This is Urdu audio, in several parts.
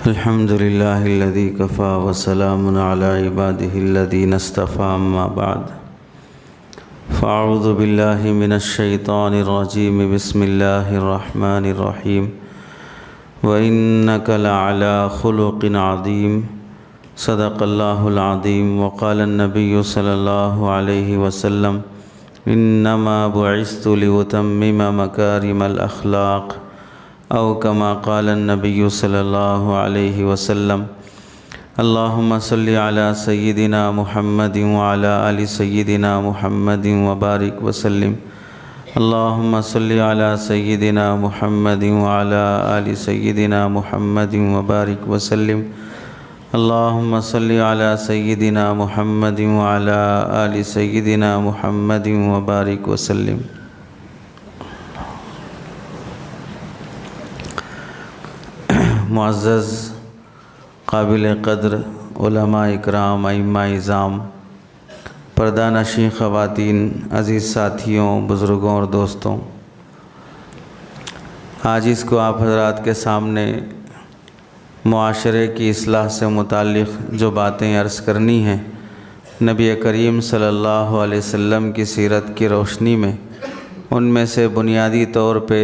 الحمد لله الذي كفى وسلام على عباده الذين اصطفى أما بعد فأعوذ بالله من الشيطان الرجيم بسم الله الرحمن الرحيم وإنك لعلى خلق عظيم صدق الله العظيم وقال النبي صلى الله عليه وسلم إنما بعثت لأتمم مكارم الأخلاق أو كما قال النبي صلى الله عليه وسلم اللهم صل على سيدنا محمد وعلى آل سيدنا محمد وبارك وسلم اللهم صل على سيدنا محمد وعلى آل سيدنا محمد وبارك وسلم اللهم صل على سيدنا محمد وعلى آل سيدنا محمد وبارك وسلم۔ معزز قابل قدر علماء اکرام، ائمہ اعظام، پردہ نشین خواتین، عزیز ساتھیوں، بزرگوں اور دوستوں، آج اس کو آپ حضرات کے سامنے معاشرے کی اصلاح سے متعلق جو باتیں عرض کرنی ہیں، نبی کریم صلی اللہ علیہ وسلم کی سیرت کی روشنی میں، ان میں سے بنیادی طور پہ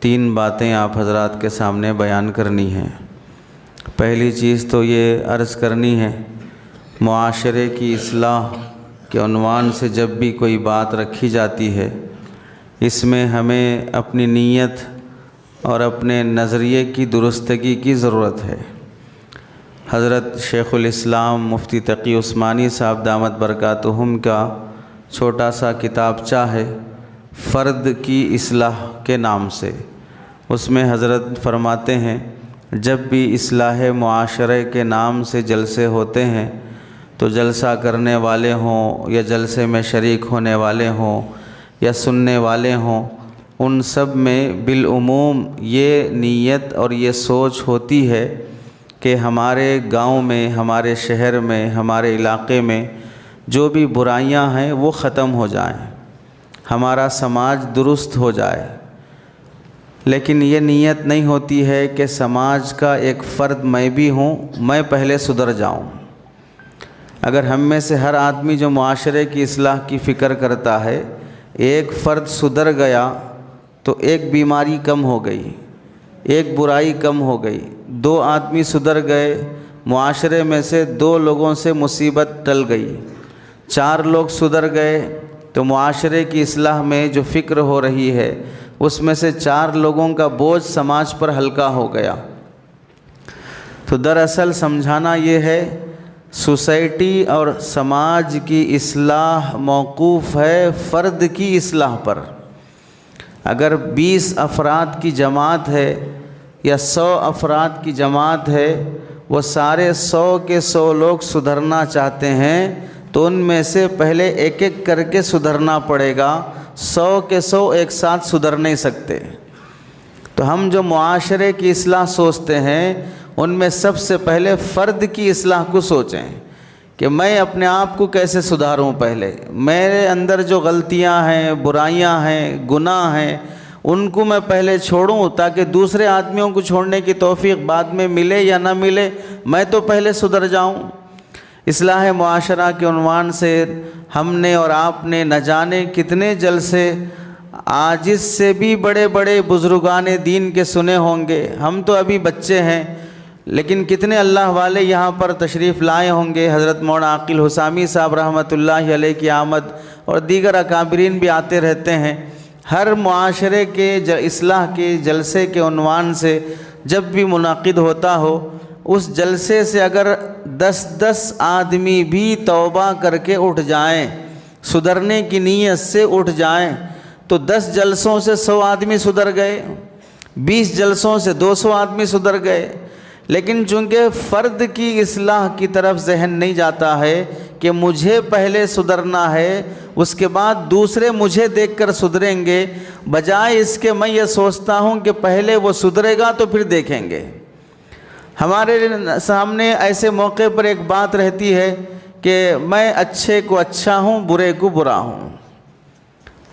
3 باتیں آپ حضرات کے سامنے بیان کرنی ہیں۔ پہلی چیز تو یہ عرض کرنی ہے، معاشرے کی اصلاح کے عنوان سے جب بھی کوئی بات رکھی جاتی ہے، اس میں ہمیں اپنی نیت اور اپنے نظریے کی درستگی کی ضرورت ہے۔ حضرت شیخ الاسلام مفتی تقی عثمانی صاحب دامت برکاتہم کا چھوٹا سا کتابچہ ہے فرد کی اصلاح کے نام سے، اس میں حضرت فرماتے ہیں جب بھی اصلاح معاشرے کے نام سے جلسے ہوتے ہیں تو جلسہ کرنے والے ہوں یا جلسے میں شریک ہونے والے ہوں یا سننے والے ہوں، ان سب میں بالعموم یہ نیت اور یہ سوچ ہوتی ہے کہ ہمارے گاؤں میں، ہمارے شہر میں، ہمارے علاقے میں جو بھی برائیاں ہیں وہ ختم ہو جائیں، ہمارا سماج درست ہو جائے۔ لیکن یہ نیت نہیں ہوتی ہے کہ سماج کا ایک فرد میں بھی ہوں، میں پہلے سدھر جاؤں۔ اگر ہم میں سے ہر آدمی جو معاشرے کی اصلاح کی فکر کرتا ہے، ایک فرد سدھر گیا تو ایک بیماری کم ہو گئی، ایک برائی کم ہو گئی۔ 2 آدمی سدھر گئے، معاشرے میں سے 2 لوگوں سے مصیبت ٹل گئی۔ 4 لوگ سدھر گئے تو معاشرے کی اصلاح میں جو فکر ہو رہی ہے، اس میں سے 4 لوگوں کا بوجھ سماج پر ہلکا ہو گیا۔ تو دراصل سمجھانا یہ ہے، سوسائٹی اور سماج کی اصلاح موقوف ہے فرد کی اصلاح پر۔ اگر 20 افراد کی جماعت ہے یا 100 افراد کی جماعت ہے، وہ سارے 100 کے 100 لوگ سدھرنا چاہتے ہیں تو ان میں سے پہلے ایک ایک کر کے سدھرنا پڑے گا، 100 کے 100 ایک ساتھ سدھر نہیں سکتے۔ تو ہم جو معاشرے کی اصلاح سوچتے ہیں، ان میں سب سے پہلے فرد کی اصلاح کو سوچیں کہ میں اپنے آپ کو کیسے سدھاروں۔ پہلے میرے اندر جو غلطیاں ہیں، برائیاں ہیں، گناہ ہیں، ان کو میں پہلے چھوڑوں تاکہ دوسرے آدمیوں کو چھوڑنے کی توفیق بعد میں ملے یا نہ ملے، میں تو پہلے سدھر جاؤں۔ اصلاح معاشرہ کے عنوان سے ہم نے اور آپ نے نہ جانے کتنے جلسے آج اس سے بھی بڑے بڑے بزرگان دین کے سنے ہوں گے۔ ہم تو ابھی بچے ہیں، لیکن کتنے اللہ والے یہاں پر تشریف لائے ہوں گے۔ حضرت مولانا عاقل حسامی صاحب رحمۃ اللہ علیہ کی آمد اور دیگر اکابرین بھی آتے رہتے ہیں۔ ہر معاشرے کے اصلاح کے جلسے کے عنوان سے جب بھی منعقد ہوتا ہو، اس جلسے سے اگر 10 آدمی بھی توبہ کر کے اٹھ جائیں، سدھرنے کی نیت سے اٹھ جائیں، تو 10 جلسوں سے 100 آدمی سدھر گئے، 20 جلسوں سے 200 آدمی سدھر گئے۔ لیکن چونکہ فرد کی اصلاح کی طرف ذہن نہیں جاتا ہے کہ مجھے پہلے سدھرنا ہے، اس کے بعد دوسرے مجھے دیکھ کر سدھریں گے، بجائے اس کے میں یہ سوچتا ہوں کہ پہلے وہ سدھرے گا تو پھر دیکھیں گے۔ ہمارے سامنے ایسے موقع پر ایک بات رہتی ہے کہ میں اچھے کو اچھا ہوں، برے کو برا ہوں۔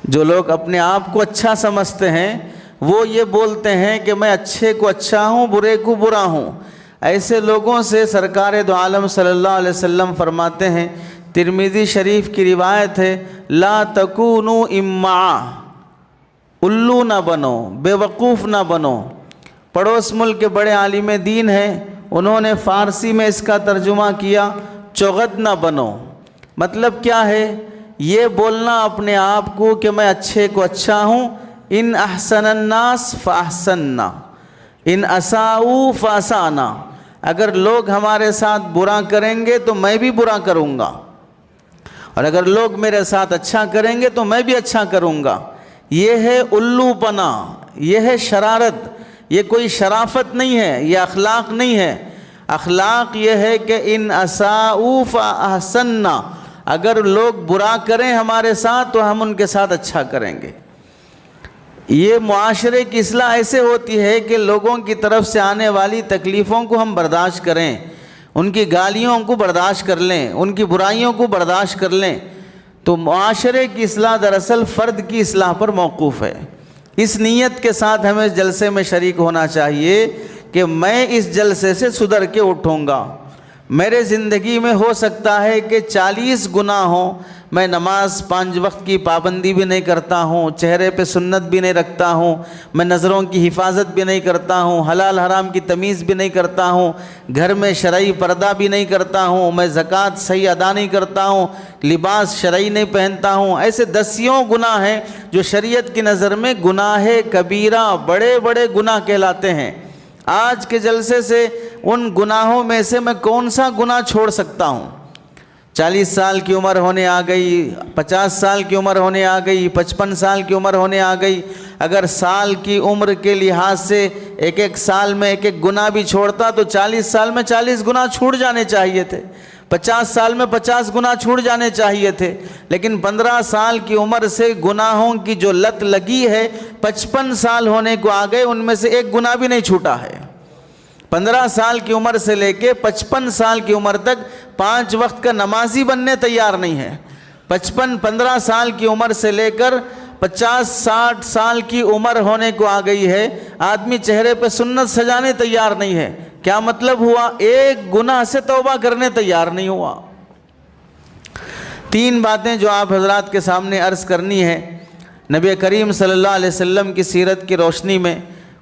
جو لوگ اپنے آپ کو اچھا سمجھتے ہیں وہ یہ بولتے ہیں کہ میں اچھے کو اچھا ہوں، برے کو برا ہوں۔ ایسے لوگوں سے سرکار دو عالم صلی اللہ علیہ وسلم فرماتے ہیں، ترمذی شریف کی روایت ہے، لا تکونوا امعاء، الو نہ بنو، بے وقوف نہ بنو۔ پڑوس ملک کے بڑے عالم دین ہیں، انہوں نے فارسی میں اس کا ترجمہ کیا، چغد نہ بنو۔ مطلب کیا ہے؟ یہ بولنا اپنے آپ کو کہ میں اچھے کو اچھا ہوں، ان احسن الناس فاحسننا ان اساؤوا فاسانا، اگر لوگ ہمارے ساتھ برا کریں گے تو میں بھی برا کروں گا، اور اگر لوگ میرے ساتھ اچھا کریں گے تو میں بھی اچھا کروں گا۔ یہ ہے الو پنا، یہ ہے شرارت، یہ کوئی شرافت نہیں ہے، یہ اخلاق نہیں ہے۔ اخلاق یہ ہے کہ ان اساؤوا فاحسننا، اگر لوگ برا کریں ہمارے ساتھ تو ہم ان کے ساتھ اچھا کریں گے۔ یہ معاشرے کی اصلاح ایسے ہوتی ہے کہ لوگوں کی طرف سے آنے والی تکلیفوں کو ہم برداشت کریں، ان کی گالیوں کو برداشت کر لیں، ان کی برائیوں کو برداشت کر لیں۔ تو معاشرے کی اصلاح دراصل فرد کی اصلاح پر موقوف ہے۔ اس نیت کے ساتھ ہمیں اس جلسے میں شریک ہونا چاہیے کہ میں اس جلسے سے سدھر کے اٹھوں گا۔ میرے زندگی میں ہو سکتا ہے کہ 40 گناہ ہوں، میں نماز 5 وقت کی پابندی بھی نہیں کرتا ہوں، چہرے پہ سنت بھی نہیں رکھتا ہوں، میں نظروں کی حفاظت بھی نہیں کرتا ہوں، حلال حرام کی تمیز بھی نہیں کرتا ہوں، گھر میں شرعی پردہ بھی نہیں کرتا ہوں، میں زکوٰۃ صحیح ادا نہیں کرتا ہوں، لباس شرعی نہیں پہنتا ہوں۔ ایسے دسیوں گناہ ہیں جو شریعت کی نظر میں گناہ کبیرہ، بڑے بڑے گناہ کہلاتے ہیں۔ آج کے جلسے سے ان گناہوں میں سے میں کون سا گناہ چھوڑ سکتا ہوں؟ 40 سال کی عمر ہونے آ گئی، 50 سال کی عمر ہونے آ گئی، 55 سال کی عمر ہونے آ گئی۔ اگر سال کی عمر کے لحاظ سے ایک ایک سال میں ایک ایک گناہ بھی چھوڑتا تو 40 سال میں 40 گناہ چھوٹ جانے چاہیے تھے، 50 سال میں 50 گناہ چھوٹ جانے چاہیے تھے۔ لیکن 15 سال کی عمر سے گناہوں کی جو لت لگی ہے، 55 سال ہونے کو آ گئے، ان میں سے ایک گناہ بھی نہیں چھوٹا ہے۔ 15 سال کی عمر سے لے کے 55 سال کی عمر تک 5 وقت کا نمازی بننے تیار نہیں ہے۔ 15 سال کی عمر سے لے کر 50-60 سال کی عمر ہونے کو آ گئی ہے، آدمی چہرے پہ سنت سجانے تیار نہیں ہے۔ کیا مطلب ہوا؟ ایک گناہ سے توبہ کرنے تیار نہیں ہوا۔ 3 باتیں جو آپ حضرات کے سامنے عرض کرنی ہے نبی کریم صلی اللہ علیہ وسلم کی سیرت کی روشنی میں۔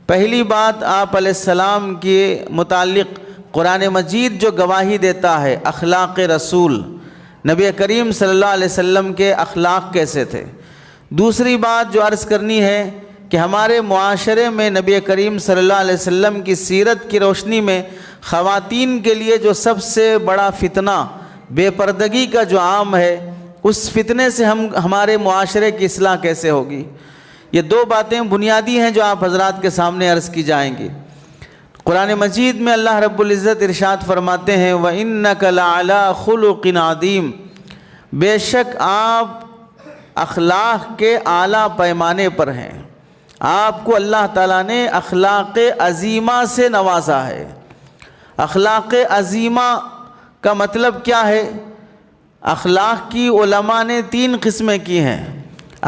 پہلی بات، آپ علیہ السلام کے متعلق قرآن مجید جو گواہی دیتا ہے، اخلاق رسول، نبی کریم صلی اللہ علیہ وسلم کے اخلاق کیسے تھے۔ دوسری بات جو عرض کرنی ہے کہ ہمارے معاشرے میں نبی کریم صلی اللہ علیہ وسلم کی سیرت کی روشنی میں خواتین کے لیے جو سب سے بڑا فتنہ بے پردگی کا جو عام ہے، اس فتنے سے ہمارے معاشرے کی اصلاح کیسے ہوگی۔ یہ 2 باتیں بنیادی ہیں جو آپ حضرات کے سامنے عرض کی جائیں گی۔ قرآن مجید میں اللہ رب العزت ارشاد فرماتے ہیں وَإِنَّكَ لَعَلَىٰ خُلُقٍ عَظِيمٍ، بے شک آپ اخلاق کے اعلیٰ پیمانے پر ہیں، آپ کو اللہ تعالیٰ نے اخلاق عظیمہ سے نوازا ہے۔ اخلاق عظیمہ کا مطلب کیا ہے؟ اخلاق کی علماء نے 3 قسمیں کی ہیں،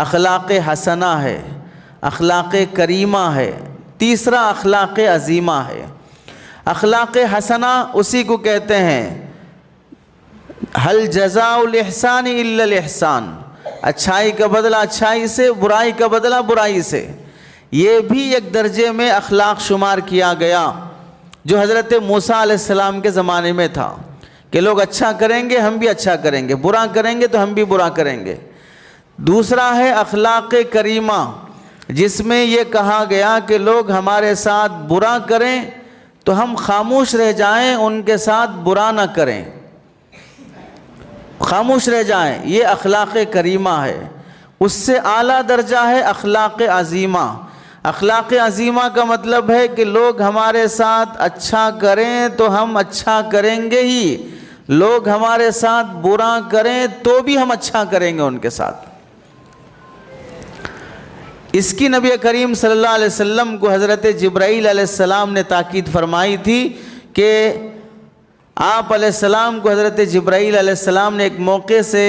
اخلاق حسنہ ہے، اخلاق کریمہ ہے، تیسرا اخلاق عظیمہ ہے۔ اخلاق حسنہ اسی کو کہتے ہیں هل جزاء الاحسان الا الاحسان، اچھائی کا بدلہ اچھائی سے، برائی کا بدلہ برائی سے۔ یہ بھی ایک درجے میں اخلاق شمار کیا گیا جو حضرت موسیٰ علیہ السلام کے زمانے میں تھا کہ لوگ اچھا کریں گے ہم بھی اچھا کریں گے، برا کریں گے تو ہم بھی برا کریں گے۔ دوسرا ہے اخلاق کریمہ، جس میں یہ کہا گیا کہ لوگ ہمارے ساتھ برا کریں تو ہم خاموش رہ جائیں، ان کے ساتھ برا نہ کریں، خاموش رہ جائیں۔ یہ اخلاق کریمہ ہے۔ اس سے اعلیٰ درجہ ہے اخلاق عظیمہ۔ اخلاق عظیمہ کا مطلب ہے کہ لوگ ہمارے ساتھ اچھا کریں تو ہم اچھا کریں گے ہی، لوگ ہمارے ساتھ برا کریں تو بھی ہم اچھا کریں گے ان کے ساتھ۔ اس کی نبی کریم صلی اللہ علیہ وسلم کو حضرت جبرائیل علیہ السلام نے تاکید فرمائی تھی کہ آپ علیہ السلام کو حضرت جبرائیل علیہ السلام نے ایک موقع سے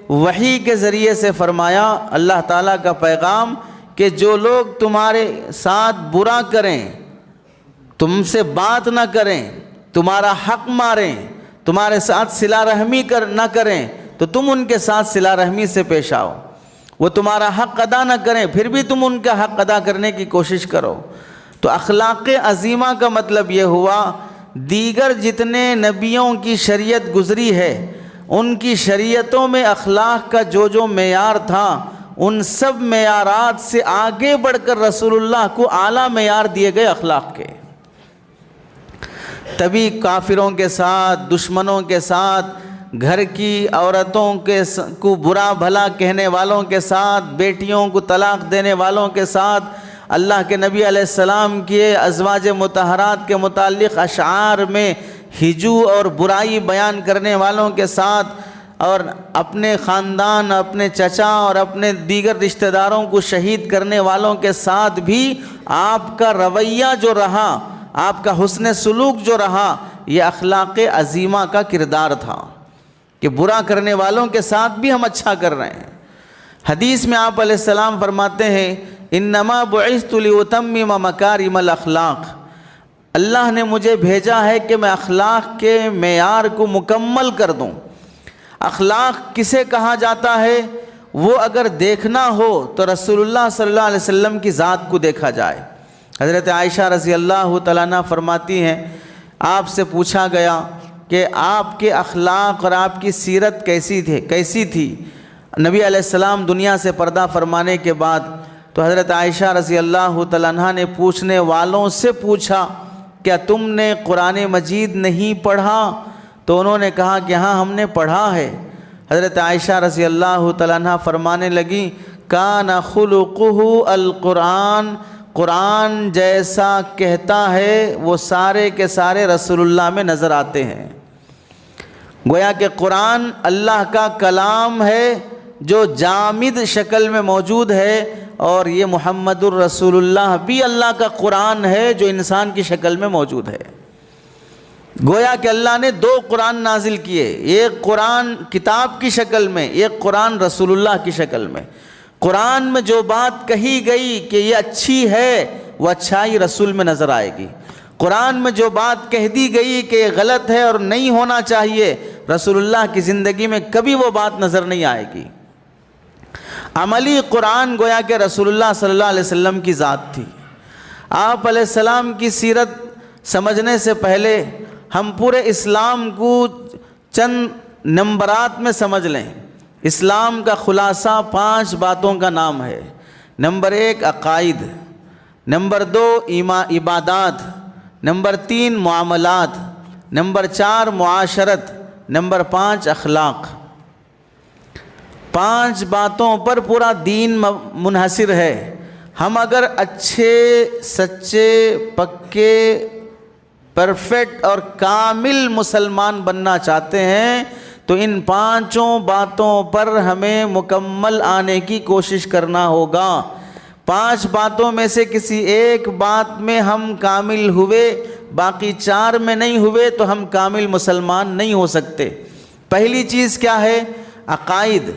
وحی کے ذریعے سے فرمایا، اللہ تعالیٰ کا پیغام، کہ جو لوگ تمہارے ساتھ برا کریں، تم سے بات نہ کریں، تمہارا حق ماریں، تمہارے ساتھ صلہ رحمی نہ کریں تو تم ان کے ساتھ صلہ رحمی سے پیش آؤ، وہ تمہارا حق ادا نہ کریں پھر بھی تم ان کا حق ادا کرنے کی کوشش کرو۔ تو اخلاق عظیمہ کا مطلب یہ ہوا دیگر جتنے نبیوں کی شریعت گزری ہے ان کی شریعتوں میں اخلاق کا جو معیار تھا ان سب معیارات سے آگے بڑھ کر رسول اللہ کو اعلیٰ معیار دیے گئے اخلاق کے۔ تبھی کافروں کے ساتھ، دشمنوں کے ساتھ، گھر کی عورتوں کو برا بھلا کہنے والوں کے ساتھ، بیٹیوں کو طلاق دینے والوں کے ساتھ، اللہ کے نبی علیہ السلام کے ازواج مطہرات کے متعلق اشعار میں ہجو اور برائی بیان کرنے والوں کے ساتھ، اور اپنے خاندان، اپنے چچا اور اپنے دیگر رشتہ داروں کو شہید کرنے والوں کے ساتھ بھی آپ کا رویہ جو رہا، آپ کا حسن سلوک جو رہا، یہ اخلاق عظیمہ کا کردار تھا کہ برا کرنے والوں کے ساتھ بھی ہم اچھا کر رہے ہیں۔ حدیث میں آپ علیہ السلام فرماتے ہیں انما بعثت لاتمم مکارم الاخلاق، اللہ نے مجھے بھیجا ہے کہ میں اخلاق کے معیار کو مکمل کر دوں۔ اخلاق کسے کہا جاتا ہے؟ وہ اگر دیکھنا ہو تو رسول اللہ صلی اللہ علیہ وسلم کی ذات کو دیکھا جائے۔ حضرت عائشہ رضی اللہ تعالیٰ عنہ فرماتی ہیں آپ سے پوچھا گیا کہ آپ کے اخلاق اور آپ کی سیرت کیسی تھی نبی علیہ السلام دنیا سے پردہ فرمانے کے بعد؟ تو حضرت عائشہ رضی اللہ تعالیٰ عنہ نے پوچھنے والوں سے پوچھا کیا تم نے قرآن مجید نہیں پڑھا؟ تو انہوں نے کہا کہ ہاں ہم نے پڑھا ہے۔ حضرت عائشہ رضی اللہ تعالیٰ عنہ فرمانے لگی کان خلقہ القرآن، قرآن جیسا کہتا ہے وہ سارے کے سارے رسول اللہ میں نظر آتے ہیں۔ گویا کہ قرآن اللہ کا کلام ہے جو جامد شکل میں موجود ہے، اور یہ محمد الرسول اللہ بھی اللہ کا قرآن ہے جو انسان کی شکل میں موجود ہے۔ گویا کہ اللہ نے دو قرآن نازل کیے، ایک قرآن کتاب کی شکل میں، ایک قرآن رسول اللہ کی شکل میں۔ قرآن میں جو بات کہی گئی کہ یہ اچھی ہے وہ اچھائی رسول میں نظر آئے گی، قرآن میں جو بات کہہ دی گئی کہ یہ غلط ہے اور نہیں ہونا چاہیے، رسول اللہ کی زندگی میں کبھی وہ بات نظر نہیں آئے گی۔ عملی قرآن گویا کہ رسول اللہ صلی اللہ علیہ وسلم کی ذات تھی۔ آپ علیہ السلام کی سیرت سمجھنے سے پہلے ہم پورے اسلام کو چند نمبرات میں سمجھ لیں۔ اسلام کا خلاصہ 5 باتوں کا نام ہے۔ نمبر 1 عقائد، نمبر 2 عبادات، نمبر 3 معاملات، نمبر 4 معاشرت، نمبر 5 اخلاق۔ 5 باتوں پر پورا دین منحصر ہے۔ ہم اگر اچھے، سچے، پکے، پرفیکٹ اور کامل مسلمان بننا چاہتے ہیں تو ان 5 باتوں پر ہمیں مکمل آنے کی کوشش کرنا ہوگا۔ 5 باتوں میں سے کسی ایک بات میں ہم کامل ہوئے، باقی 4 میں نہیں ہوئے تو ہم کامل مسلمان نہیں ہو سکتے۔ پہلی چیز کیا ہے؟ عقائد۔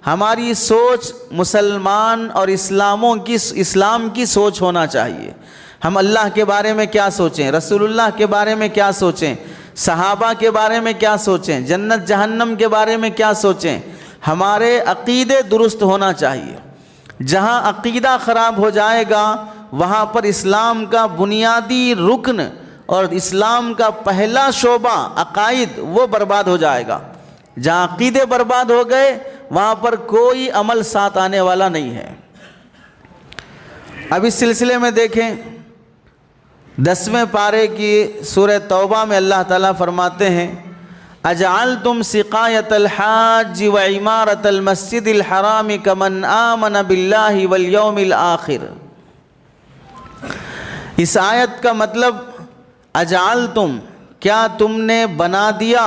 ہماری سوچ مسلمان اور اسلام کی سوچ ہونا چاہیے۔ ہم اللہ کے بارے میں کیا سوچیں، رسول اللہ کے بارے میں کیا سوچیں، صحابہ کے بارے میں کیا سوچیں، جنت جہنم کے بارے میں کیا سوچیں، ہمارے عقیدے درست ہونا چاہیے۔ جہاں عقیدہ خراب ہو جائے گا وہاں پر اسلام کا بنیادی رکن اور اسلام کا پہلا شعبہ عقائد وہ برباد ہو جائے گا۔ جہاں عقیدے برباد ہو گئے وہاں پر کوئی عمل ساتھ آنے والا نہیں ہے۔ اب اس سلسلے میں دیکھیں 10ویں پارے کی سورہ توبہ میں اللہ تعالیٰ فرماتے ہیں اجعلتم سقایۃ الحاج وعمارۃ المسجد الحرام کمن آمن باللہ والیوم الآخر۔ اس آیت کا مطلب اجعلتم، کیا تم نے بنا دیا،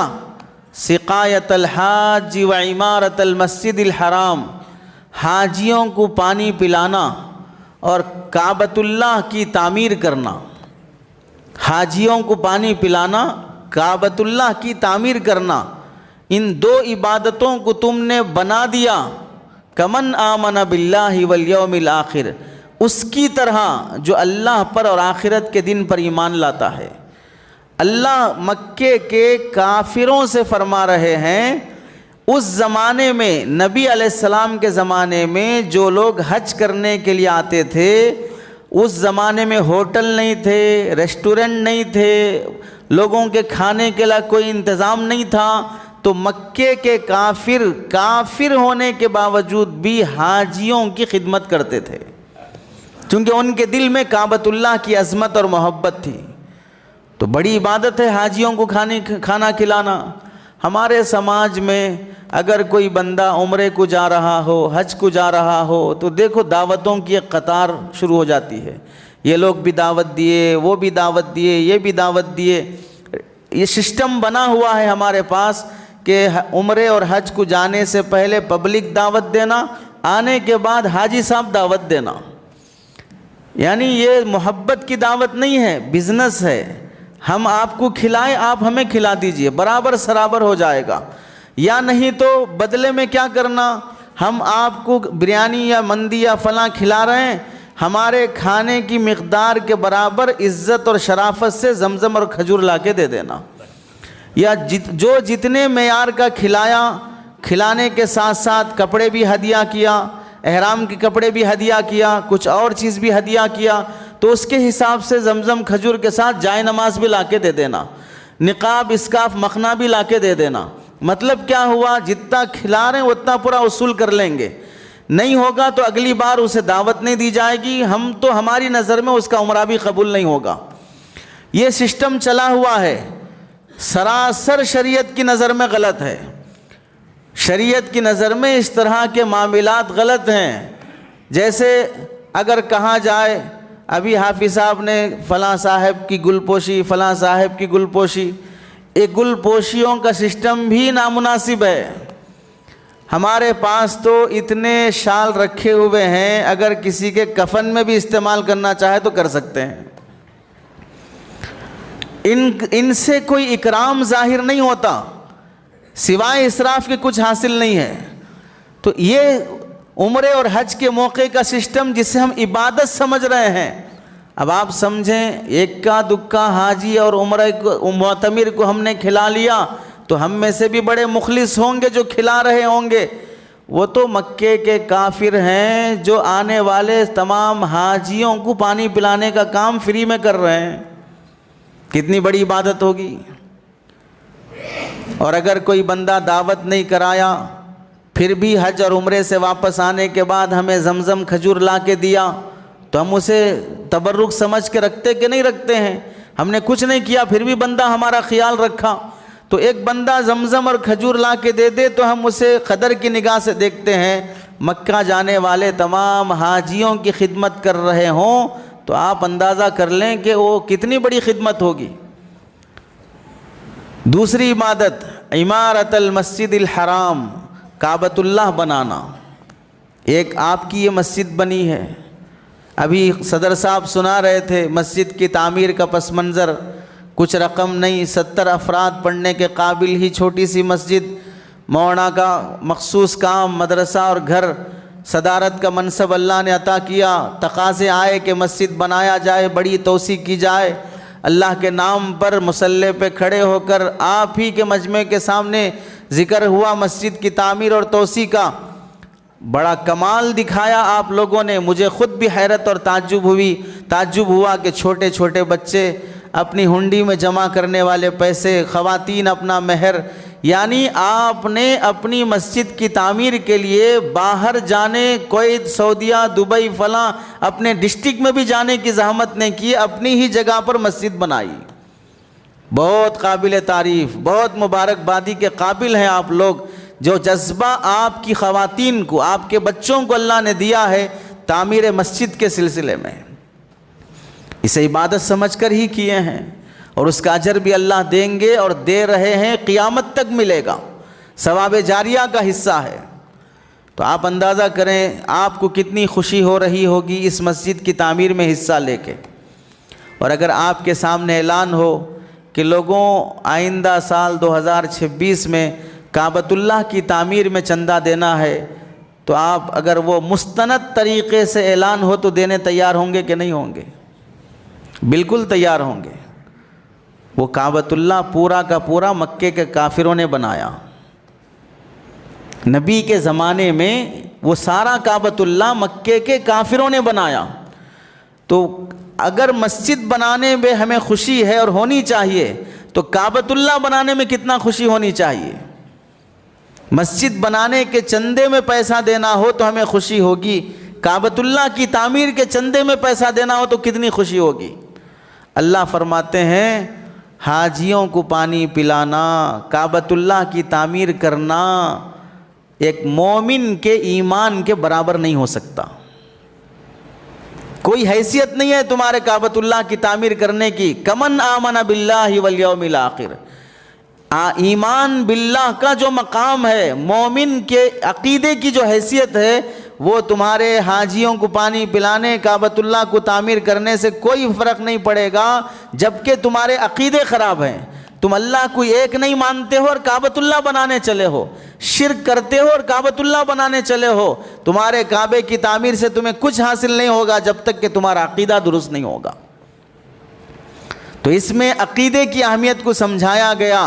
سقایۃ الحاج وعمارۃ المسجد الحرام، حاجیوں کو پانی پلانا اور کعبۃ اللہ کی تعمیر کرنا۔ حاجیوں کو پانی پلانا، کعبۃ اللہ کی تعمیر کرنا، ان 2 عبادتوں کو تم نے بنا دیا۔ کمن آمن باللہ والیوم الآخر، اس کی طرح جو اللہ پر اور آخرت کے دن پر ایمان لاتا ہے۔ اللہ مکے کے کافروں سے فرما رہے ہیں، اس زمانے میں نبی علیہ السلام کے زمانے میں جو لوگ حج کرنے کے لیے آتے تھے، اس زمانے میں ہوٹل نہیں تھے، ریسٹورنٹ نہیں تھے، لوگوں کے کھانے کے لیے کوئی انتظام نہیں تھا، تو مکے کے کافر ہونے کے باوجود بھی حاجیوں کی خدمت کرتے تھے، چونکہ ان کے دل میں کعبۃ اللہ کی عظمت اور محبت تھی۔ تو بڑی عبادت ہے حاجیوں کو کھانا کھلانا۔ ہمارے سماج میں اگر کوئی بندہ عمرے کو جا رہا ہو، حج کو جا رہا ہو، تو دیکھو دعوتوں کی ایک قطار شروع ہو جاتی ہے، یہ لوگ بھی دعوت دیے، وہ بھی دعوت دیے، یہ بھی دعوت دیے۔ یہ سسٹم بنا ہوا ہے ہمارے پاس کہ عمرے اور حج کو جانے سے پہلے پبلک دعوت دینا، آنے کے بعد حاجی صاحب دعوت دینا۔ یعنی یہ محبت کی دعوت نہیں ہے، بزنس ہے۔ ہم آپ کو کھلائیں، آپ ہمیں کھلا دیجئے، برابر سرابر ہو جائے گا۔ یا نہیں تو بدلے میں کیا کرنا، ہم آپ کو بریانی یا مندی یا فلاں کھلا رہے ہیں، ہمارے کھانے کی مقدار کے برابر عزت اور شرافت سے زمزم اور کھجور لا کے دے دینا۔ یا جو جتنے معیار کا کھلایا، کھلانے کے ساتھ ساتھ کپڑے بھی ہدیہ کیا، احرام کے کپڑے بھی ہدیہ کیا، کچھ اور چیز بھی ہدیہ کیا، تو اس کے حساب سے زمزم کھجور کے ساتھ جائے نماز بھی لا کے دے دینا، نقاب اسکاف مخنا بھی لا کے دے دینا۔ مطلب کیا ہوا، جتنا کھلا رہے ہیں اتنا پورا وصول کر لیں گے، نہیں ہوگا تو اگلی بار اسے دعوت نہیں دی جائے گی، ہماری نظر میں اس کا عمرہ بھی قبول نہیں ہوگا۔ یہ سسٹم چلا ہوا ہے، سراسر شریعت کی نظر میں غلط ہے۔ شریعت کی نظر میں اس طرح کے معاملات غلط ہیں۔ جیسے اگر کہا جائے ابھی حافظ صاحب نے فلاں صاحب کی گل پوشی، فلاں صاحب کی گل پوشی، ایک گل پوشیوں کا سسٹم بھی نامناسب ہے۔ ہمارے پاس تو اتنے شال رکھے ہوئے ہیں، اگر کسی کے کفن میں بھی استعمال کرنا چاہے تو کر سکتے ہیں۔ ان سے کوئی اکرام ظاہر نہیں ہوتا، سوائے اسراف کے کچھ حاصل نہیں ہے۔ تو یہ عمرے اور حج کے موقع کا سسٹم جسے ہم عبادت سمجھ رہے ہیں، اب آپ سمجھیں ایک دکا حاجی اور عمرہ معتمر کو ہم نے کھلا لیا تو ہم میں سے بھی بڑے مخلص ہوں گے جو کھلا رہے ہوں گے۔ وہ تو مکے کے کافر ہیں جو آنے والے تمام حاجیوں کو پانی پلانے کا کام فری میں کر رہے ہیں، کتنی بڑی عبادت ہوگی۔ اور اگر کوئی بندہ دعوت نہیں کرایا، پھر بھی حج اور عمرے سے واپس آنے کے بعد ہمیں زمزم کھجور لا کے دیا، تو ہم اسے تبرک سمجھ کے رکھتے کہ نہیں رکھتے ہیں؟ ہم نے کچھ نہیں کیا پھر بھی بندہ ہمارا خیال رکھا۔ تو ایک بندہ زمزم اور کھجور لا کے دے دے تو ہم اسے قدر کی نگاہ سے دیکھتے ہیں۔ مکہ جانے والے تمام حاجیوں کی خدمت کر رہے ہوں تو آپ اندازہ کر لیں کہ وہ کتنی بڑی خدمت ہوگی۔ دوسری عبادت عمارت المسجد الحرام، کعبۃ اللہ بنانا۔ ایک آپ کی یہ مسجد بنی ہے، ابھی صدر صاحب سنا رہے تھے مسجد کی تعمیر کا پس منظر، کچھ رقم نہیں، 70 افراد پڑھنے کے قابل ہی چھوٹی سی مسجد، مولانا کا مخصوص کام، مدرسہ اور گھر، صدارت کا منصب اللہ نے عطا کیا، تقاضے آئے کہ مسجد بنایا جائے، بڑی توسیع کی جائے، اللہ کے نام پر مصلی پہ کھڑے ہو کر آپ ہی کے مجمع کے سامنے ذکر ہوا مسجد کی تعمیر اور توسیع کا۔ بڑا کمال دکھایا آپ لوگوں نے، مجھے خود بھی حیرت اور تعجب ہوا کہ چھوٹے چھوٹے بچے اپنی ہنڈی میں جمع کرنے والے پیسے، خواتین اپنا مہر، یعنی آپ نے اپنی مسجد کی تعمیر کے لیے باہر جانے، کویت، سعودیہ، دبئی فلاں اپنے ڈسٹرکٹ میں بھی جانے کی زحمت نہیں کی، اپنی ہی جگہ پر مسجد بنائی۔ بہت قابل تعریف، بہت مبارکبادی کے قابل ہیں آپ لوگ، جو جذبہ آپ کی خواتین کو، آپ کے بچوں کو اللہ نے دیا ہے تعمیر مسجد کے سلسلے میں، اسے عبادت سمجھ کر ہی کیے ہیں، اور اس کا اجر بھی اللہ دیں گے اور دے رہے ہیں، قیامت تک ملے گا، ثواب جاریہ کا حصہ ہے۔ تو آپ اندازہ کریں آپ کو کتنی خوشی ہو رہی ہوگی اس مسجد کی تعمیر میں حصہ لے کے۔ اور اگر آپ کے سامنے اعلان ہو کہ لوگوں آئندہ سال 2026 میں کعبۃ اللہ کی تعمیر میں چندہ دینا ہے، تو آپ اگر وہ مستند طریقے سے اعلان ہو تو دینے تیار ہوں گے کہ نہیں ہوں گے؟ بالکل تیار ہوں گے۔ وہ کعبۃ اللہ پورا کا پورا مکے کے کافروں نے بنایا۔ نبی کے زمانے میں وہ سارا کعبۃ اللہ مکے کے کافروں نے بنایا۔ تو اگر مسجد بنانے میں ہمیں خوشی ہے اور ہونی چاہیے تو کعبۃ اللہ بنانے میں کتنا خوشی ہونی چاہیے۔ مسجد بنانے کے چندے میں پیسہ دینا ہو تو ہمیں خوشی ہوگی، کعبۃ اللہ کی تعمیر کے چندے میں پیسہ دینا ہو تو کتنی خوشی ہوگی۔ اللہ فرماتے ہیں حاجیوں کو پانی پلانا، کعبۃ اللہ کی تعمیر کرنا ایک مومن کے ایمان کے برابر نہیں ہو سکتا۔ کوئی حیثیت نہیں ہے تمہارے کعبۃ اللہ کی تعمیر کرنے کی۔ کمن آمن باللہ والیوم الآخر، ایمان باللہ کا جو مقام ہے، مومن کے عقیدے کی جو حیثیت ہے، وہ تمہارے حاجیوں کو پانی پلانے، کعبۃ اللہ کو تعمیر کرنے سے کوئی فرق نہیں پڑے گا جبکہ تمہارے عقیدے خراب ہیں۔ تم اللہ کو ایک نہیں مانتے ہو اور کعبۃ اللہ بنانے چلے ہو، شرک کرتے ہو اور کعبۃ اللہ بنانے چلے ہو۔ تمہارے کعبے کی تعمیر سے تمہیں کچھ حاصل نہیں ہوگا جب تک کہ تمہارا عقیدہ درست نہیں ہوگا۔ تو اس میں عقیدے کی اہمیت کو سمجھایا گیا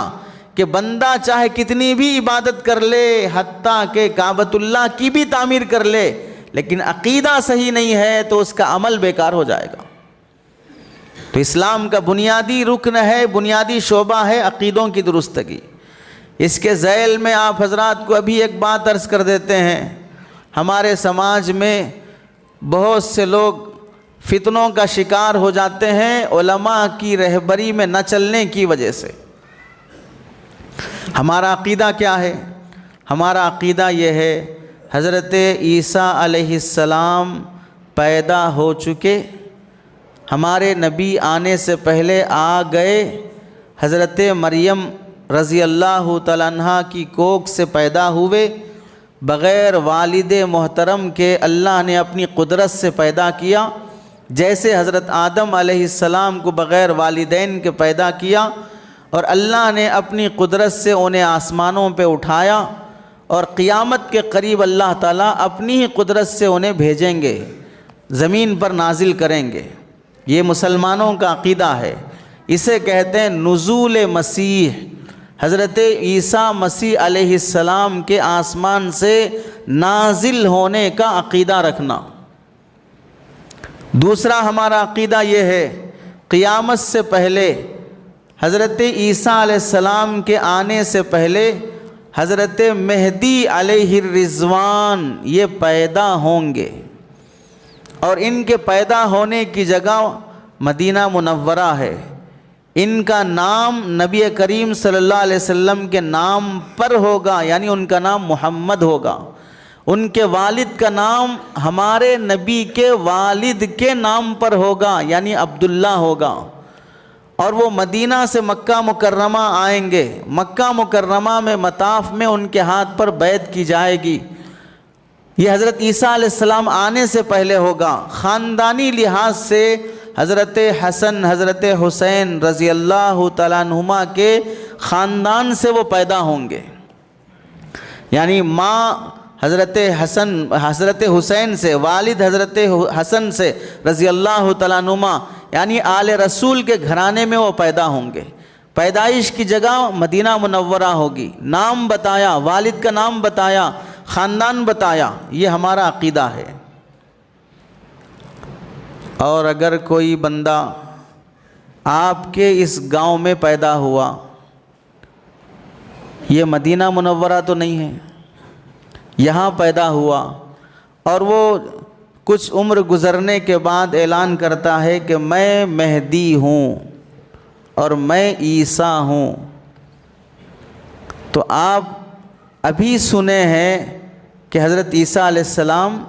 کہ بندہ چاہے کتنی بھی عبادت کر لے، حتیٰ کہ کعبۃ اللہ کی بھی تعمیر کر لے، لیکن عقیدہ صحیح نہیں ہے تو اس کا عمل بیکار ہو جائے گا۔ تو اسلام کا بنیادی رکن ہے، بنیادی شعبہ ہے عقیدوں کی درستگی۔ اس کے ذیل میں آپ حضرات کو ابھی ایک بات عرض کر دیتے ہیں، ہمارے سماج میں بہت سے لوگ فتنوں کا شکار ہو جاتے ہیں علماء کی رہبری میں نہ چلنے کی وجہ سے۔ ہمارا عقیدہ کیا ہے؟ ہمارا عقیدہ یہ ہے حضرت عیسیٰ علیہ السلام پیدا ہو چکے، ہمارے نبی آنے سے پہلے آ گئے، حضرت مریم رضی اللہ تعالیٰ عنہ کی کوکھ سے پیدا ہوئے، بغیر والد محترم کے اللہ نے اپنی قدرت سے پیدا کیا، جیسے حضرت آدم علیہ السلام کو بغیر والدین کے پیدا کیا، اور اللہ نے اپنی قدرت سے انہیں آسمانوں پہ اٹھایا، اور قیامت کے قریب اللہ تعالیٰ اپنی ہی قدرت سے انہیں بھیجیں گے، زمین پر نازل کریں گے۔ یہ مسلمانوں کا عقیدہ ہے، اسے کہتے ہیں نزول مسیح، حضرت عیسیٰ مسیح علیہ السلام کے آسمان سے نازل ہونے کا عقیدہ رکھنا۔ دوسرا ہمارا عقیدہ یہ ہے قیامت سے پہلے، حضرت عیسیٰ علیہ السلام کے آنے سے پہلے حضرت مہدی علیہ الرضوان یہ پیدا ہوں گے، اور ان کے پیدا ہونے کی جگہ مدینہ منورہ ہے۔ ان کا نام نبی کریم صلی اللہ علیہ وسلم کے نام پر ہوگا، یعنی ان کا نام محمد ہوگا۔ ان کے والد کا نام ہمارے نبی کے والد کے نام پر ہوگا، یعنی عبداللہ ہوگا، اور وہ مدینہ سے مکہ مکرمہ آئیں گے۔ مکہ مکرمہ میں مطاف میں ان کے ہاتھ پر بیعت کی جائے گی۔ یہ حضرت عیسیٰ علیہ السلام آنے سے پہلے ہوگا۔ خاندانی لحاظ سے حضرت حسن حضرت حسین رضی اللہ تعالیٰ عنہما کے خاندان سے وہ پیدا ہوں گے، یعنی ماں حضرت حسین سے، والد حضرت حسن سے رضی اللہ تعالیٰ عنہما، یعنی آل رسول کے گھرانے میں وہ پیدا ہوں گے۔ پیدائش کی جگہ مدینہ منورہ ہوگی۔ نام بتایا، والد کا نام بتایا، خاندان بتایا، یہ ہمارا عقیدہ ہے۔ اور اگر کوئی بندہ آپ کے اس گاؤں میں پیدا ہوا، یہ مدینہ منورہ تو نہیں ہے، یہاں پیدا ہوا، اور وہ کچھ عمر گزرنے کے بعد اعلان کرتا ہے کہ میں مہدی ہوں اور میں عیسیٰ ہوں، تو آپ ابھی سنے ہیں کہ حضرت عیسیٰ علیہ السلام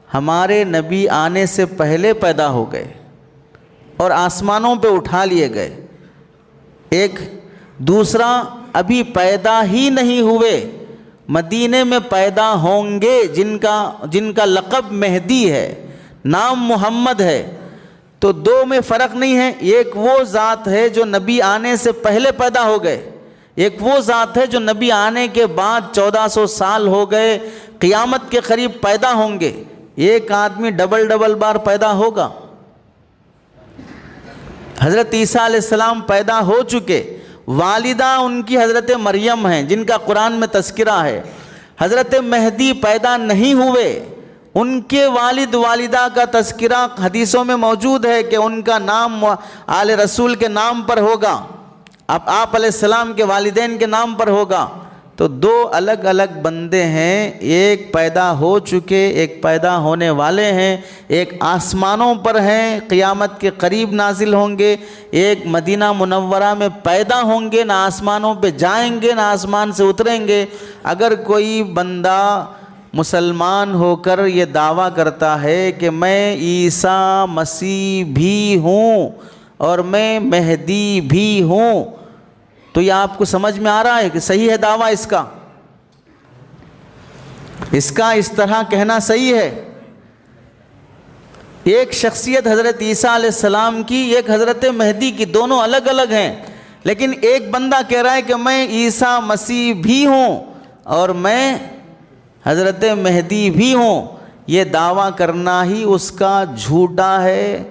ہمارے نبی آنے سے پہلے پیدا ہو گئے اور آسمانوں پہ اٹھا لیے گئے۔ ایک دوسرا ابھی پیدا ہی نہیں ہوئے، مدینے میں پیدا ہوں گے، جن کا لقب مہدی ہے، نام محمد ہے۔ تو دو میں فرق نہیں ہے، ایک وہ ذات ہے جو نبی آنے سے پہلے پیدا ہو گئے، ایک وہ ذات ہے جو نبی آنے کے بعد 1400 سال ہو گئے، قیامت کے قریب پیدا ہوں گے۔ ایک آدمی ڈبل بار پیدا ہوگا؟ حضرت عیسیٰ علیہ السلام پیدا ہو چکے، والدہ ان کی حضرت مریم ہیں جن کا قرآن میں تذکرہ ہے۔ حضرت مہدی پیدا نہیں ہوئے، ان کے والد والدہ کا تذکرہ حدیثوں میں موجود ہے کہ ان کا نام آل رسول کے نام پر ہوگا، اب آپ علیہ السلام کے والدین کے نام پر ہوگا۔ تو دو الگ الگ بندے ہیں، ایک پیدا ہو چکے، ایک پیدا ہونے والے ہیں، ایک آسمانوں پر ہیں، قیامت کے قریب نازل ہوں گے، ایک مدینہ منورہ میں پیدا ہوں گے، نہ آسمانوں پہ جائیں گے نہ آسمان سے اتریں گے۔ اگر کوئی بندہ مسلمان ہو کر یہ دعویٰ کرتا ہے کہ میں عیسیٰ مسیح بھی ہوں اور میں مہدی بھی ہوں، تو یہ آپ کو سمجھ میں آ رہا ہے کہ صحیح ہے دعویٰ اس کا اس طرح کہنا صحیح ہے؟ ایک شخصیت حضرت عیسیٰ علیہ السلام کی، ایک حضرت مہدی کی، دونوں الگ الگ ہیں، لیکن ایک بندہ کہہ رہا ہے کہ میں عیسیٰ مسیح بھی ہوں اور میں حضرت مہدی بھی ہوں۔ یہ دعویٰ کرنا ہی اس کا جھوٹا ہے،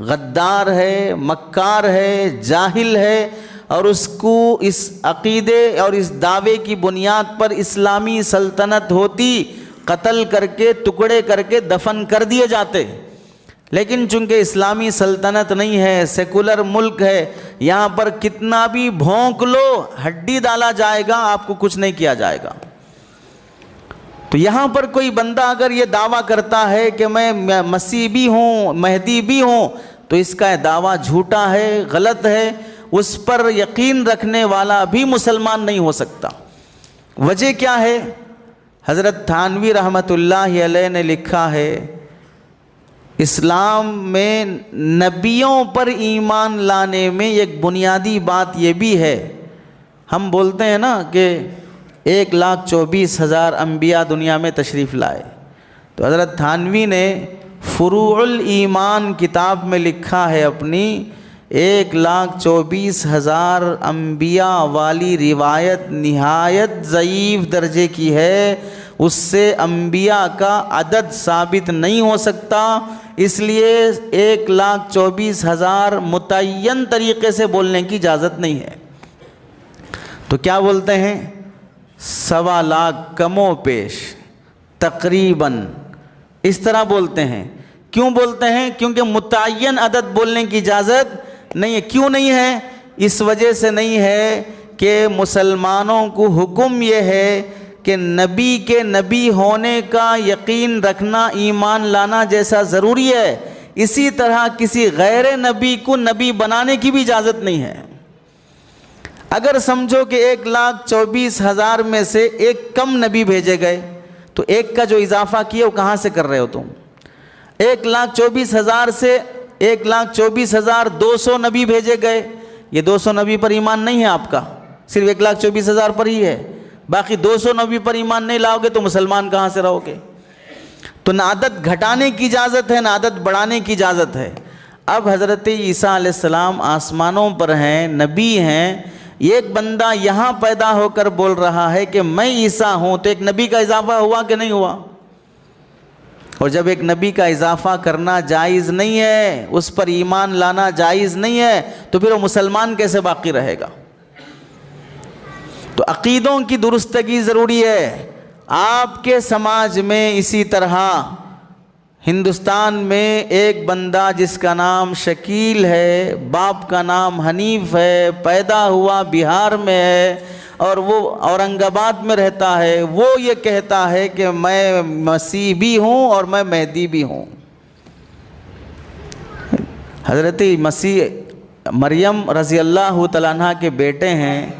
غدار ہے، مکار ہے، جاہل ہے، اور اس کو اس عقیدے اور اس دعوے کی بنیاد پر اسلامی سلطنت ہوتی، قتل کر کے ٹکڑے کر کے دفن کر دیے جاتے، لیکن چونکہ اسلامی سلطنت نہیں ہے، سیکولر ملک ہے، یہاں پر کتنا بھی بھونک لو، ہڈی ڈالا جائے گا، آپ کو کچھ نہیں کیا جائے گا۔ تو یہاں پر کوئی بندہ اگر یہ دعویٰ کرتا ہے کہ میں مسیح بھی ہوں، مہدی بھی ہوں، تو اس کا دعویٰ جھوٹا ہے، غلط ہے، اس پر یقین رکھنے والا بھی مسلمان نہیں ہو سکتا۔ وجہ کیا ہے؟ حضرت تھانوی رحمۃ اللہ علیہ نے لکھا ہے، اسلام میں نبیوں پر ایمان لانے میں ایک بنیادی بات یہ بھی ہے، ہم بولتے ہیں نا کہ 1,24,000 انبیاء دنیا میں تشریف لائے، تو حضرت تھانوی نے فروع الایمان کتاب میں لکھا ہے اپنی 1,24,000 انبیاء والی روایت نہایت ضعیف درجے کی ہے، اس سے انبیاء کا عدد ثابت نہیں ہو سکتا، اس لیے 1,24,000 متعین طریقے سے بولنے کی اجازت نہیں ہے۔ تو کیا بولتے ہیں؟ 1.25 لاکھ کم و بیش، تقریباً، اس طرح بولتے ہیں۔ کیوں بولتے ہیں؟ کیونکہ متعین عدد بولنے کی اجازت نہیں ہے۔ کیوں نہیں ہے؟ اس وجہ سے نہیں ہے کہ مسلمانوں کو حکم یہ ہے کہ نبی کے نبی ہونے کا یقین رکھنا، ایمان لانا جیسا ضروری ہے، اسی طرح کسی غیر نبی کو نبی بنانے کی بھی اجازت نہیں ہے۔ اگر سمجھو کہ 1,24,000 میں سے ایک کم نبی بھیجے گئے، تو ایک کا جو اضافہ کیا وہ کہاں سے کر رہے ہو تم؟ 1,24,000 سے 1,24,200 نبی بھیجے گئے، یہ 200 نبی پر ایمان نہیں ہے آپ کا، صرف 1,24,000 پر ہی ہے، باقی 200 نبی پر ایمان نہیں لاؤ گے تو مسلمان کہاں سے رہو گے؟ تو نہ عدد گھٹانے کی اجازت ہے نہ عدد بڑھانے کی اجازت ہے۔ اب حضرت عیسیٰ علیہ السلام آسمانوں پر ہیں، نبی ہیں، ایک بندہ یہاں پیدا ہو کر بول رہا ہے کہ میں عیسیٰ ہوں، تو ایک نبی کا اضافہ ہوا کہ نہیں ہوا؟ اور جب ایک نبی کا اضافہ کرنا جائز نہیں ہے، اس پر ایمان لانا جائز نہیں ہے، تو پھر وہ مسلمان کیسے باقی رہے گا؟ تو عقیدوں کی درستگی ضروری ہے۔ آپ کے سماج میں اسی طرح ہندوستان میں ایک بندہ جس کا نام شکیل ہے، باپ کا نام حنیف ہے، پیدا ہوا بہار میں ہے اور وہ اورنگ آباد میں رہتا ہے، وہ یہ کہتا ہے کہ میں مسیح بھی ہوں اور میں مہدی بھی ہوں۔ حضرت مسیح مریم رضی اللہ تعالیٰ عنہ کے بیٹے ہیں،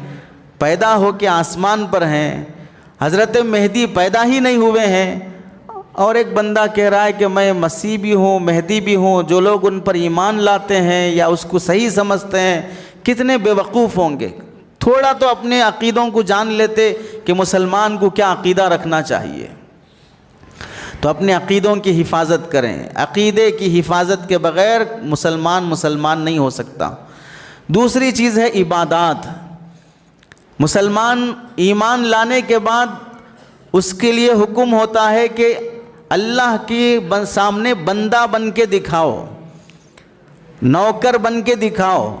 پیدا ہو کے آسمان پر ہیں، حضرت مہدی پیدا ہی نہیں ہوئے ہیں، اور ایک بندہ کہہ رہا ہے کہ میں مسیح بھی ہوں، مہدی بھی ہوں۔ جو لوگ ان پر ایمان لاتے ہیں یا اس کو صحیح سمجھتے ہیں، کتنے بے وقوف ہوں گے۔ تھوڑا تو اپنے عقیدوں کو جان لیتے کہ مسلمان کو کیا عقیدہ رکھنا چاہیے، تو اپنے عقیدوں کی حفاظت کریں۔ عقیدے کی حفاظت کے بغیر مسلمان نہیں ہو سکتا۔ دوسری چیز ہے عبادات۔ مسلمان ایمان لانے کے بعد اس کے لیے حکم ہوتا ہے کہ اللہ کے سامنے بندہ بن کے دکھاؤ۔ نوکر بن کے دکھاؤ.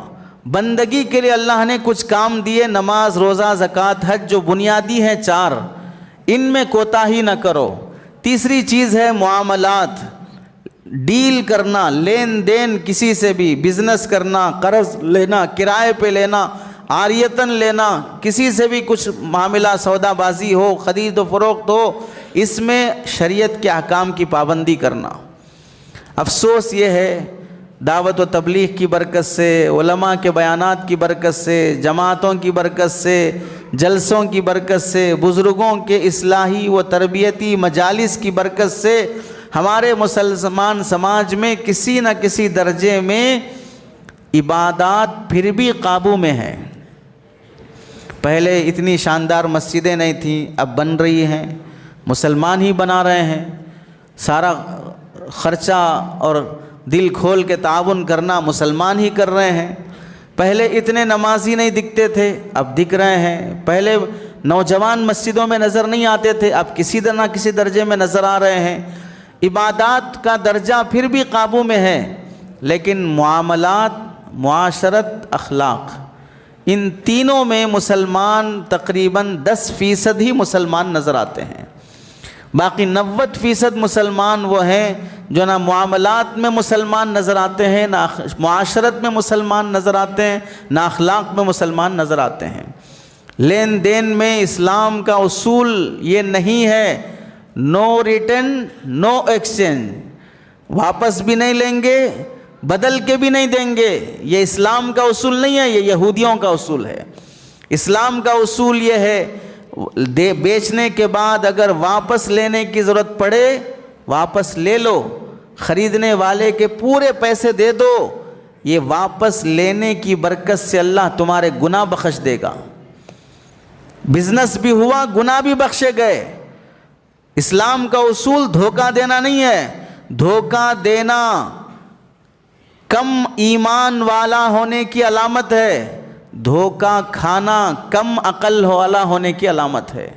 بندگی کے لیے اللہ نے کچھ کام دیے، نماز، روزہ، زکوٰۃ، حج، جو بنیادی ہیں 4، ان میں کوتاہی نہ کرو. تیسری چیز ہے معاملات، ڈیل کرنا، لین دین، کسی سے بھی بزنس کرنا، قرض لینا، کرائے پہ لینا، عاریتاً لینا، کسی سے بھی کچھ معاملہ، سودا بازی ہو، خرید و فروخت ہو، اس میں شریعت کے احکام کی پابندی کرنا. افسوس یہ ہے دعوت و تبلیغ کی برکت سے، علماء کے بیانات کی برکت سے، جماعتوں کی برکت سے، جلسوں کی برکت سے، بزرگوں کے اصلاحی و تربیتی مجالس کی برکت سے ہمارے مسلمان سماج میں کسی نہ کسی درجے میں عبادات پھر بھی قابو میں ہیں. پہلے اتنی شاندار مسجدیں نہیں تھیں، اب بن رہی ہیں، مسلمان ہی بنا رہے ہیں. سارا خرچہ اور دل کھول کے تعاون کرنا مسلمان ہی کر رہے ہیں. پہلے اتنے نمازی نہیں دکھتے تھے، اب دکھ رہے ہیں. پہلے نوجوان مسجدوں میں نظر نہیں آتے تھے، اب کسی نہ کسی درجے میں نظر آ رہے ہیں. عبادات کا درجہ پھر بھی قابو میں ہے، لیکن معاملات، معاشرت، اخلاق، ان تینوں میں مسلمان تقریباً 10% ہی مسلمان نظر آتے ہیں. باقی 90% مسلمان وہ ہیں جو نہ معاملات میں مسلمان نظر آتے ہیں، نہ معاشرت میں مسلمان نظر آتے ہیں، نہ اخلاق میں مسلمان نظر آتے ہیں. لین دین میں اسلام کا اصول یہ نہیں ہے نو ریٹرن نو ایکسچینج، واپس بھی نہیں لیں گے، بدل کے بھی نہیں دیں گے. یہ اسلام کا اصول نہیں ہے، یہ یہودیوں کا اصول ہے. اسلام کا اصول یہ ہے بیچنے کے بعد اگر واپس لینے کی ضرورت پڑے واپس لے لو، خریدنے والے کے پورے پیسے دے دو. یہ واپس لینے کی برکت سے اللہ تمہارے گناہ بخش دے گا. بزنس بھی ہوا، گناہ بھی بخشے گئے. اسلام کا اصول دھوکہ دینا نہیں ہے. دھوکہ دینا کم ایمان والا ہونے کی علامت ہے، دھوکہ کھانا کم عقل والا ہونے کی علامت ہے.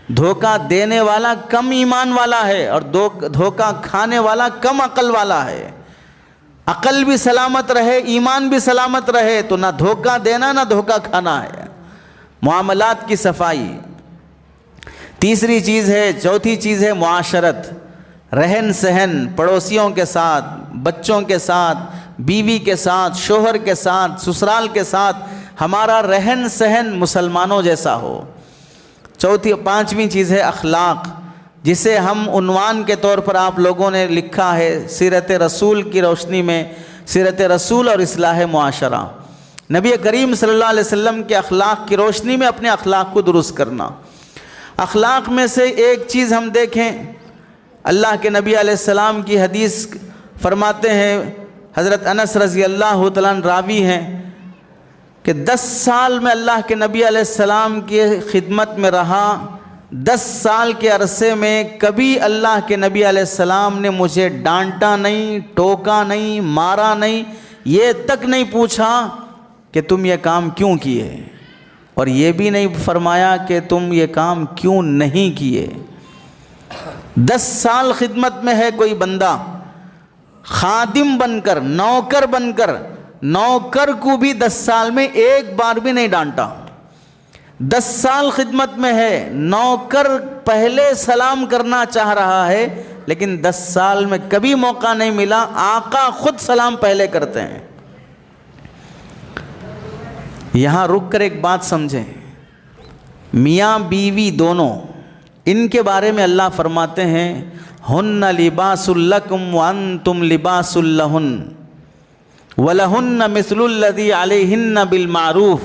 دھوکہ دینے والا کم ایمان والا ہے اور دھوکہ کھانے والا کم عقل والا ہے. عقل بھی سلامت رہے، ایمان بھی سلامت رہے تو نہ دھوکہ دینا نہ دھوکہ کھانا ہے. معاملات کی صفائی تیسری چیز ہے. چوتھی چیز ہے معاشرت، رہن سہن، پڑوسیوں کے ساتھ، بچوں کے ساتھ، بیوی کے ساتھ، شوہر کے ساتھ، سسرال کے ساتھ ہمارا رہن سہن مسلمانوں جیسا ہو. پانچویں چیز ہے اخلاق، جسے ہم عنوان کے طور پر آپ لوگوں نے لکھا ہے سیرت رسول کی روشنی میں، سیرت رسول اور اصلاح معاشرہ. نبی کریم صلی اللہ علیہ وسلم کے اخلاق کی روشنی میں اپنے اخلاق کو درست کرنا. اخلاق میں سے ایک چیز ہم دیکھیں، اللہ کے نبی علیہ السلام کی حدیث فرماتے ہیں، حضرت انس رضی اللہ تعالیٰ عنہ راوی ہیں کہ 10 سال میں اللہ کے نبی علیہ السلام کی خدمت میں رہا. 10 سال کے عرصے میں کبھی اللہ کے نبی علیہ السلام نے مجھے ڈانٹا نہیں، ٹوکا نہیں، مارا نہیں، یہ تک نہیں پوچھا کہ تم یہ کام کیوں کیے، اور یہ بھی نہیں فرمایا کہ تم یہ کام کیوں نہیں کیے. 10 سال خدمت میں ہے کوئی بندہ، خادم بن کر، نوکر بن کر، نوکر کو بھی 10 سال میں ایک بار بھی نہیں ڈانٹا. 10 سال خدمت میں ہے، نوکر پہلے سلام کرنا چاہ رہا ہے لیکن 10 سال میں کبھی موقع نہیں ملا، آقا خود سلام پہلے کرتے ہیں. یہاں رک کر ایک بات سمجھیں، میاں بیوی دونوں، ان کے بارے میں اللہ فرماتے ہیں ہن لباس لکم وانتم لباس لہن وَلَهُنَّ مِثْلُ الَّذِي عَلَيْهِنَّ بِالْمَعْرُوفِ.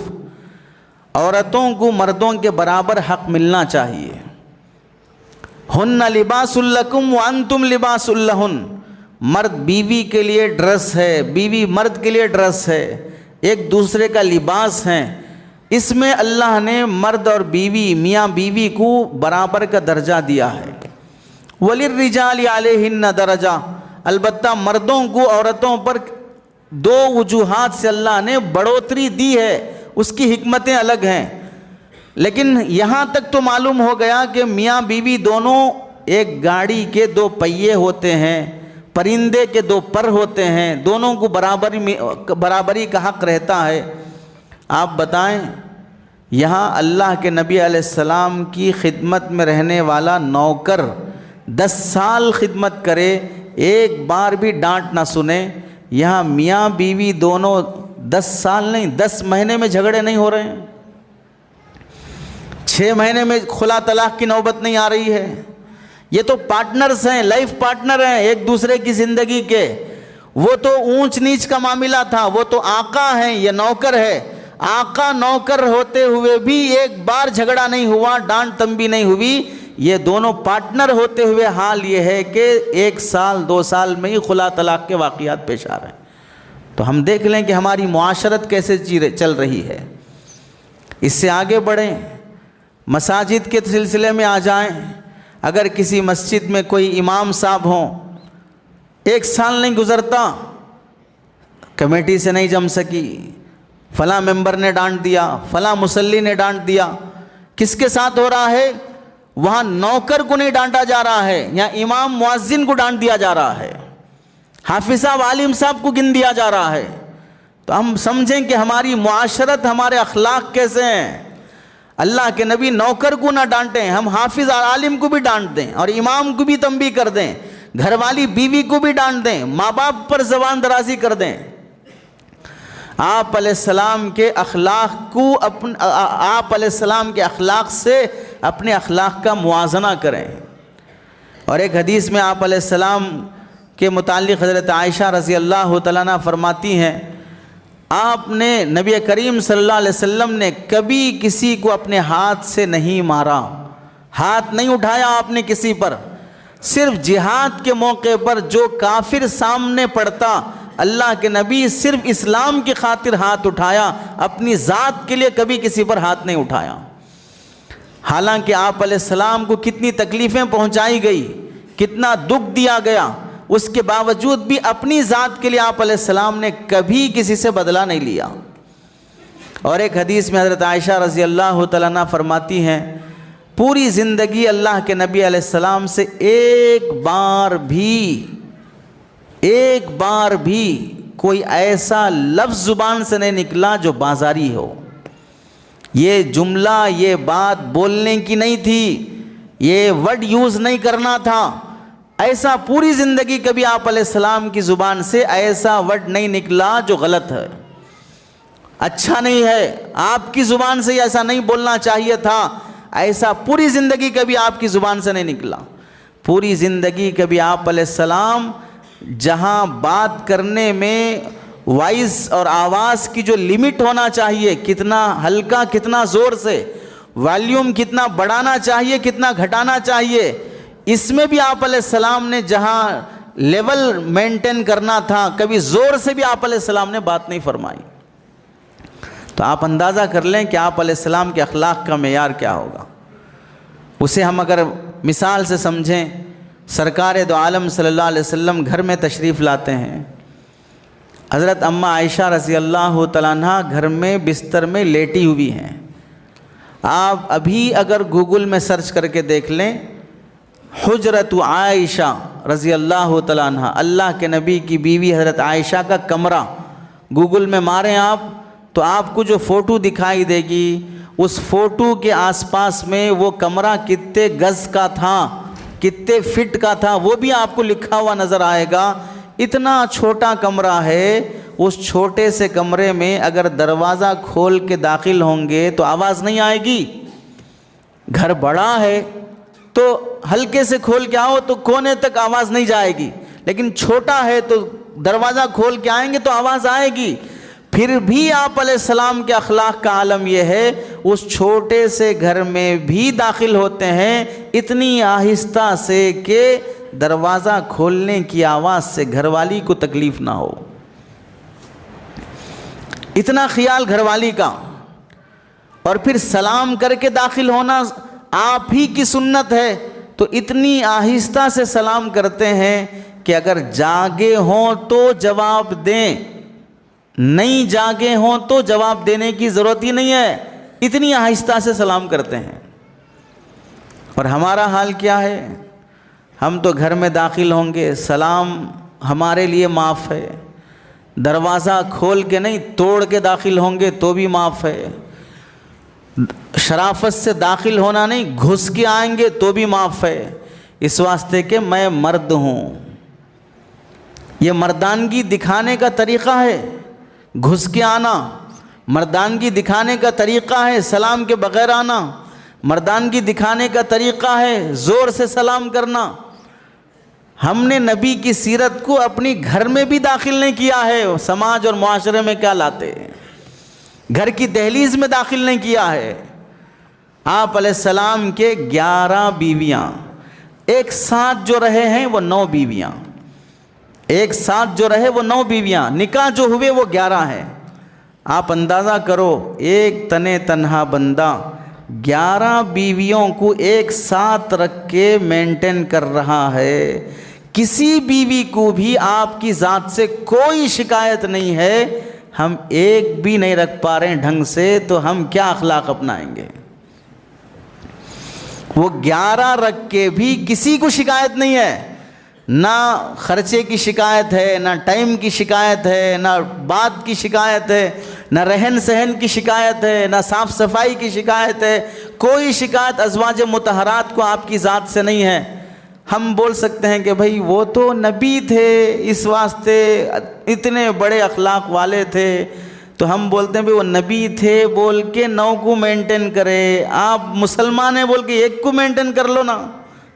عورتوں کو مردوں کے برابر حق ملنا چاہیے. ہن لباس لکم وانتم لباس لہن، مرد بیوی کے لیے ڈریس ہے، بیوی مرد کے لیے ڈریس ہے، ایک دوسرے کا لباس ہیں. اس میں اللہ نے مرد اور بیوی، میاں بیوی کو برابر کا درجہ دیا ہے. وَلِلرِّجَالِ عَلَيْهِنَّ دَرَجَةٌ، البتہ مردوں کو عورتوں پر 2 وجوہات سے اللہ نے بڑھوتری دی ہے، اس کی حکمتیں الگ ہیں. لیکن یہاں تک تو معلوم ہو گیا کہ میاں بیوی دونوں ایک گاڑی کے 2 پہیے ہوتے ہیں، پرندے کے دو پر ہوتے ہیں، دونوں کو برابری کا حق رہتا ہے۔ آپ بتائیں یہاں اللہ کے نبی علیہ السلام کی خدمت میں رہنے والا نوکر 10 سال خدمت کرے، ایک بار بھی ڈانٹ نہ سنے، یہاں میاں بیوی دونوں 10 سال نہیں 10 مہینے میں جھگڑے نہیں ہو رہے ہیں، 6 مہینے میں خلا طلاق کی نوبت نہیں آ رہی ہے۔ یہ تو پارٹنرز ہیں، لائف پارٹنر ہیں ایک دوسرے کی زندگی کے۔ وہ تو اونچ نیچ کا معاملہ تھا، وہ تو آقا ہیں، یہ نوکر ہے۔ آقا نوکر ہوتے ہوئے بھی ایک بار جھگڑا نہیں ہوا، ڈانٹ تنبیہ نہیں ہوئی۔ یہ دونوں پارٹنر ہوتے ہوئے حال یہ ہے کہ 1 سال 2 سال میں ہی خلا طلاق کے واقعات پیش آ رہے ہیں۔ تو ہم دیکھ لیں کہ ہماری معاشرت کیسے چل رہی ہے۔ اس سے آگے بڑھیں، مساجد کے سلسلے میں آ جائیں۔ اگر کسی مسجد میں کوئی امام صاحب ہوں، 1 سال نہیں گزرتا، کمیٹی سے نہیں جم سکی، فلاں ممبر نے ڈانٹ دیا، فلاں مصلی نے ڈانٹ دیا۔ کس کے ساتھ ہو رہا ہے؟ وہاں نوکر کو نہیں ڈانٹا جا رہا ہے، یہاں امام مؤذن کو ڈانٹ دیا جا رہا ہے، حافظ صاحب عالم صاحب کو گن دیا جا رہا ہے۔ تو ہم سمجھیں کہ ہماری معاشرت، ہمارے اخلاق کیسے ہیں۔ اللہ کے نبی نوکر کو نہ ڈانٹیں، ہم حافظ اور عالم کو بھی ڈانٹ دیں اور امام کو بھی تنبیہ کر دیں، گھر والی بیوی کو بھی ڈانٹ دیں، ماں باپ پر زبان درازی کر دیں۔ آپ علیہ السلام کے اخلاق کو آپ علیہ السلام کے اخلاق سے اپنے اخلاق کا موازنہ کریں۔ اور ایک حدیث میں آپ علیہ السلام کے متعلق حضرت عائشہ رضی اللہ تعالیٰ عنہ فرماتی ہیں، آپ نے نبی کریم صلی اللہ علیہ وسلم نے کبھی کسی کو اپنے ہاتھ سے نہیں مارا، ہاتھ نہیں اٹھایا آپ نے کسی پر، صرف جہاد کے موقع پر جو کافر سامنے پڑتا، اللہ کے نبی صرف اسلام کی خاطر ہاتھ اٹھایا، اپنی ذات کے لیے کبھی کسی پر ہاتھ نہیں اٹھایا۔ حالانکہ آپ علیہ السلام کو کتنی تکلیفیں پہنچائی گئی، کتنا دکھ دیا گیا، اس کے باوجود بھی اپنی ذات کے لیے آپ علیہ السلام نے کبھی کسی سے بدلہ نہیں لیا۔ اور ایک حدیث میں حضرت عائشہ رضی اللہ تعالیٰ عنہ فرماتی ہیں، پوری زندگی اللہ کے نبی علیہ السلام سے ایک بار بھی کوئی ایسا لفظ زبان سے نہیں نکلا جو بازاری ہو۔ یہ جملہ، یہ بات بولنے کی نہیں تھی، یہ ورڈ یوز نہیں کرنا تھا۔ ایسا پوری زندگی کبھی آپ علیہ السلام کی زبان سے ایسا ورڈ نہیں نکلا جو غلط ہے، اچھا نہیں ہے، آپ کی زبان سے ایسا نہیں بولنا چاہیے تھا، ایسا پوری زندگی کبھی آپ کی زبان سے نہیں نکلا۔ پوری زندگی کبھی آپ علیہ السلام جہاں بات کرنے میں وائس اور آواز کی جو لمٹ ہونا چاہیے، کتنا ہلکا کتنا زور سے، والیوم کتنا بڑھانا چاہیے کتنا گھٹانا چاہیے، اس میں بھی آپ علیہ السلام نے جہاں لیول مینٹین کرنا تھا، کبھی زور سے بھی آپ علیہ السلام نے بات نہیں فرمائی۔ تو آپ اندازہ کر لیں کہ آپ علیہ السلام کے اخلاق کا معیار کیا ہوگا۔ اسے ہم اگر مثال سے سمجھیں، سرکار دو عالم صلی اللہ علیہ وسلم گھر میں تشریف لاتے ہیں، حضرت اماں عائشہ رضی اللہ تعالیٰ عنہ گھر میں بستر میں لیٹی ہوئی ہیں۔ آپ ابھی اگر گوگل میں سرچ کر کے دیکھ لیں، حجرت عائشہ رضی اللہ تعالیٰ عنہ، اللہ کے نبی کی بیوی حضرت عائشہ کا کمرہ، گوگل میں ماریں آپ تو آپ کو جو فوٹو دکھائی دے گی، اس فوٹو کے آس پاس میں وہ کمرہ کتنے گز کا تھا، کتنے فٹ کا تھا، وہ بھی آپ کو لکھا ہوا نظر آئے گا۔ اتنا چھوٹا کمرہ ہے، اس چھوٹے سے کمرے میں اگر دروازہ کھول کے داخل ہوں گے تو آواز نہیں آئے گی۔ گھر بڑا ہے تو ہلکے سے کھول کے آؤ تو کونے تک آواز نہیں جائے گی، لیکن چھوٹا ہے تو دروازہ کھول کے آئیں گے تو آواز آئے گی۔ پھر بھی آپ علیہ السلام کے اخلاق کا عالم یہ ہے، اس چھوٹے سے گھر میں بھی داخل ہوتے ہیں اتنی آہستہ سے کہ دروازہ کھولنے کی آواز سے گھر والی کو تکلیف نہ ہو، اتنا خیال گھر والی کا۔ اور پھر سلام کر کے داخل ہونا آپ ہی کی سنت ہے، تو اتنی آہستہ سے سلام کرتے ہیں کہ اگر جاگے ہوں تو جواب دیں، نہیں جاگے ہوں تو جواب دینے کی ضرورت ہی نہیں ہے، اتنی آہستہ سے سلام کرتے ہیں۔ اور ہمارا حال کیا ہے؟ ہم تو گھر میں داخل ہوں گے، سلام ہمارے لیے معاف ہے، دروازہ کھول کے نہیں توڑ کے داخل ہوں گے تو بھی معاف ہے، شرافت سے داخل ہونا نہیں گھس کے آئیں گے تو بھی معاف ہے، اس واسطے کہ میں مرد ہوں۔ یہ مردانگی دکھانے کا طریقہ ہے، گھس کے آنا مردانگی دکھانے کا طریقہ ہے، سلام کے بغیر آنا مردانگی دکھانے کا طریقہ ہے، زور سے سلام کرنا۔ ہم نے نبی کی سیرت کو اپنی گھر میں بھی داخل نہیں کیا ہے، سماج اور معاشرے میں کیا لاتے ہیں، گھر کی دہلیز میں داخل نہیں کیا ہے۔ آپ علیہ السلام کے 11 بیویاں، ایک ساتھ جو رہے ہیں وہ 9 بیویاں، ایک ساتھ جو رہے وہ 9 بیویاں، نکاح جو ہوئے وہ 11 ہیں۔ آپ اندازہ کرو ایک تنے تنہا بندہ 11 بیویوں کو ایک ساتھ رکھ کے مینٹین کر رہا ہے، کسی بیوی کو بھی آپ کی ذات سے کوئی شکایت نہیں ہے، ہم ایک بھی نہیں رکھ پا رہے ہیں ڈھنگ سے، تو ہم کیا اخلاق اپنائیں گے؟ وہ 11 رکھ کے بھی کسی کو شکایت نہیں ہے، نہ خرچے کی شکایت ہے، نہ ٹائم کی شکایت ہے، نہ بات کی شکایت ہے، نہ رہن سہن کی شکایت ہے، نہ صاف صفائی کی شکایت ہے، کوئی شکایت ازواج مطہرات کو آپ کی ذات سے نہیں ہے۔ ہم بول سکتے ہیں کہ بھائی وہ تو نبی تھے، اس واسطے اتنے بڑے اخلاق والے تھے، تو ہم بولتے ہیں بھائی وہ نبی تھے بول کے 9 کو مینٹین کرے، آپ مسلمان ہیں بول کے 1 کو مینٹین کر لو نا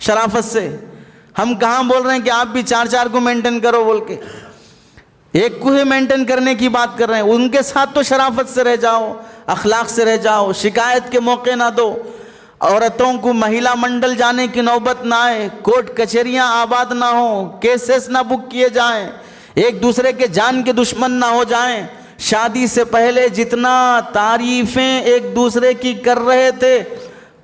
شرافت سے۔ ہم کہاں بول رہے ہیں کہ آپ بھی 4 کو مینٹین کرو بول کے، 1 کو ہی مینٹین کرنے کی بات کر رہے ہیں۔ ان کے ساتھ تو شرافت سے رہ جاؤ، اخلاق سے رہ جاؤ، شکایت کے موقع نہ دو، عورتوں کو مہیلا منڈل جانے کی نوبت نہ آئے، کورٹ کچہریاں آباد نہ ہوں، کیسز نہ بک کیے جائیں، ایک دوسرے کے جان کے دشمن نہ ہو جائیں۔ شادی سے پہلے جتنا تعریفیں ایک دوسرے کی کر رہے تھے،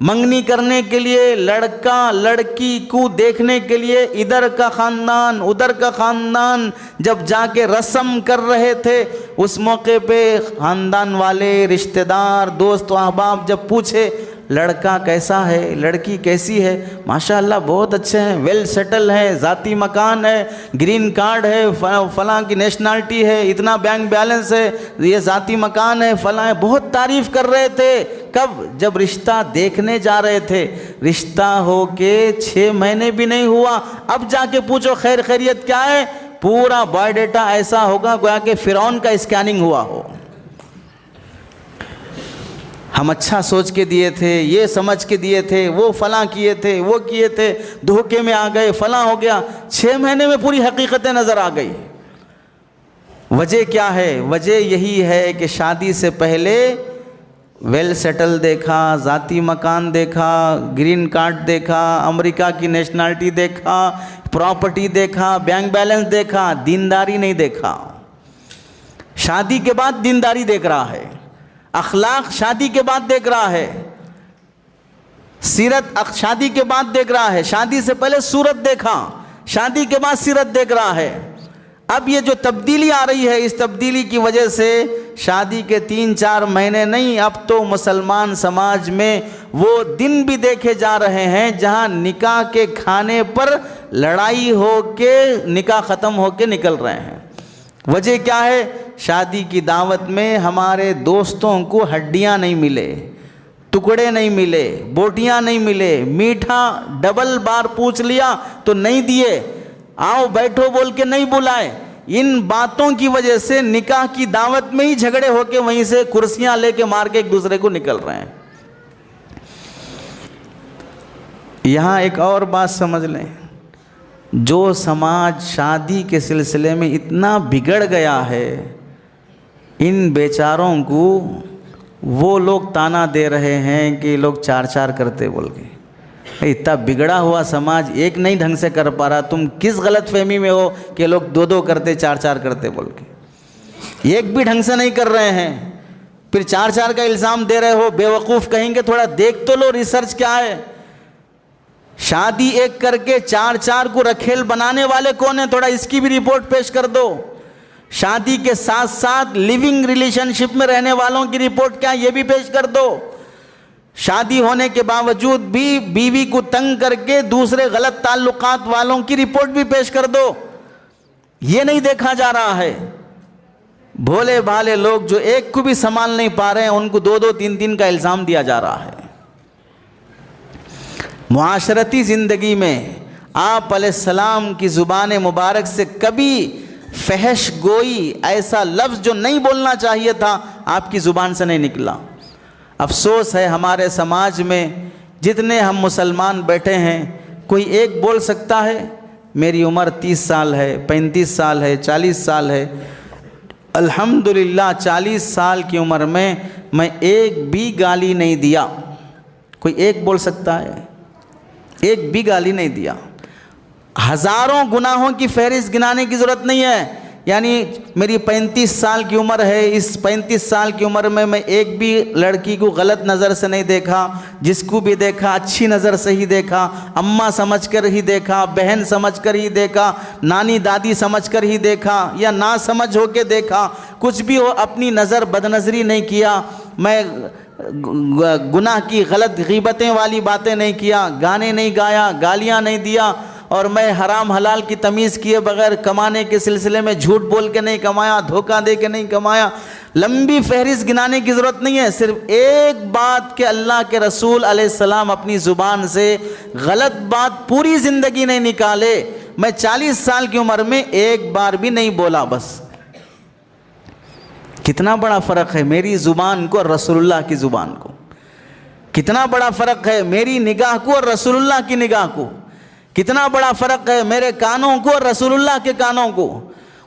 منگنی کرنے کے لیے لڑکا لڑکی کو دیکھنے کے لیے ادھر کا خاندان ادھر کا خاندان جب جا کے رسم کر رہے تھے، اس موقع پہ خاندان والے رشتہ دار دوست و احباب جب پوچھے لڑکا کیسا ہے، لڑکی کیسی ہے، ماشاءاللہ بہت اچھے ہیں، ویل سیٹل ہے، ذاتی مکان ہے، گرین کارڈ ہے، فلاں کی نیشنالٹی ہے، اتنا بینک بیلنس ہے، یہ ذاتی مکان ہے، فلاں ہے، بہت تعریف کر رہے تھے۔ کب؟ جب رشتہ دیکھنے جا رہے تھے، رشتہ ہو کے 6 مہینے بھی نہیں ہوا، اب جا کے پوچھو خیر خیریت کیا ہے، پورا بایو ڈیٹا ایسا ہوگا گویا کہ فرعون کا اسکیننگ ہوا ہو۔ ہم اچھا سوچ کے دیے تھے، یہ سمجھ کے دیے تھے، وہ فلاں کیے تھے، وہ کیے تھے، دھوکے میں آ گئے، فلاں ہو گیا، 6 مہینے میں پوری حقیقتیں نظر آ گئی۔ وجہ کیا ہے؟ وجہ یہی ہے کہ شادی سے پہلے ویل سیٹل دیکھا، ذاتی مکان دیکھا، گرین کارڈ دیکھا، امریکہ کی نیشنالٹی دیکھا، پراپرٹی دیکھا، بینک بیلنس دیکھا، دینداری نہیں دیکھا۔ شادی کے بعد دینداری دیکھ رہا ہے، اخلاق شادی کے بعد دیکھ رہا ہے، سیرت شادی کے بعد دیکھ رہا ہے۔ شادی سے پہلے صورت دیکھا، شادی کے بعد سیرت دیکھ رہا ہے۔ اب یہ جو تبدیلی آ رہی ہے، اس تبدیلی کی وجہ سے شادی کے 3-4 مہینے نہیں، اب تو مسلمان سماج میں وہ دن بھی دیکھے جا رہے ہیں جہاں نکاح کے کھانے پر لڑائی ہو کے نکاح ختم ہو کے نکل رہے ہیں۔ وجہ کیا ہے؟ شادی کی دعوت میں ہمارے دوستوں کو ہڈیاں نہیں ملے، ٹکڑے نہیں ملے، بوٹیاں نہیں ملے، میٹھا ڈبل بار پوچھ لیا تو نہیں دیے، آؤ بیٹھو بول کے نہیں بلائے۔ ان باتوں کی وجہ سے نکاح کی دعوت میں ہی جھگڑے ہو کے وہیں سے کرسیاں لے کے مار کے ایک دوسرے کو نکل رہے ہیں۔ یہاں ایک اور بات سمجھ لیں، جو سماج شادی کے سلسلے میں اتنا بگڑ گیا ہے، ان بیچاروں کو وہ لوگ تانا دے رہے ہیں کہ لوگ 4 کرتے بول کے۔ اتنا بگڑا ہوا سماج ایک نہیں ڈھنگ سے کر پا رہا، تم کس غلط فہمی میں ہو کہ لوگ 2 کرتے 4 کرتے بول کے؟ ایک بھی ڈھنگ سے نہیں کر رہے ہیں، پھر 4 کا الزام دے رہے ہو، بے وقوف کہیں گے، تھوڑا دیکھ تو لو ریسرچ کیا ہے۔ شادی ایک کر کے 4 کو رکھیل بنانے والے کون ہیں، تھوڑا اس کی بھی رپورٹ پیش کر دو۔ شادی کے ساتھ ساتھ لیونگ ریلیشن شپ میں رہنے والوں کی رپورٹ کیا، یہ بھی پیش کر دو۔ شادی ہونے کے باوجود بھی بیوی کو تنگ کر کے دوسرے غلط تعلقات والوں کی رپورٹ بھی پیش کر دو۔ یہ نہیں دیکھا جا رہا ہے۔ بھولے بھالے لوگ جو ایک کو بھی سنبھال نہیں پا رہے ہیں، ان کو 2-2 3-3 کا الزام دیا جا رہا ہے۔ معاشرتی زندگی میں آپ علیہ السلام کی زبان مبارک سے کبھی فحش گوئی ایسا لفظ جو نہیں بولنا چاہیے تھا آپ کی زبان سے نہیں نکلا۔ افسوس ہے ہمارے سماج میں جتنے ہم مسلمان بیٹھے ہیں، کوئی ایک بول سکتا ہے میری عمر 30 سال ہے، 35 سال ہے، 40 سال ہے، الحمدللہ 40 سال کی عمر میں میں ایک بھی گالی نہیں دیا۔ کوئی ایک بول سکتا ہے؟ ایک بھی گالی نہیں دیا۔ ہزاروں گناہوں کی فہرست گنانے کی ضرورت نہیں ہے، یعنی میری 35 سال کی عمر ہے، اس 35 سال کی عمر میں ایک بھی لڑکی کو غلط نظر سے نہیں دیکھا، جس کو بھی دیکھا اچھی نظر سے ہی دیکھا، اماں سمجھ کر ہی دیکھا، بہن سمجھ کر ہی دیکھا، نانی دادی سمجھ کر ہی دیکھا، یا نا سمجھ ہو کے دیکھا، کچھ بھی ہو اپنی نظر بدنظری نہیں کیا، میں گناہ کی غلط غیبتیں والی باتیں نہیں کیا، گانے نہیں گایا، گالیاں نہیں دیا، اور میں حرام حلال کی تمیز کیے بغیر کمانے کے سلسلے میں جھوٹ بول کے نہیں کمایا، دھوکہ دے کے نہیں کمایا۔ لمبی فہرست گنانے کی ضرورت نہیں ہے، صرف ایک بات کہ اللہ کے رسول علیہ السلام اپنی زبان سے غلط بات پوری زندگی نہیں نکالے۔ میں 40 سال کی عمر میں ایک بار بھی نہیں بولا، بس۔ کتنا بڑا فرق ہے میری زبان کو اور رسول اللہ کی زبان کو، کتنا بڑا فرق ہے میری نگاہ کو اور رسول اللہ کی نگاہ کو، کتنا بڑا فرق ہے میرے کانوں کو اور رسول اللہ کے کانوں کو۔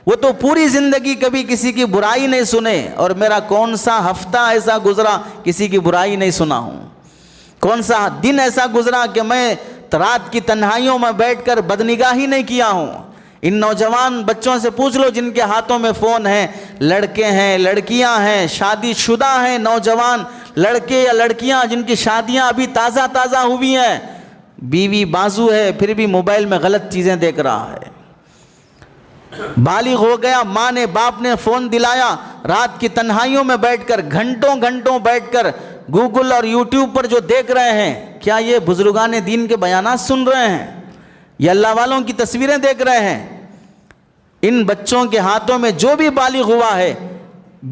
وہ تو پوری زندگی کبھی کسی کی برائی نہیں سنے، اور میرا کون سا ہفتہ ایسا گزرا کسی کی برائی نہیں سنا ہوں، کون سا دن ایسا گزرا کہ میں رات کی تنہائیوں میں بیٹھ کر بدنگاہی نہیں کیا ہوں۔ ان نوجوان بچوں سے پوچھ لو جن کے ہاتھوں میں فون ہیں، لڑکے ہیں، لڑکیاں ہیں، شادی شدہ ہیں، نوجوان لڑکے یا لڑکیاں جن کی شادیاں ابھی تازہ تازہ ہوئی ہیں، بیوی بازو ہے پھر بھی موبائل میں غلط چیزیں دیکھ رہا ہے۔ بالغ ہو گیا، ماں نے باپ نے فون دلایا، رات کی تنہائیوں میں بیٹھ کر گھنٹوں گھنٹوں بیٹھ کر گوگل اور یوٹیوب پر جو دیکھ رہے ہیں، کیا یہ بزرگان دین کے بیانات سن رہے ہیں یا اللہ والوں کی تصویریں دیکھ رہے ہیں؟ ان بچوں کے ہاتھوں میں جو بھی بالغ ہوا ہے،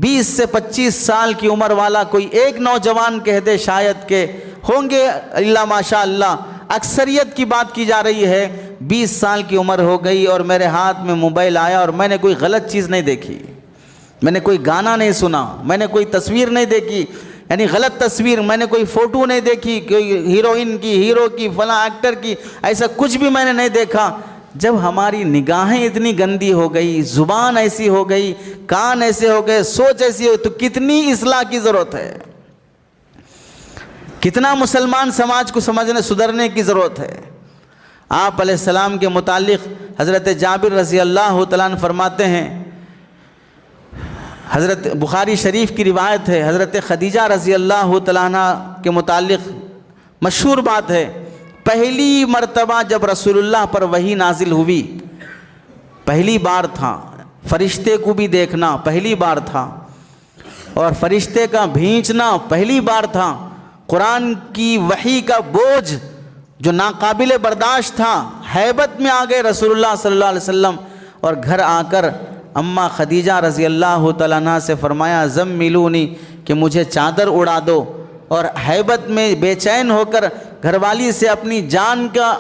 20 سے 25 سال کی عمر والا کوئی ایک نوجوان کہہ دے شاید کہ ہوں گے اللہ ماشاء اللہ، اکثریت کی بات کی جا رہی ہے 20 سال کی عمر ہو گئی اور میرے ہاتھ میں موبائل آیا اور میں نے کوئی غلط چیز نہیں دیکھی، میں نے کوئی گانا نہیں سنا، میں نے کوئی تصویر نہیں دیکھی، یعنی غلط تصویر، میں نے کوئی فوٹو نہیں دیکھی، کوئی ہیروئن کی، ہیرو کی، فلاں ایکٹر کی، ایسا کچھ بھی میں نے نہیں دیکھا۔ جب ہماری نگاہیں اتنی گندی ہو گئی، زبان ایسی ہو گئی، کان ایسے ہو گئے، سوچ ایسی ہو، تو کتنی اصلاح کی ضرورت ہے، کتنا مسلمان سماج کو سمجھنے سدھرنے کی ضرورت ہے۔ آپ علیہ السلام کے متعلق حضرت جابر رضی اللہ تعالیٰ عنہ فرماتے ہیں، حضرت بخاری شریف کی روایت ہے، حضرت خدیجہ رضی اللہ تعالیٰ عنہ کے متعلق مشہور بات ہے، پہلی مرتبہ جب رسول اللہ پر وحی نازل ہوئی، پہلی بار تھا، فرشتے کو بھی دیکھنا پہلی بار تھا، اور فرشتے کا بھینچنا پہلی بار تھا، قرآن کی وحی کا بوجھ جو ناقابل برداشت تھا، ہیبت میں آ گئے رسول اللہ صلی اللہ علیہ وسلم، اور گھر آ کر اماں خدیجہ رضی اللہ تعالیٰ عنہ سے فرمایا زملونی، کہ مجھے چادر اڑا دو، اور ہیبت میں بے چین ہو کر گھر والی سے اپنی جان کا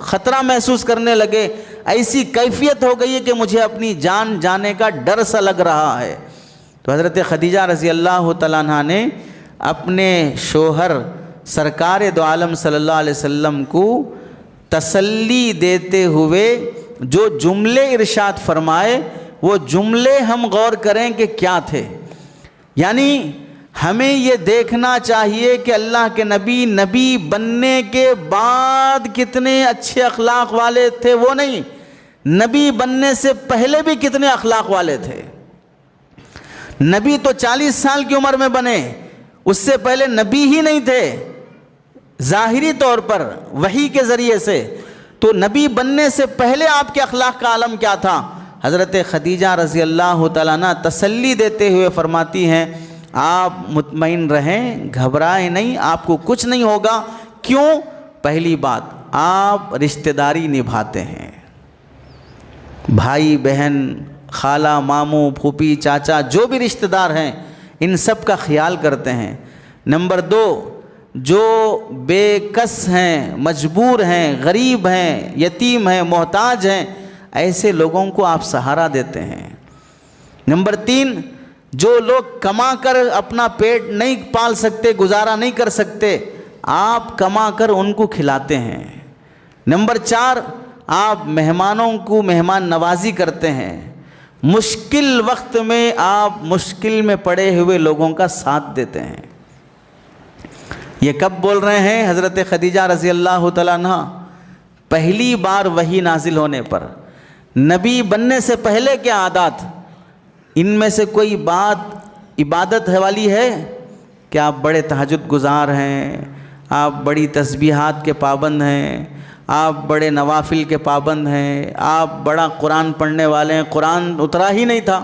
خطرہ محسوس کرنے لگے، ایسی کیفیت ہو گئی ہے کہ مجھے اپنی جان جانے کا ڈر سا لگ رہا ہے۔ تو حضرت خدیجہ رضی اللہ تعالیٰ عنہ نے اپنے شوہر سرکار دو عالم صلی اللہ علیہ وسلم کو تسلی دیتے ہوئے جو جملے ارشاد فرمائے، وہ جملے ہم غور کریں کہ کیا تھے۔ یعنی ہمیں یہ دیکھنا چاہیے کہ اللہ کے نبی بننے کے بعد کتنے اچھے اخلاق والے تھے، وہ نہیں، نبی بننے سے پہلے بھی کتنے اخلاق والے تھے۔ نبی تو 40 سال کی عمر میں بنے، اس سے پہلے نبی ہی نہیں تھے ظاہری طور پر وحی کے ذریعے سے، تو نبی بننے سے پہلے آپ کے اخلاق کا عالم کیا تھا؟ حضرت خدیجہ رضی اللہ تعالیٰ عنہ تسلی دیتے ہوئے فرماتی ہیں آپ مطمئن رہیں، گھبرائیں نہیں، آپ کو کچھ نہیں ہوگا۔ کیوں؟ پہلی بات، آپ رشتہ داری نبھاتے ہیں، بھائی بہن، خالہ ماموں پھوپھی چاچا جو بھی رشتہ دار ہیں ان سب کا خیال کرتے ہیں۔ نمبر 2، جو بے کس ہیں، مجبور ہیں، غریب ہیں، یتیم ہیں، محتاج ہیں، ایسے لوگوں کو آپ سہارا دیتے ہیں۔ نمبر 3، جو لوگ کما کر اپنا پیٹ نہیں پال سکتے، گزارا نہیں کر سکتے، آپ کما کر ان کو کھلاتے ہیں۔ نمبر 4، آپ مہمانوں کو مہمان نوازی کرتے ہیں۔ مشکل وقت میں آپ مشکل میں پڑے ہوئے لوگوں کا ساتھ دیتے ہیں۔ یہ کب بول رہے ہیں؟ حضرت خدیجہ رضی اللہ تعالیٰ عنہ پہلی بار وحی نازل ہونے پر، نبی بننے سے پہلے کے عادات، ان میں سے کوئی بات عبادت والی ہے کہ آپ بڑے تہجد گزار ہیں، آپ بڑی تسبیحات کے پابند ہیں، آپ بڑے نوافل کے پابند ہیں، آپ بڑا قرآن پڑھنے والے ہیں، قرآن اترا ہی نہیں تھا،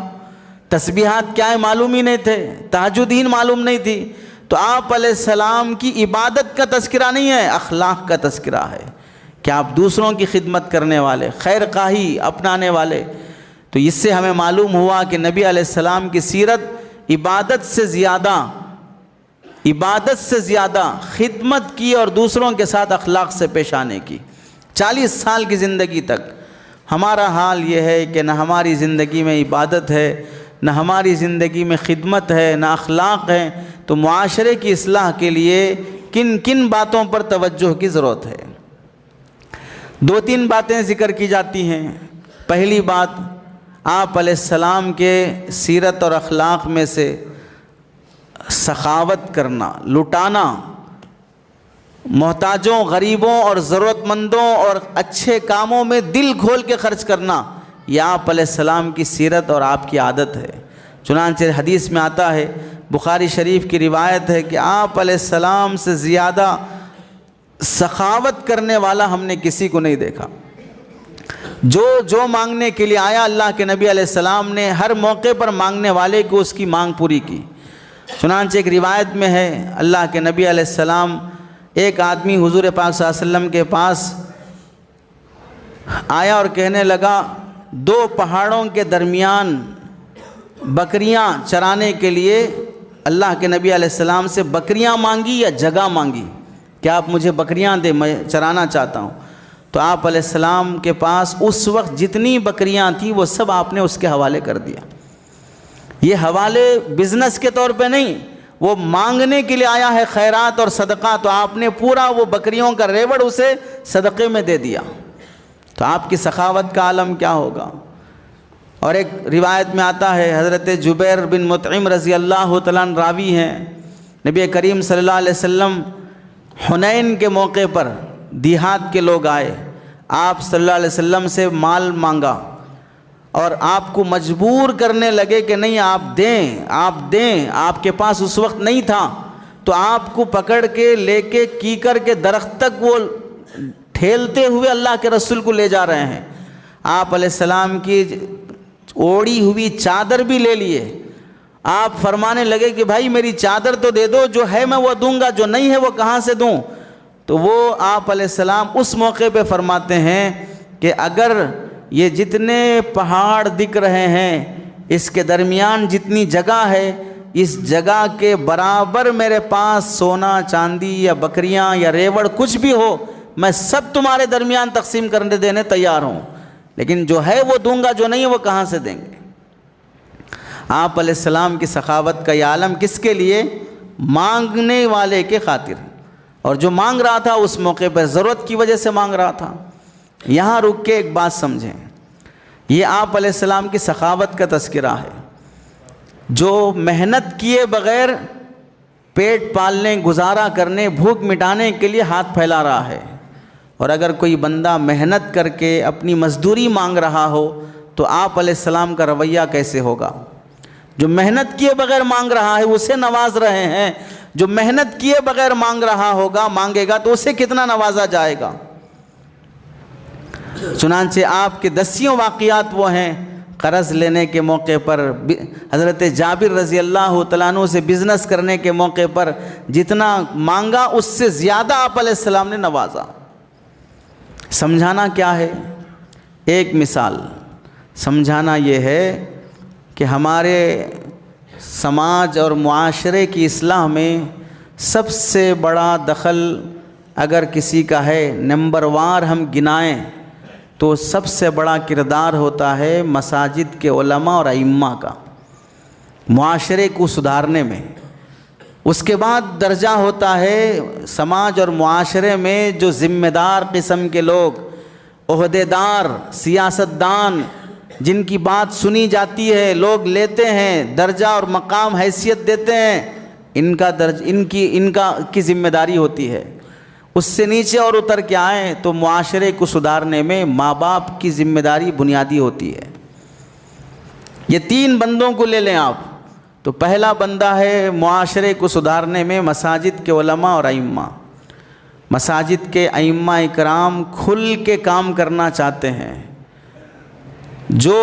تسبیحات کیا ہے معلوم ہی نہیں تھے، تہجد ہی معلوم نہیں تھی، تو آپ علیہ السلام کی عبادت کا تذکرہ نہیں ہے، اخلاق کا تذکرہ ہے کہ آپ دوسروں کی خدمت کرنے والے، خیر خواہی اپنانے والے۔ تو اس سے ہمیں معلوم ہوا کہ نبی علیہ السلام کی سیرت عبادت سے زیادہ خدمت کی اور دوسروں کے ساتھ اخلاق سے پیش آنے کی۔ 40 سال کی زندگی تک ہمارا حال یہ ہے کہ نہ ہماری زندگی میں عبادت ہے، نہ ہماری زندگی میں خدمت ہے، نہ اخلاق ہے۔ تو معاشرے کی اصلاح کے لیے کن کن باتوں پر توجہ کی ضرورت ہے؟ 2-3 باتیں ذکر کی جاتی ہیں۔ پہلی بات، آپ علیہ السلام کے سیرت اور اخلاق میں سے سخاوت کرنا، لٹانا، محتاجوں، غریبوں اور ضرورت مندوں اور اچھے کاموں میں دل کھول کے خرچ کرنا، یہ آپ علیہ السلام کی سیرت اور آپ کی عادت ہے۔ چنانچہ حدیث میں آتا ہے، بخاری شریف کی روایت ہے کہ آپ علیہ السلام سے زیادہ سخاوت کرنے والا ہم نے کسی کو نہیں دیکھا۔ جو مانگنے کے لیے آیا، اللہ کے نبی علیہ السلام نے ہر موقع پر مانگنے والے کو اس کی مانگ پوری کی۔ چنانچہ ایک روایت میں ہے، اللہ کے نبی علیہ السلام، ایک آدمی حضور پاک صلی اللہ علیہ وسلم کے پاس آیا اور کہنے لگا، 2 پہاڑوں کے درمیان بکریاں چرانے کے لیے اللہ کے نبی علیہ السلام سے بکریاں مانگی یا جگہ مانگی، کہ آپ مجھے بکریاں دیں، میں چرانا چاہتا ہوں۔ تو آپ علیہ السلام کے پاس اس وقت جتنی بکریاں تھیں وہ سب آپ نے اس کے حوالے کر دیا۔ یہ حوالے بزنس کے طور پہ نہیں، وہ مانگنے کے لیے آیا ہے خیرات اور صدقہ، تو آپ نے پورا وہ بکریوں کا ریوڑ اسے صدقے میں دے دیا۔ تو آپ کی سخاوت کا عالم کیا ہوگا؟ اور ایک روایت میں آتا ہے، حضرت جبیر بن مطعم رضی اللہ تعالیٰ عنہ راوی ہیں، نبی کریم صلی اللہ علیہ وسلم حنین کے موقع پر دیہات کے لوگ آئے، آپ صلی اللہ علیہ وسلم سے مال مانگا اور آپ کو مجبور کرنے لگے کہ نہیں آپ دیں، آپ کے پاس اس وقت نہیں تھا، تو آپ کو پکڑ کے لے کے کیکر کے درخت تک وہ ٹھیلتے ہوئے اللہ کے رسول کو لے جا رہے ہیں۔ آپ علیہ السلام کی اوڑی ہوئی چادر بھی لے لیے، آپ فرمانے لگے کہ بھائی میری چادر تو دے دو، جو ہے میں وہ دوں گا، جو نہیں ہے وہ کہاں سے دوں؟ تو وہ آپ علیہ السلام اس موقع پہ فرماتے ہیں کہ اگر یہ جتنے پہاڑ دکھ رہے ہیں اس کے درمیان جتنی جگہ ہے، اس جگہ کے برابر میرے پاس سونا چاندی یا بکریاں یا ریوڑ کچھ بھی ہو، میں سب تمہارے درمیان تقسیم کرنے دینے تیار ہوں، لیکن جو ہے وہ دوں گا، جو نہیں ہے وہ کہاں سے دیں گے؟ آپ علیہ السلام کی سخاوت کا یہ عالم کس کے لیے؟ مانگنے والے کے خاطر، اور جو مانگ رہا تھا اس موقع پر ضرورت کی وجہ سے مانگ رہا تھا۔ یہاں رک کے ایک بات سمجھیں، یہ آپ علیہ السلام کی سخاوت کا تذکرہ ہے، جو محنت کیے بغیر پیٹ پالنے، گزارا کرنے، بھوک مٹانے کے لیے ہاتھ پھیلا رہا ہے، اور اگر کوئی بندہ محنت کر کے اپنی مزدوری مانگ رہا ہو تو آپ علیہ السلام کا رویہ کیسے ہوگا؟ جو محنت کیے بغیر مانگ رہا ہے اسے نواز رہے ہیں، جو محنت کیے بغیر مانگے گا تو اسے کتنا نوازا جائے گا؟ چنانچہ آپ کے 10 واقعات وہ ہیں، قرض لینے کے موقع پر حضرت جابر رضی اللہ تعالیٰ عنہ سے بزنس کرنے کے موقع پر جتنا مانگا اس سے زیادہ آپ علیہ السلام نے نوازا۔ سمجھانا کیا ہے؟ ایک مثال، سمجھانا یہ ہے کہ ہمارے سماج اور معاشرے کی اصلاح میں سب سے بڑا دخل اگر کسی کا ہے، نمبر وار ہم گنائیں تو سب سے بڑا کردار ہوتا ہے مساجد کے علماء اور ائمہ کا معاشرے کو سدھارنے میں۔ اس کے بعد درجہ ہوتا ہے سماج اور معاشرے میں جو ذمہ دار قسم کے لوگ، عہدیدار، سیاستدان، جن کی بات سنی جاتی ہے، لوگ لیتے ہیں، درجہ اور مقام حیثیت دیتے ہیں، ان کی ذمہ داری ہوتی ہے۔ اس سے نیچے اور اتر کے آئیں تو معاشرے کو سدھارنے میں ماں باپ کی ذمہ داری بنیادی ہوتی ہے۔ یہ 3 بندوں کو لے لیں آپ، تو پہلا بندہ ہے معاشرے کو سدھارنے میں مساجد کے علماء اور ائمہ۔ مساجد کے ائمہ اکرام کھل کے کام کرنا چاہتے ہیں۔ جو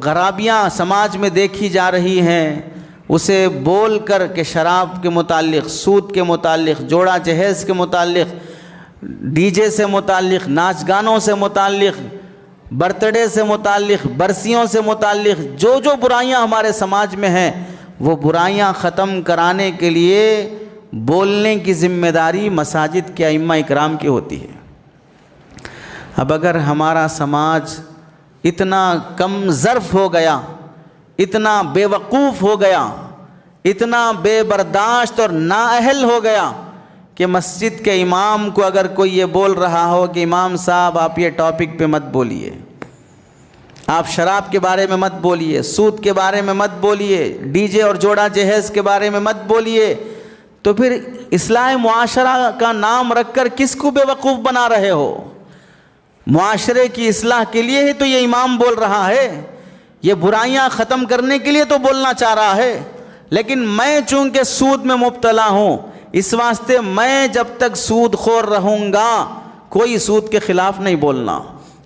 خرابیاں سماج میں دیکھی جا رہی ہیں اسے بول کر کہ شراب کے متعلق، سود کے متعلق، جوڑا جہیز کے متعلق، ڈی جے سے متعلق، ناچ گانوں سے متعلق، برتھ ڈے سے متعلق، برسیوں سے متعلق جو برائیاں ہمارے سماج میں ہیں، وہ برائیاں ختم کرانے کے لیے بولنے کی ذمہ داری مساجد کے ائمہ اکرام کی ہوتی ہے۔ اب اگر ہمارا سماج اتنا کم ظرف ہو گیا، اتنا بے وقوف ہو گیا، اتنا بے برداشت اور نااہل ہو گیا کہ مسجد کے امام کو اگر کوئی یہ بول رہا ہو کہ امام صاحب آپ یہ ٹاپک پہ مت بولیے، آپ شراب کے بارے میں مت بولیے، سود کے بارے میں مت بولیے، ڈی جے اور جوڑا جہیز کے بارے میں مت بولیے، تو پھر اصلاح معاشرہ کا نام رکھ کر کس کو بے وقوف بنا رہے ہو؟ معاشرے کی اصلاح کے لیے ہی تو یہ امام بول رہا ہے، یہ برائیاں ختم کرنے کے لیے تو بولنا چاہ رہا ہے، لیکن میں چونکہ سود میں مبتلا ہوں، اس واسطے میں جب تک سود خور رہوں گا کوئی سود کے خلاف نہیں بولنا،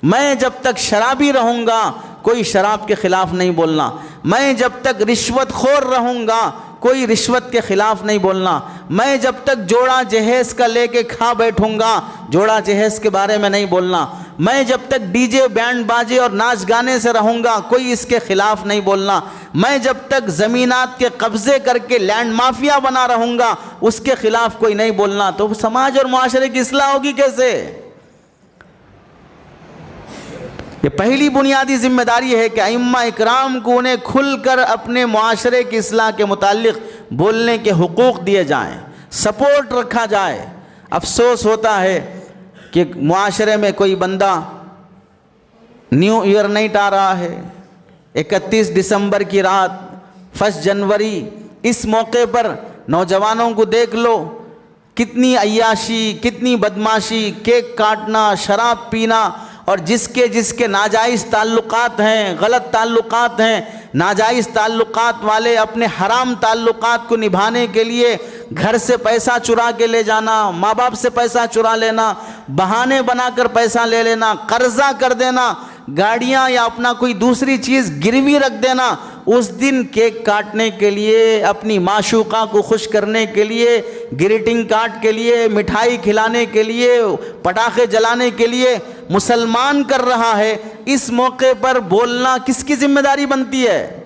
میں جب تک شرابی رہوں گا کوئی شراب کے خلاف نہیں بولنا، میں جب تک رشوت خور رہوں گا کوئی رشوت کے خلاف نہیں بولنا، میں جب تک جوڑا جہیز کا لے کے کھا بیٹھوں گا جوڑا جہیز کے بارے میں نہیں بولنا، میں جب تک ڈی جے بینڈ باجے اور ناچ گانے سے رہوں گا کوئی اس کے خلاف نہیں بولنا، میں جب تک زمینات کے قبضے کر کے لینڈ مافیا بنا رہوں گا اس کے خلاف کوئی نہیں بولنا، تو سماج اور معاشرے کی اصلاح ہوگی کیسے؟ یہ پہلی بنیادی ذمہ داری ہے کہ ائمہ اکرام کو انہیں کھل کر اپنے معاشرے کی اصلاح کے متعلق بولنے کے حقوق دیے جائیں، سپورٹ رکھا جائے۔ افسوس ہوتا ہے کہ معاشرے میں کوئی بندہ نیو ایئر نائٹ آ رہا ہے، 31 دسمبر کی رات، 1 جنوری، اس موقع پر نوجوانوں کو دیکھ لو، کتنی عیاشی، کتنی بدماشی، کیک کاٹنا، شراب پینا، اور جس کے ناجائز تعلقات ہیں، غلط تعلقات ہیں، ناجائز تعلقات والے اپنے حرام تعلقات کو نبھانے کے لیے گھر سے پیسہ چرا کے لے جانا، ماں باپ سے پیسہ چرا لینا، بہانے بنا کر پیسہ لے لینا، قرضہ کر دینا، گاڑیاں یا اپنا کوئی دوسری چیز گروی رکھ دینا، اس دن کیک کاٹنے کے لیے، اپنی معشوقہ کو خوش کرنے کے لیے، گریٹنگ کارڈ کے لیے، مٹھائی کھلانے کے لیے، پٹاخے جلانے کے لیے مسلمان کر رہا ہے۔ اس موقع پر بولنا کس کی ذمہ داری بنتی ہے؟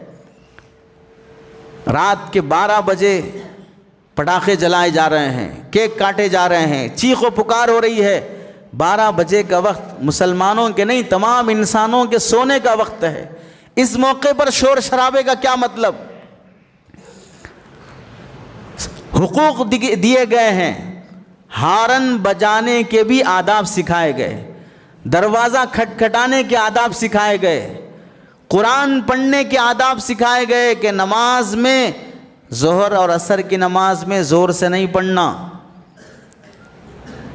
رات کے 12 بجے پٹاخے جلائے جا رہے ہیں، کیک کاٹے جا رہے ہیں، چیخ و پکار ہو رہی ہے۔ 12 بجے کا وقت مسلمانوں کے نہیں، تمام انسانوں کے سونے کا وقت ہے۔ اس موقع پر شور شرابے کا کیا مطلب؟ حقوق دیے گئے ہیں، ہارن بجانے کے بھی آداب سکھائے گئے، دروازہ کھٹکھٹانے کے آداب سکھائے گئے، قرآن پڑھنے کے آداب سکھائے گئے کہ نماز میں، ظہر اور عصر کی نماز میں زور سے نہیں پڑھنا،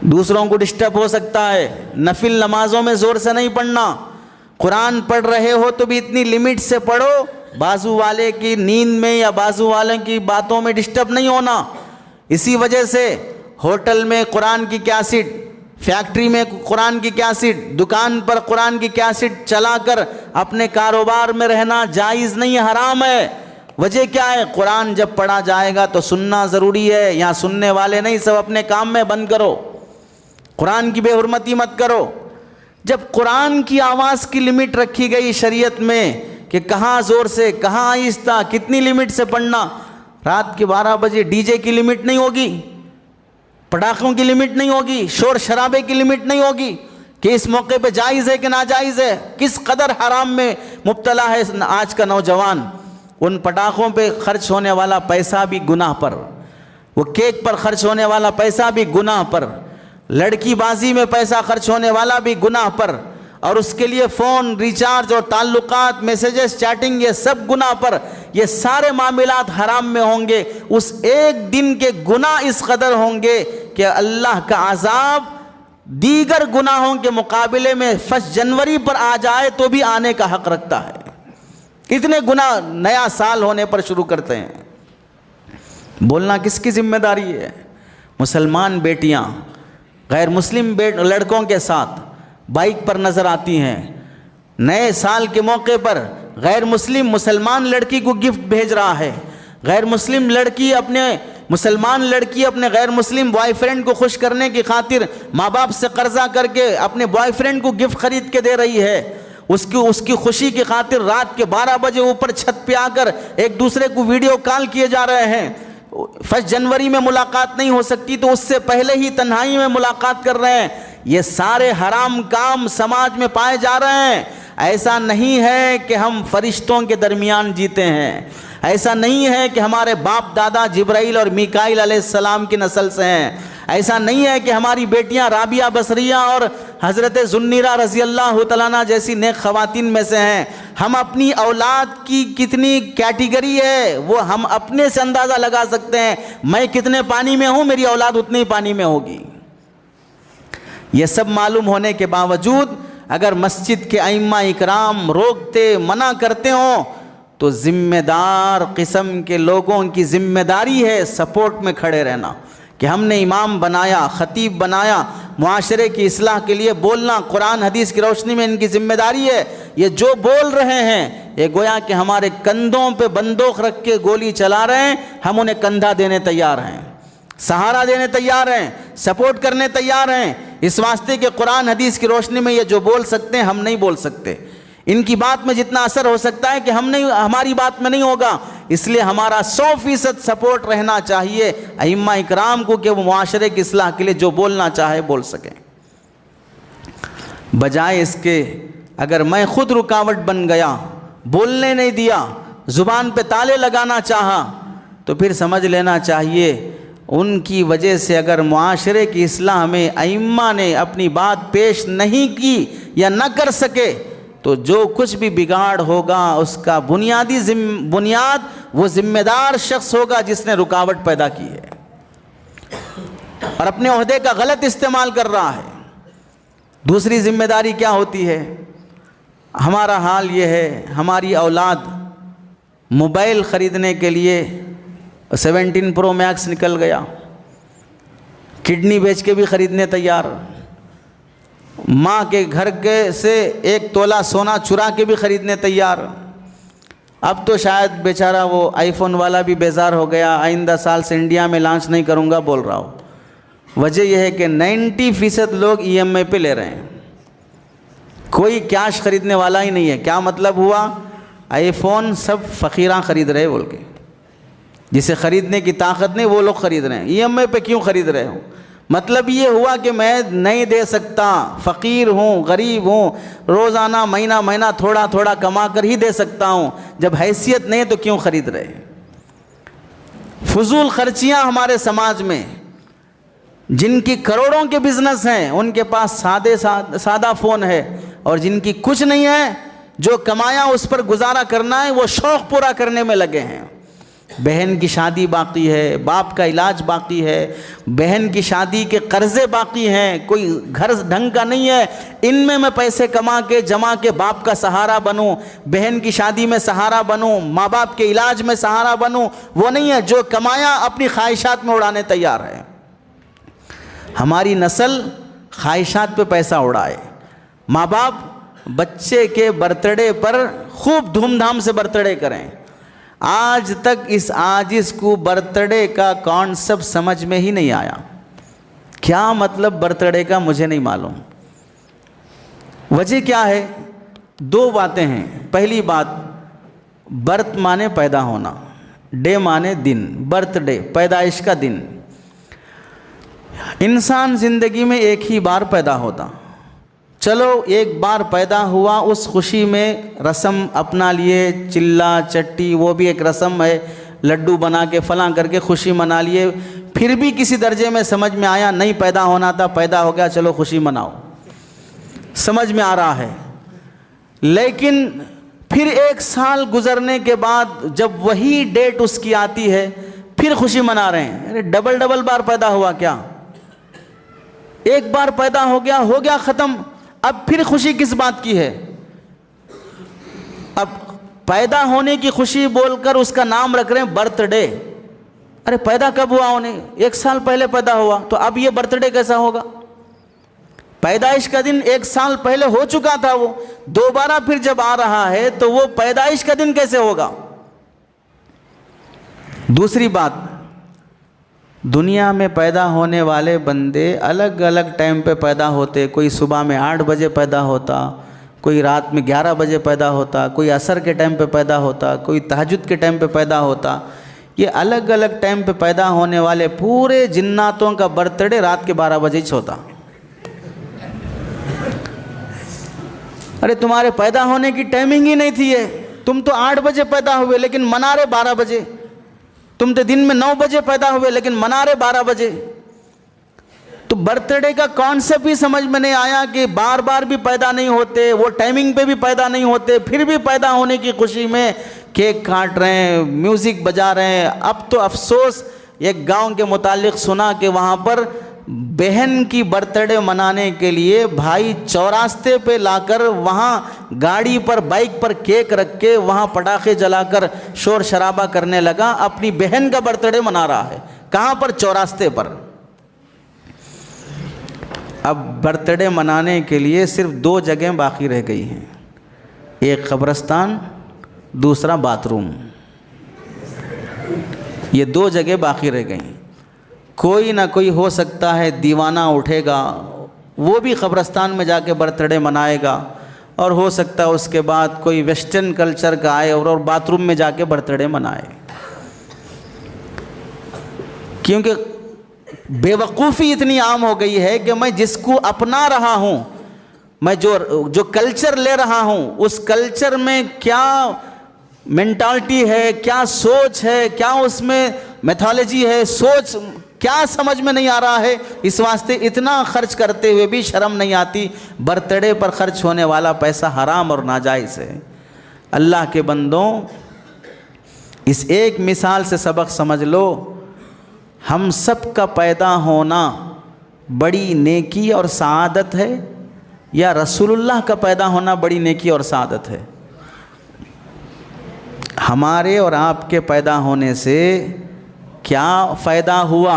دوسروں کو ڈسٹرب ہو سکتا ہے، نفل نمازوں میں زور سے نہیں پڑھنا، قرآن پڑھ رہے ہو تو بھی اتنی لیمٹ سے پڑھو، بازو والے کی نیند میں یا بازو والے کی باتوں میں ڈسٹرب نہیں ہونا۔ اسی وجہ سے ہوٹل میں قرآن کی کیسٹ، فیکٹری میں قرآن کی کیسٹ، دکان پر قرآن کی کیسٹ چلا کر اپنے کاروبار میں رہنا جائز نہیں، حرام ہے۔ وجہ کیا ہے؟ قرآن جب پڑھا جائے گا تو سننا ضروری ہے، یہاں سننے والے نہیں، سب اپنے کام میں بند کرو، قرآن کی بے حرمتی مت کرو۔ جب قرآن کی آواز کی لمٹ رکھی گئی شریعت میں کہ کہاں زور سے کہاں آہستہ کتنی لمٹ سے پڑھنا، رات کے 12 بجے ڈی جے کی لمٹ نہیں ہوگی، پٹاخوں کی لمٹ نہیں ہوگی، شور شرابے کی لمٹ نہیں ہوگی کہ اس موقع پہ جائز ہے کہ ناجائز ہے۔ کس قدر حرام میں مبتلا ہے آج کا نوجوان، ان پٹاخوں پہ خرچ ہونے والا پیسہ بھی گناہ پر، وہ کیک پر خرچ ہونے والا پیسہ بھی گناہ پر، لڑکی بازی میں پیسہ خرچ ہونے والا بھی گناہ پر، اور اس کے لیے فون ریچارج اور تعلقات میسیجز چیٹنگ یہ سب گناہ پر، یہ سارے معاملات حرام میں ہوں گے۔ اس ایک دن کے گناہ اس قدر ہوں گے کہ اللہ کا عذاب دیگر گناہوں کے مقابلے میں 1 جنوری پر آ جائے تو بھی آنے کا حق رکھتا ہے۔ اتنے گناہ نیا سال ہونے پر شروع کرتے ہیں۔ بولنا کس کی ذمہ داری ہے؟ مسلمان بیٹیاں غیر مسلم لڑکوں کے ساتھ بائک پر نظر آتی ہیں، نئے سال کے موقع پر غیر مسلم مسلمان لڑکی کو گفٹ بھیج رہا ہے، غیر مسلم لڑکی مسلمان لڑکی اپنے غیر مسلم بوائے فرینڈ کو خوش کرنے کی خاطر ماں باپ سے قرضہ کر کے اپنے بوائے فرینڈ کو گفٹ خرید کے دے رہی ہے، اس کی خوشی کی خاطر رات کے 12 بجے اوپر چھت پہ آ کر ایک دوسرے کو ویڈیو کال کیے جا رہے ہیں۔ 1 جنوری میں ملاقات نہیں ہو سکتی تو اس سے پہلے ہی تنہائی میں ملاقات کر رہے ہیں۔ یہ سارے حرام کام سماج میں پائے جا رہے ہیں۔ ایسا نہیں ہے کہ ہم فرشتوں کے درمیان جیتے ہیں، ایسا نہیں ہے کہ ہمارے باپ دادا جبرائیل اور میکائیل علیہ السلام کی نسل سے ہیں، ایسا نہیں ہے کہ ہماری بیٹیاں رابعہ بصریہ اور حضرت ذوالنیرہ رضی اللہ تعالیٰ عنہ جیسی نیک خواتین میں سے ہیں۔ ہم اپنی اولاد کی کتنی کیٹیگری ہے وہ ہم اپنے سے اندازہ لگا سکتے ہیں۔ میں کتنے پانی میں ہوں، میری اولاد اتنے ہی پانی میں ہوگی۔ یہ سب معلوم ہونے کے باوجود اگر مسجد کے ائمہ اکرام روکتے منع کرتے ہوں تو ذمہ دار قسم کے لوگوں کی ذمہ داری ہے سپورٹ میں کھڑے رہنا کہ ہم نے امام بنایا، خطیب بنایا، معاشرے کی اصلاح کے لیے بولنا، قرآن حدیث کی روشنی میں ان کی ذمہ داری ہے۔ یہ جو بول رہے ہیں یہ گویا کہ ہمارے کندھوں پہ بندوق رکھ کے گولی چلا رہے ہیں، ہم انہیں کندھا دینے تیار ہیں، سہارا دینے تیار ہیں، سپورٹ کرنے تیار ہیں، اس واسطے کہ قرآن حدیث کی روشنی میں یہ جو بول سکتے ہیں ہم نہیں بول سکتے۔ ان کی بات میں جتنا اثر ہو سکتا ہے کہ ہماری بات میں نہیں ہوگا، اس لیے ہمارا 100% سپورٹ رہنا چاہیے ائمہ اکرام کو کہ وہ معاشرے کی اصلاح کے لیے جو بولنا چاہے بول سکیں، بجائے اس کے اگر میں خود رکاوٹ بن گیا، بولنے نہیں دیا، زبان پہ تالے لگانا چاہا تو پھر سمجھ لینا چاہیے ان کی وجہ سے اگر معاشرے کی اصلاح میں ائمہ نے اپنی بات پیش نہیں کی یا نہ کر سکے تو جو کچھ بھی بگاڑ ہوگا اس کا بنیاد وہ ذمہ دار شخص ہوگا جس نے رکاوٹ پیدا کی ہے اور اپنے عہدے کا غلط استعمال کر رہا ہے۔ دوسری ذمہ داری کیا ہوتی ہے؟ ہمارا حال یہ ہے، ہماری اولاد موبائل خریدنے کے لیے 17 پرو میکس نکل گیا، کڈنی بیچ کے بھی خریدنے تیار، ماں کے گھر کے سے 1 تولہ سونا چرا کے بھی خریدنے تیار۔ اب تو شاید بیچارہ وہ آئی فون والا بھی بیزار ہو گیا، آئندہ سال سے انڈیا میں لانچ نہیں کروں گا بول رہا ہو۔ وجہ یہ ہے کہ 90% لوگ EMI پہ لے رہے ہیں، کوئی کیش خریدنے والا ہی نہیں ہے۔ کیا مطلب ہوا؟ آئی فون سب فقیراں خرید رہے بول کے، جسے خریدنے کی طاقت نہیں وہ لوگ خرید رہے ہیں۔ EMI پہ کیوں خرید رہے ہو؟ مطلب یہ ہوا کہ میں نہیں دے سکتا، فقیر ہوں، غریب ہوں، روزانہ مہینہ تھوڑا تھوڑا کما کر ہی دے سکتا ہوں، جب حیثیت نہیں تو کیوں خرید رہے؟ فضول خرچیاں ہمارے سماج میں، جن کی کروڑوں کے بزنس ہیں ان کے پاس سادہ فون ہے، اور جن کی کچھ نہیں ہے، جو کمایا اس پر گزارا کرنا ہے، وہ شوق پورا کرنے میں لگے ہیں۔ بہن کی شادی باقی ہے، باپ کا علاج باقی ہے، بہن کی شادی کے قرضے باقی ہیں، کوئی گھر ڈھنگ کا نہیں ہے، ان میں پیسے کما کے جما کے باپ کا سہارا بنوں، بہن کی شادی میں سہارا بنوں، ماں باپ کے علاج میں سہارا بنوں، وہ نہیں ہے۔ جو کمایا اپنی خواہشات میں اڑانے تیار ہے۔ ہماری نسل خواہشات پہ پیسہ اڑائے۔ ماں باپ بچے کے برتھڈے پر خوب دھوم دھام سے برتھڈے کریں۔ آج تک اس عاجز کو برتھڈے کا کانسیپٹ سمجھ میں ہی نہیں آیا۔ کیا مطلب برتھڈے کا مجھے نہیں معلوم۔ وجہ کیا ہے؟ دو باتیں ہیں. پہلی بات، برتھ مانے پیدا ہونا، ڈے مانے دن، برتھ ڈے پیدائش کا دن. انسان زندگی میں ایک ہی بار پیدا ہوتا. چلو ایک بار پیدا ہوا، اس خوشی میں رسم اپنا لیے، چلا چٹی وہ بھی ایک رسم ہے، لڈو بنا کے فلاں کر کے خوشی منا لیے. پھر بھی کسی درجے میں سمجھ میں آیا نہیں پیدا ہونا تھا، پیدا ہو گیا، چلو خوشی مناؤ، سمجھ میں آ رہا ہے. لیکن پھر 1 سال گزرنے کے بعد جب وہی ڈیٹ اس کی آتی ہے پھر خوشی منا رہے ہیں. ارے ڈبل بار پیدا ہوا کیا؟ ایک بار پیدا ہو گیا ختم. اب پھر خوشی کس بات کی ہے؟ اب پیدا ہونے کی خوشی بول کر اس کا نام رکھ رہے ہیں برتھ ڈے. ارے پیدا کب ہوا انہیں؟ 1 سال پہلے پیدا ہوا، تو اب یہ برتھ ڈے کیسا ہوگا؟ پیدائش کا دن 1 سال پہلے ہو چکا تھا، وہ دوبارہ پھر جب آ رہا ہے تو وہ پیدائش کا دن کیسے ہوگا؟ دوسری بات، دنیا میں پیدا ہونے والے بندے الگ الگ ٹائم پہ پیدا ہوتے. کوئی صبح میں 8 بجے پیدا ہوتا، کوئی رات میں 11 بجے پیدا ہوتا، کوئی عصر کے ٹائم پہ پیدا ہوتا، کوئی تہجد کے ٹائم پہ پیدا ہوتا. یہ الگ الگ ٹائم پہ پیدا ہونے والے پورے جناتوں کا برتھ ڈے رات کے 12 بجے ہی ہوتا. ارے تمہارے پیدا ہونے کی ٹائمنگ ہی نہیں تھی یہ. تم تو 8 بجے پیدا ہوئے لیکن منا رہے 12 بجے. تم تو دن میں 9 بجے پیدا ہوئے لیکن منا رہے 12 بجے. تو برتھ ڈے کا کانسیپٹ ہی سمجھ میں نہیں آیا کہ بار بار بھی پیدا نہیں ہوتے، وہ ٹائمنگ پہ بھی پیدا نہیں ہوتے، پھر بھی پیدا ہونے کی خوشی میں کیک کاٹ رہے ہیں، میوزک بجا رہے ہیں. اب تو افسوس، ایک گاؤں کے متعلق سنا کہ وہاں پر بہن کی برتھ ڈے منانے کے لیے بھائی چوراستے پہ لا کر وہاں گاڑی پر بائک پر کیک رکھ کے وہاں پٹاخے جلا کر شور شرابہ کرنے لگا، اپنی بہن کا برتھ ڈے منا رہا ہے. کہاں پر؟ چوراستے پر. اب برتھ ڈے منانے کے لیے صرف 2 جگہیں باقی رہ گئی ہیں، ایک قبرستان، دوسرا باتھ روم. یہ 2 جگہ باقی رہ گئی. کوئی نہ کوئی ہو سکتا ہے دیوانہ اٹھے گا، وہ بھی قبرستان میں جا کے برتھ ڈے منائے گا، اور ہو سکتا ہے اس کے بعد کوئی ویسٹرن کلچر کا آئے اور باتھ روم میں جا کے برتھ ڈے منائے. کیونکہ بے وقوفی اتنی عام ہو گئی ہے کہ میں جس کو اپنا رہا ہوں، میں جو کلچر لے رہا ہوں، اس کلچر میں کیا مینٹالٹی ہے، کیا سوچ ہے، کیا اس میں میتھالوجی ہے، سوچ کیا سمجھ میں نہیں آ رہا ہے. اس واسطے اتنا خرچ کرتے ہوئے بھی شرم نہیں آتی. برتھ ڈے پر خرچ ہونے والا پیسہ حرام اور ناجائز ہے. اللہ کے بندوں، اس ایک مثال سے سبق سمجھ لو. ہم سب کا پیدا ہونا بڑی نیکی اور سعادت ہے، یا رسول اللہ کا پیدا ہونا بڑی نیکی اور سعادت ہے؟ ہمارے اور آپ کے پیدا ہونے سے کیا فائدہ ہوا،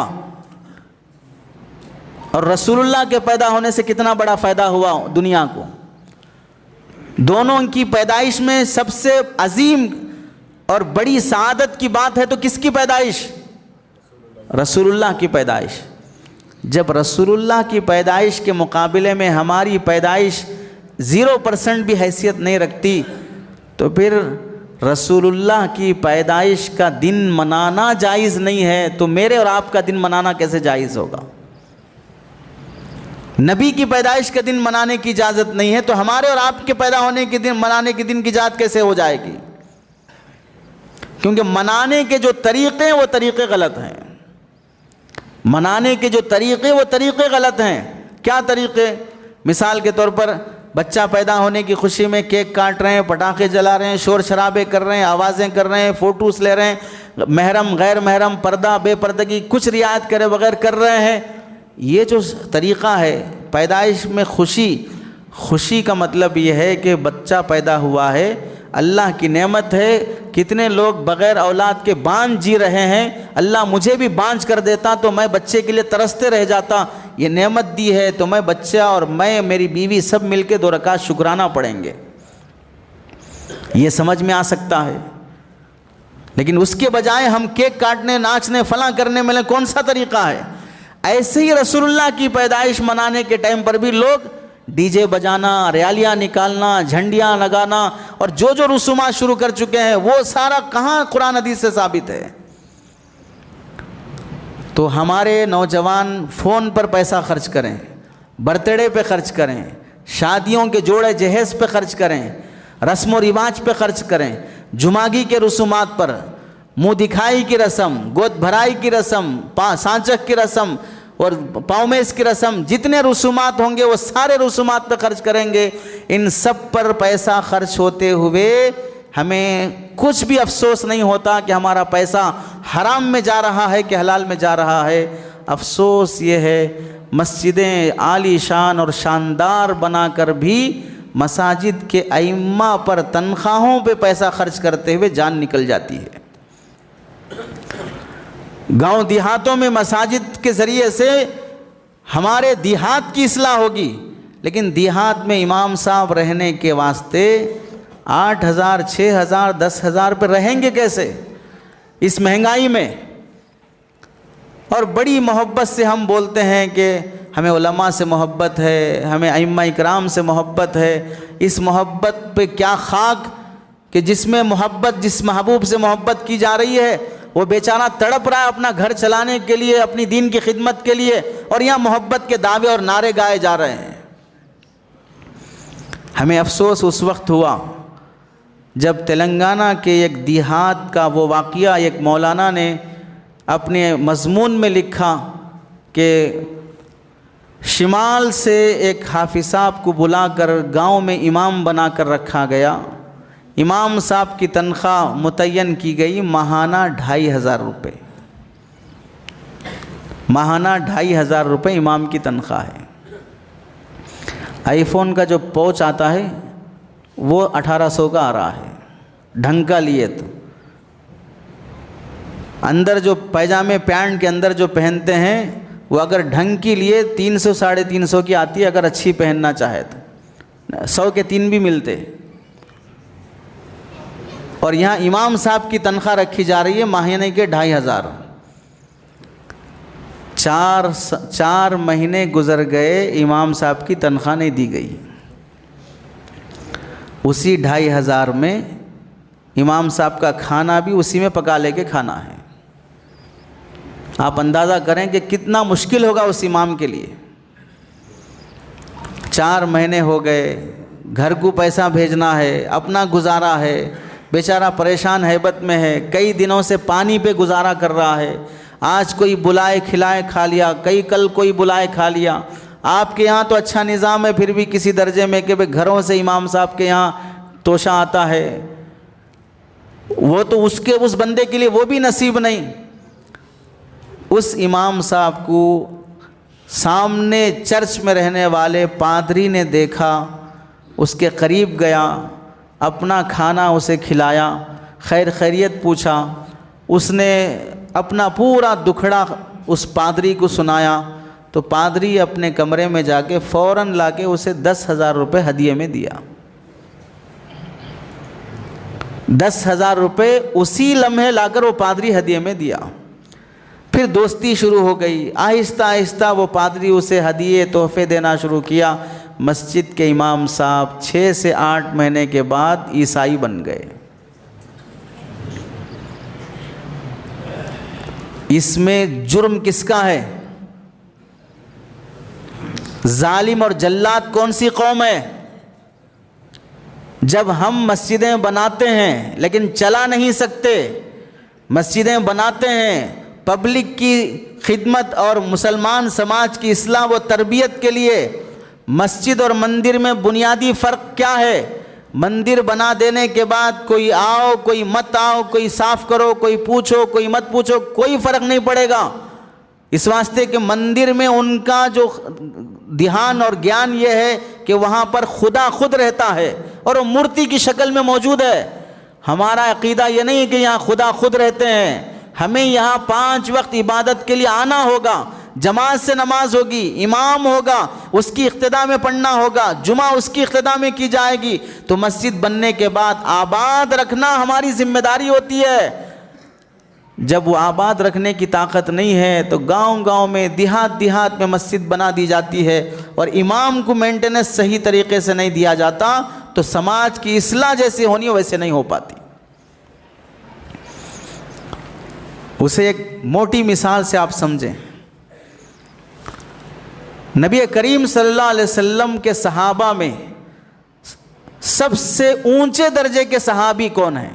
اور رسول اللہ کے پیدا ہونے سے کتنا بڑا فائدہ ہوا دنیا کو؟ دونوں کی پیدائش میں سب سے عظیم اور بڑی سعادت کی بات ہے تو کس کی پیدائش؟ رسول اللہ کی پیدائش. جب رسول اللہ کی پیدائش کے مقابلے میں ہماری پیدائش 0% بھی حیثیت نہیں رکھتی، تو پھر رسول اللہ کی پیدائش کا دن منانا جائز نہیں ہے، تو میرے اور آپ کا دن منانا کیسے جائز ہوگا؟ نبی کی پیدائش کا دن منانے کی اجازت نہیں ہے، تو ہمارے اور آپ کے پیدا ہونے کے دن منانے کے دن کی اجازت کیسے ہو جائے گی؟ کیونکہ منانے کے جو طریقے وہ طریقے غلط ہیں. منانے کے جو طریقے وہ طریقے غلط ہیں. کیا طریقے؟ مثال کے طور پر بچہ پیدا ہونے کی خوشی میں کیک کاٹ رہے ہیں، پٹاخے جلا رہے ہیں، شور شرابے کر رہے ہیں، آوازیں کر رہے ہیں، فوٹوز لے رہے ہیں، محرم غیر محرم پردہ بے پردگی کچھ رعایت کرے بغیر کر رہے ہیں. یہ جو طریقہ ہے پیدائش میں خوشی کا مطلب یہ ہے کہ بچہ پیدا ہوا ہے، اللہ کی نعمت ہے. کتنے لوگ بغیر اولاد کے بانجھ جی رہے ہیں، اللہ مجھے بھی بانجھ کر دیتا تو میں بچے کے لیے ترستے رہ جاتا. یہ نعمت دی ہے تو میں بچہ اور میں میری بیوی سب مل کے 2 رکعت شکرانہ پڑھیں گے. یہ سمجھ میں آ سکتا ہے. لیکن اس کے بجائے ہم کیک کاٹنے، ناچنے، فلاں کرنے میں کون سا طریقہ ہے؟ ایسے ہی رسول اللہ کی پیدائش منانے کے ٹائم پر بھی لوگ ڈی جے بجانا، ریالیاں نکالنا، جھنڈیاں لگانا اور جو جو رسومات شروع کر چکے ہیں وہ سارا کہاں قرآن حدیث سے ثابت ہے؟ تو ہمارے نوجوان فون پر پیسہ خرچ کریں، برتھ ڈے پہ خرچ کریں، شادیوں کے جوڑے جہیز پہ خرچ کریں، رسم و رواج پہ خرچ کریں، جمعگی کے رسومات پر، منہ دکھائی کی رسم، گود بھرائی کی رسم، سانچک کی رسم اور پاؤمیس کی رسم، جتنے رسومات ہوں گے وہ سارے رسومات پہ خرچ کریں گے۔ ان سب پر پیسہ خرچ ہوتے ہوئے ہمیں کچھ بھی افسوس نہیں ہوتا کہ ہمارا پیسہ حرام میں جا رہا ہے کہ حلال میں جا رہا ہے۔ افسوس یہ ہے مسجدیں عالی شان اور شاندار بنا کر بھی مساجد کے ائمہ پر تنخواہوں پہ پیسہ خرچ کرتے ہوئے جان نکل جاتی ہے۔ گاؤں دیہاتوں میں مساجد کے ذریعے سے ہمارے دیہات کی اصلاح ہوگی، لیکن دیہات میں امام صاحب رہنے کے واسطے 8,000 6,000 10,000 پہ رہیں گے کیسے اس مہنگائی میں؟ اور بڑی محبت سے ہم بولتے ہیں کہ ہمیں علماء سے محبت ہے، ہمیں ائمہ اکرام سے محبت ہے۔ اس محبت پہ کیا خاک کہ جس میں محبت، جس محبوب سے محبت کی جا رہی ہے وہ بیچارہ تڑپ رہا ہے اپنا گھر چلانے کے لیے، اپنی دین کی خدمت کے لیے، اور یہاں محبت کے دعوے اور نعرے گائے جا رہے ہیں۔ ہمیں افسوس اس وقت ہوا جب تلنگانہ کے ایک دیہات کا وہ واقعہ ایک مولانا نے اپنے مضمون میں لکھا کہ شمال سے ایک حافظ صاحب کو بلا کر گاؤں میں امام بنا کر رکھا گیا۔ امام صاحب کی تنخواہ متعین کی گئی ماہانہ 2,500 روپے، ماہانہ 2,500 روپے امام کی تنخواہ ہے۔ آئی فون کا جو پوچ آتا ہے وہ 1,800 کا آ رہا ہے، ڈھنگ کا لیے تو اندر جو پیجامے پینٹ کے اندر جو پہنتے ہیں وہ اگر ڈھنگ کی لیے 300 350 کی آتی ہے، اگر اچھی پہننا چاہے تو 100 کے 3 بھی ملتے۔ اور یہاں امام صاحب کی تنخواہ رکھی جا رہی ہے ماہینے کے 2,500۔ 4 مہینے گزر گئے، امام صاحب کی تنخواہ نہیں دی گئی۔ اسی 2,500 میں امام صاحب کا کھانا بھی اسی میں پکا لے کے کھانا ہے۔ آپ اندازہ کریں کہ کتنا مشکل ہوگا اس امام کے لیے۔ 4 مہینے ہو گئے، گھر کو پیسہ بھیجنا ہے، اپنا گزارا ہے، بیچارہ پریشان حیبت میں ہے، کئی دنوں سے پانی پہ گزارا کر رہا ہے۔ آج کوئی بلائے کھلائے کھا لیا، کل کوئی بلائے کھا لیا۔ آپ کے یہاں تو اچھا نظام ہے پھر بھی کسی درجے میں کہ گھروں سے امام صاحب کے یہاں توشہ آتا ہے، وہ تو اس بندے کے لیے وہ بھی نصیب نہیں۔ اس امام صاحب کو سامنے چرچ میں رہنے والے پادری نے دیکھا، اس کے قریب گیا، اپنا کھانا اسے کھلایا، خیر خیریت پوچھا۔ اس نے اپنا پورا دکھڑا اس پادری کو سنایا، تو پادری اپنے کمرے میں جا کے فوراً لا کے اسے 10,000 روپے ہدیے میں دیا۔ 10,000 روپے اسی لمحے لا کر وہ پادری ہدیے میں دیا۔ پھر دوستی شروع ہو گئی، آہستہ آہستہ وہ پادری اسے ہدیے تحفے دینا شروع کیا۔ مسجد کے امام صاحب 6 سے 8 مہینے کے بعد عیسائی بن گئے۔ اس میں جرم کس کا ہے؟ ظالم اور جلاد کون سی قوم ہے؟ جب ہم مسجدیں بناتے ہیں لیکن چلا نہیں سکتے، مسجدیں بناتے ہیں پبلک کی خدمت اور مسلمان سماج کی اصلاح و تربیت کے لیے، مسجد اور مندر میں بنیادی فرق کیا ہے؟ مندر بنا دینے کے بعد کوئی آؤ کوئی مت آؤ، کوئی صاف کرو کوئی پوچھو کوئی مت پوچھو، کوئی فرق نہیں پڑے گا۔ اس واسطے کہ مندر میں ان کا جو دھیان اور گیان یہ ہے کہ وہاں پر خدا خود رہتا ہے اور وہ مورتی کی شکل میں موجود ہے۔ ہمارا عقیدہ یہ نہیں کہ یہاں خدا خود رہتے ہیں، ہمیں یہاں 5 وقت عبادت کے لیے آنا ہوگا، جماعت سے نماز ہوگی، امام ہوگا، اس کی اقتداء میں پڑھنا ہوگا، جمعہ اس کی اقتداء میں کی جائے گی۔ تو مسجد بننے کے بعد آباد رکھنا ہماری ذمہ داری ہوتی ہے۔ جب وہ آباد رکھنے کی طاقت نہیں ہے تو گاؤں گاؤں میں دیہات دیہات میں مسجد بنا دی جاتی ہے، اور امام کو مینٹیننس صحیح طریقے سے نہیں دیا جاتا تو سماج کی اصلاح جیسی ہونی ویسے نہیں ہو پاتی۔ اسے ایک موٹی مثال سے آپ سمجھیں، نبی کریم صلی اللہ علیہ وسلم کے صحابہ میں سب سے اونچے درجے کے صحابی کون ہیں؟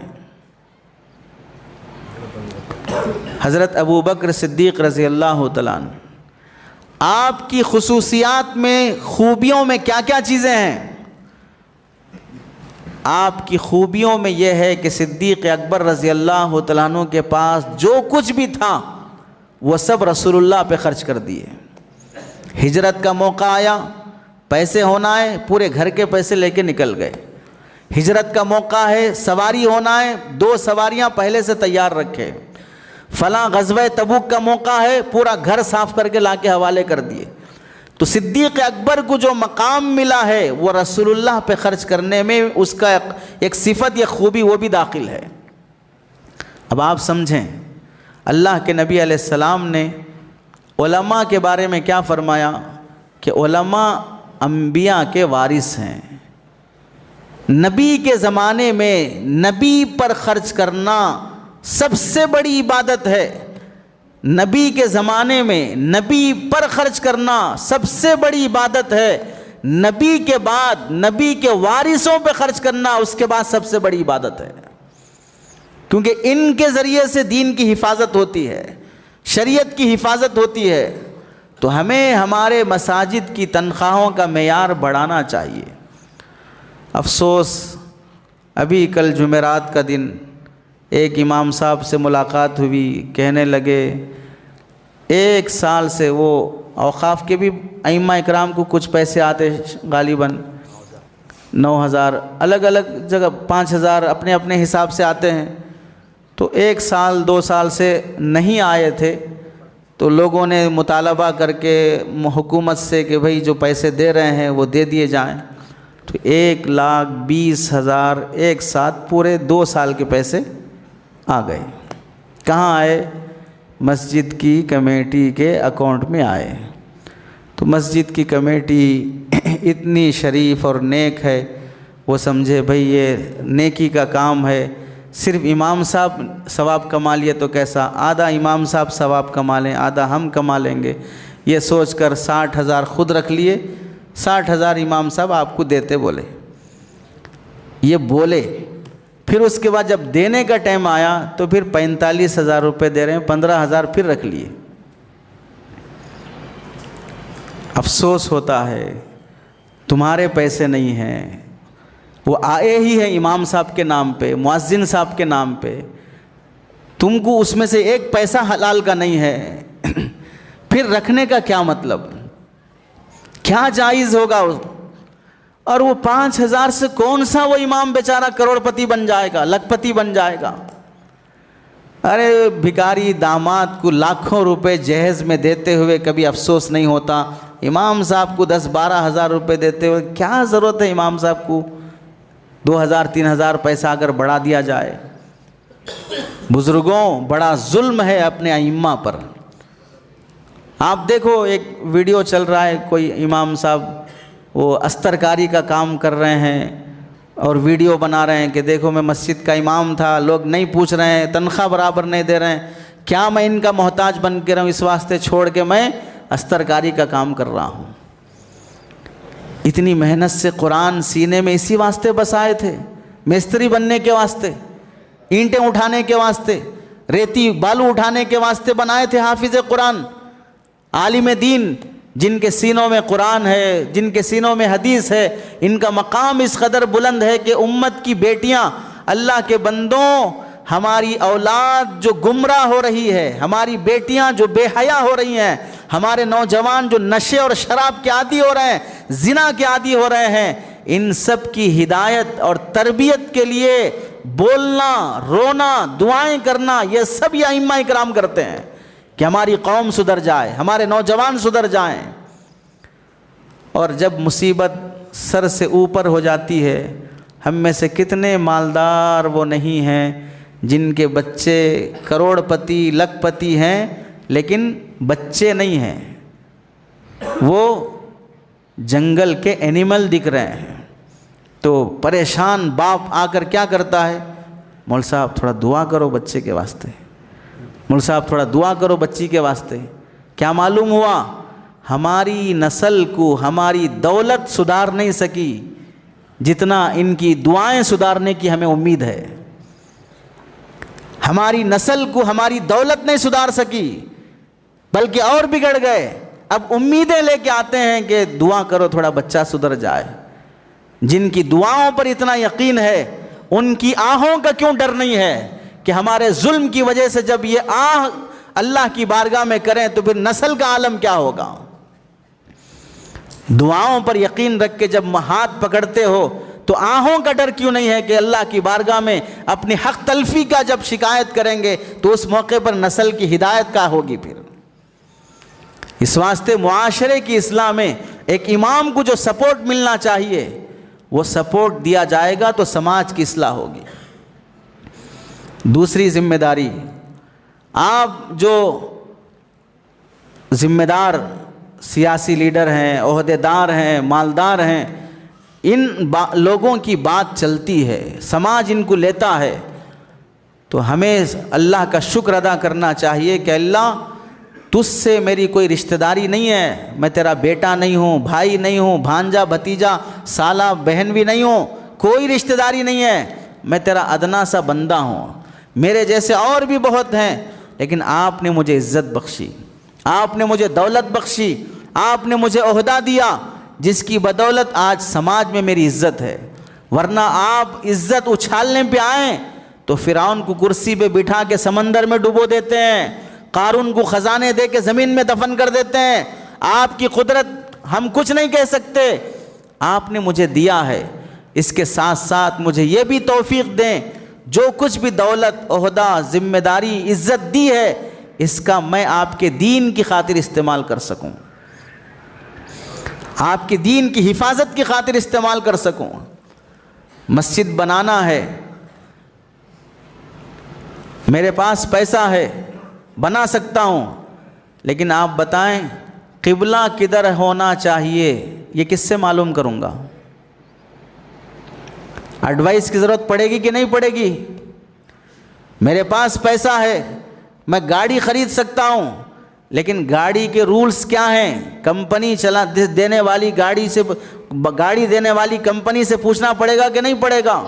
حضرت ابو بکر صدیق رضی اللہ تعالیٰ عنہ۔ آپ کی خصوصیات میں، خوبیوں میں کیا کیا چیزیں ہیں؟ آپ کی خوبیوں میں یہ ہے کہ صدیق اکبر رضی اللہ تعالیٰ عنہ کے پاس جو کچھ بھی تھا وہ سب رسول اللہ پہ خرچ کر دیے۔ ہجرت کا موقع آیا، پیسے ہونا ہے، پورے گھر کے پیسے لے کے نکل گئے۔ ہجرت کا موقع ہے، سواری ہونا ہے، 2 سواریاں پہلے سے تیار رکھے۔ فلاں غزوہ تبوک کا موقع ہے، پورا گھر صاف کر کے لا کے حوالے کر دیے۔ تو صدیق اکبر کو جو مقام ملا ہے وہ رسول اللہ پہ خرچ کرنے میں اس کا ایک صفت یا خوبی وہ بھی داخل ہے۔ اب آپ سمجھیں، اللہ کے نبی علیہ السلام نے علماء کے بارے میں کیا فرمایا کہ علماء انبیاء کے وارث ہیں۔ نبی کے زمانے میں نبی پر خرچ کرنا سب سے بڑی عبادت ہے۔ نبی کے زمانے میں نبی پر خرچ کرنا سب سے بڑی عبادت ہے۔ نبی کے بعد نبی کے وارثوں پہ خرچ کرنا اس کے بعد سب سے بڑی عبادت ہے، کیونکہ ان کے ذریعے سے دین کی حفاظت ہوتی ہے، شریعت کی حفاظت ہوتی ہے۔ تو ہمیں ہمارے مساجد کی تنخواہوں کا معیار بڑھانا چاہیے۔ افسوس، ابھی کل جمعرات کا دن ایک امام صاحب سے ملاقات ہوئی، کہنے لگے 1 سال سے وہ اوقاف کے بھی ائمہ اکرام کو کچھ پیسے آتے، غالباً 9,000 الگ الگ جگہ 5,000 اپنے اپنے حساب سے آتے ہیں، تو 1 سال 2 سال سے نہیں آئے تھے، تو لوگوں نے مطالبہ کر کے حکومت سے کہ بھئی جو پیسے دے رہے ہیں وہ دے دیے جائیں، تو 1,20,000 ایک ساتھ پورے 2 سال کے پیسے آ گئے۔ کہاں آئے؟ مسجد کی کمیٹی کے اکاؤنٹ میں آئے۔ تو مسجد کی کمیٹی اتنی شریف اور نیک ہے، وہ سمجھے بھئی یہ نیکی کا کام ہے، صرف امام صاحب ثواب کما لیے تو کیسا، آدھا امام صاحب ثواب کما لیں، آدھا ہم کما لیں گے، یہ سوچ کر 60,000 خود رکھ لیے، 60,000 امام صاحب آپ کو دیتے بولے۔ یہ بولے، پھر اس کے بعد جب دینے کا ٹائم آیا تو پھر 45,000 روپے دے رہے ہیں، 15,000 پھر رکھ لیے۔ افسوس ہوتا ہے تمہارے پیسے نہیں ہیں، وہ آئے ہی ہیں امام صاحب کے نام پہ، مؤذن صاحب کے نام پہ، تم کو اس میں سے 1 پیسہ حلال کا نہیں ہے، پھر رکھنے کا کیا مطلب، کیا جائز ہوگا؟ اور وہ 5,000 سے کون سا وہ امام بیچارہ کروڑ پتی بن جائے گا، لکھ پتی بن جائے گا؟ ارے بھکاری داماد کو لاکھوں روپے جہیز میں دیتے ہوئے کبھی افسوس نہیں ہوتا، امام صاحب کو 10-12,000 روپے دیتے ہوئے کیا ضرورت ہے امام صاحب کو 2,000-3,000 پیسہ اگر بڑھا دیا جائے؟ بزرگوں، بڑا ظلم ہے اپنے ائمہ پر۔ آپ دیکھو ایک ویڈیو چل رہا ہے، کوئی امام صاحب وہ استرکاری کا کام کر رہے ہیں اور ویڈیو بنا رہے ہیں کہ دیکھو میں مسجد کا امام تھا، لوگ نہیں پوچھ رہے ہیں، تنخواہ برابر نہیں دے رہے ہیں، کیا میں ان کا محتاج بن کے رہوں، اس واسطے چھوڑ کے میں استرکاری کا کام کر رہا ہوں۔ اتنی محنت سے قرآن سینے میں اسی واسطے بسائے تھے، مستری بننے کے واسطے، اینٹیں اٹھانے کے واسطے، ریتی بالو اٹھانے کے واسطے بنائے تھے حافظ قرآن، عالم دین، جن کے سینوں میں قرآن ہے، جن کے سینوں میں حدیث ہے، ان کا مقام اس قدر بلند ہے کہ امت کی بیٹیاں، اللہ کے بندوں، ہماری اولاد جو گمراہ ہو رہی ہے، ہماری بیٹیاں جو بے حیا ہو رہی ہیں، ہمارے نوجوان جو نشے اور شراب کے عادی ہو رہے ہیں، زنا کے عادی ہو رہے ہیں، ان سب کی ہدایت اور تربیت کے لیے بولنا، رونا، دعائیں کرنا، یہ سب یہ ائمہ اکرام کرتے ہیں کہ ہماری قوم سدھر جائے، ہمارے نوجوان سدھر جائیں۔ اور جب مصیبت سر سے اوپر ہو جاتی ہے، ہم میں سے کتنے مالدار وہ نہیں ہیں جن کے بچے کروڑ پتی، لکھ پتی ہیں لیکن بچے نہیں ہیں، وہ جنگل کے اینیمل دکھ رہے ہیں۔ تو پریشان باپ آ کر کیا کرتا ہے، مول صاحب تھوڑا دعا کرو بچے کے واسطے، مول صاحب تھوڑا دعا کرو بچی کے واسطے۔ کیا معلوم ہوا، ہماری نسل کو ہماری دولت سدھار نہیں سکی جتنا ان کی دعائیں سدھارنے کی ہمیں امید ہے۔ ہماری نسل کو ہماری دولت نہیں سدھار سکی بلکہ اور بگڑ گئے۔ اب امیدیں لے کے آتے ہیں کہ دعا کرو تھوڑا بچہ سدھر جائے۔ جن کی دعاؤں پر اتنا یقین ہے ان کی آہوں کا کیوں ڈر نہیں ہے کہ ہمارے ظلم کی وجہ سے جب یہ آہ اللہ کی بارگاہ میں کریں تو پھر نسل کا عالم کیا ہوگا۔ دعاؤں پر یقین رکھ کے جب ہاتھ پکڑتے ہو تو آہوں کا ڈر کیوں نہیں ہے کہ اللہ کی بارگاہ میں اپنی حق تلفی کا جب شکایت کریں گے تو اس موقع پر نسل کی ہدایت کا ہوگی۔ پھر اس واسطے معاشرے کی اصلاح میں ایک امام کو جو سپورٹ ملنا چاہیے وہ سپورٹ دیا جائے گا تو سماج کی اصلاح ہوگی۔ دوسری ذمہ داری، آپ جو ذمہ دار سیاسی لیڈر ہیں، عہدیدار ہیں، مالدار ہیں، ان لوگوں کی بات چلتی ہے، سماج ان کو لیتا ہے، تو ہمیں اللہ کا شکر ادا کرنا چاہیے کہ اللہ تجھ سے میری کوئی رشتہ داری نہیں ہے، میں تیرا بیٹا نہیں ہوں، بھائی نہیں ہوں، بھانجا بھتیجا سالہ بہن بھی نہیں ہوں، کوئی رشتہ داری نہیں ہے، میں تیرا ادنا سا بندہ ہوں۔ میرے جیسے اور بھی بہت ہیں لیکن آپ نے مجھے عزت بخشی، آپ نے مجھے دولت بخشی، آپ نے مجھے عہدہ دیا جس کی بدولت آج سماج میں میری عزت ہے۔ ورنہ آپ عزت اچھالنے پہ آئیں تو فرعون کو کرسی پہ بٹھا کے سمندر میں ڈبو دیتے ہیں، قارون کو خزانے دے کے زمین میں دفن کر دیتے ہیں۔ آپ کی قدرت ہم کچھ نہیں کہہ سکتے، آپ نے مجھے دیا ہے، اس کے ساتھ ساتھ مجھے یہ بھی توفیق دیں جو کچھ بھی دولت، عہدہ، ذمہ داری، عزت دی ہے اس کا میں آپ کے دین کی خاطر استعمال کر سکوں، آپ کے دین کی حفاظت کی خاطر استعمال کر سکوں۔ مسجد بنانا ہے، میرے پاس پیسہ ہے، بنا سکتا ہوں، لیکن آپ بتائیں قبلہ کدھر ہونا چاہیے یہ کس سے معلوم کروں گا؟ ایڈوائس کی ضرورت پڑے گی کہ نہیں پڑے گی؟ میرے پاس پیسہ ہے، میں گاڑی خرید سکتا ہوں، لیکن گاڑی کے رولز کیا ہیں؟ کمپنی دینے والی گاڑی دینے والی کمپنی سے پوچھنا پڑے گا کہ نہیں پڑے گا؟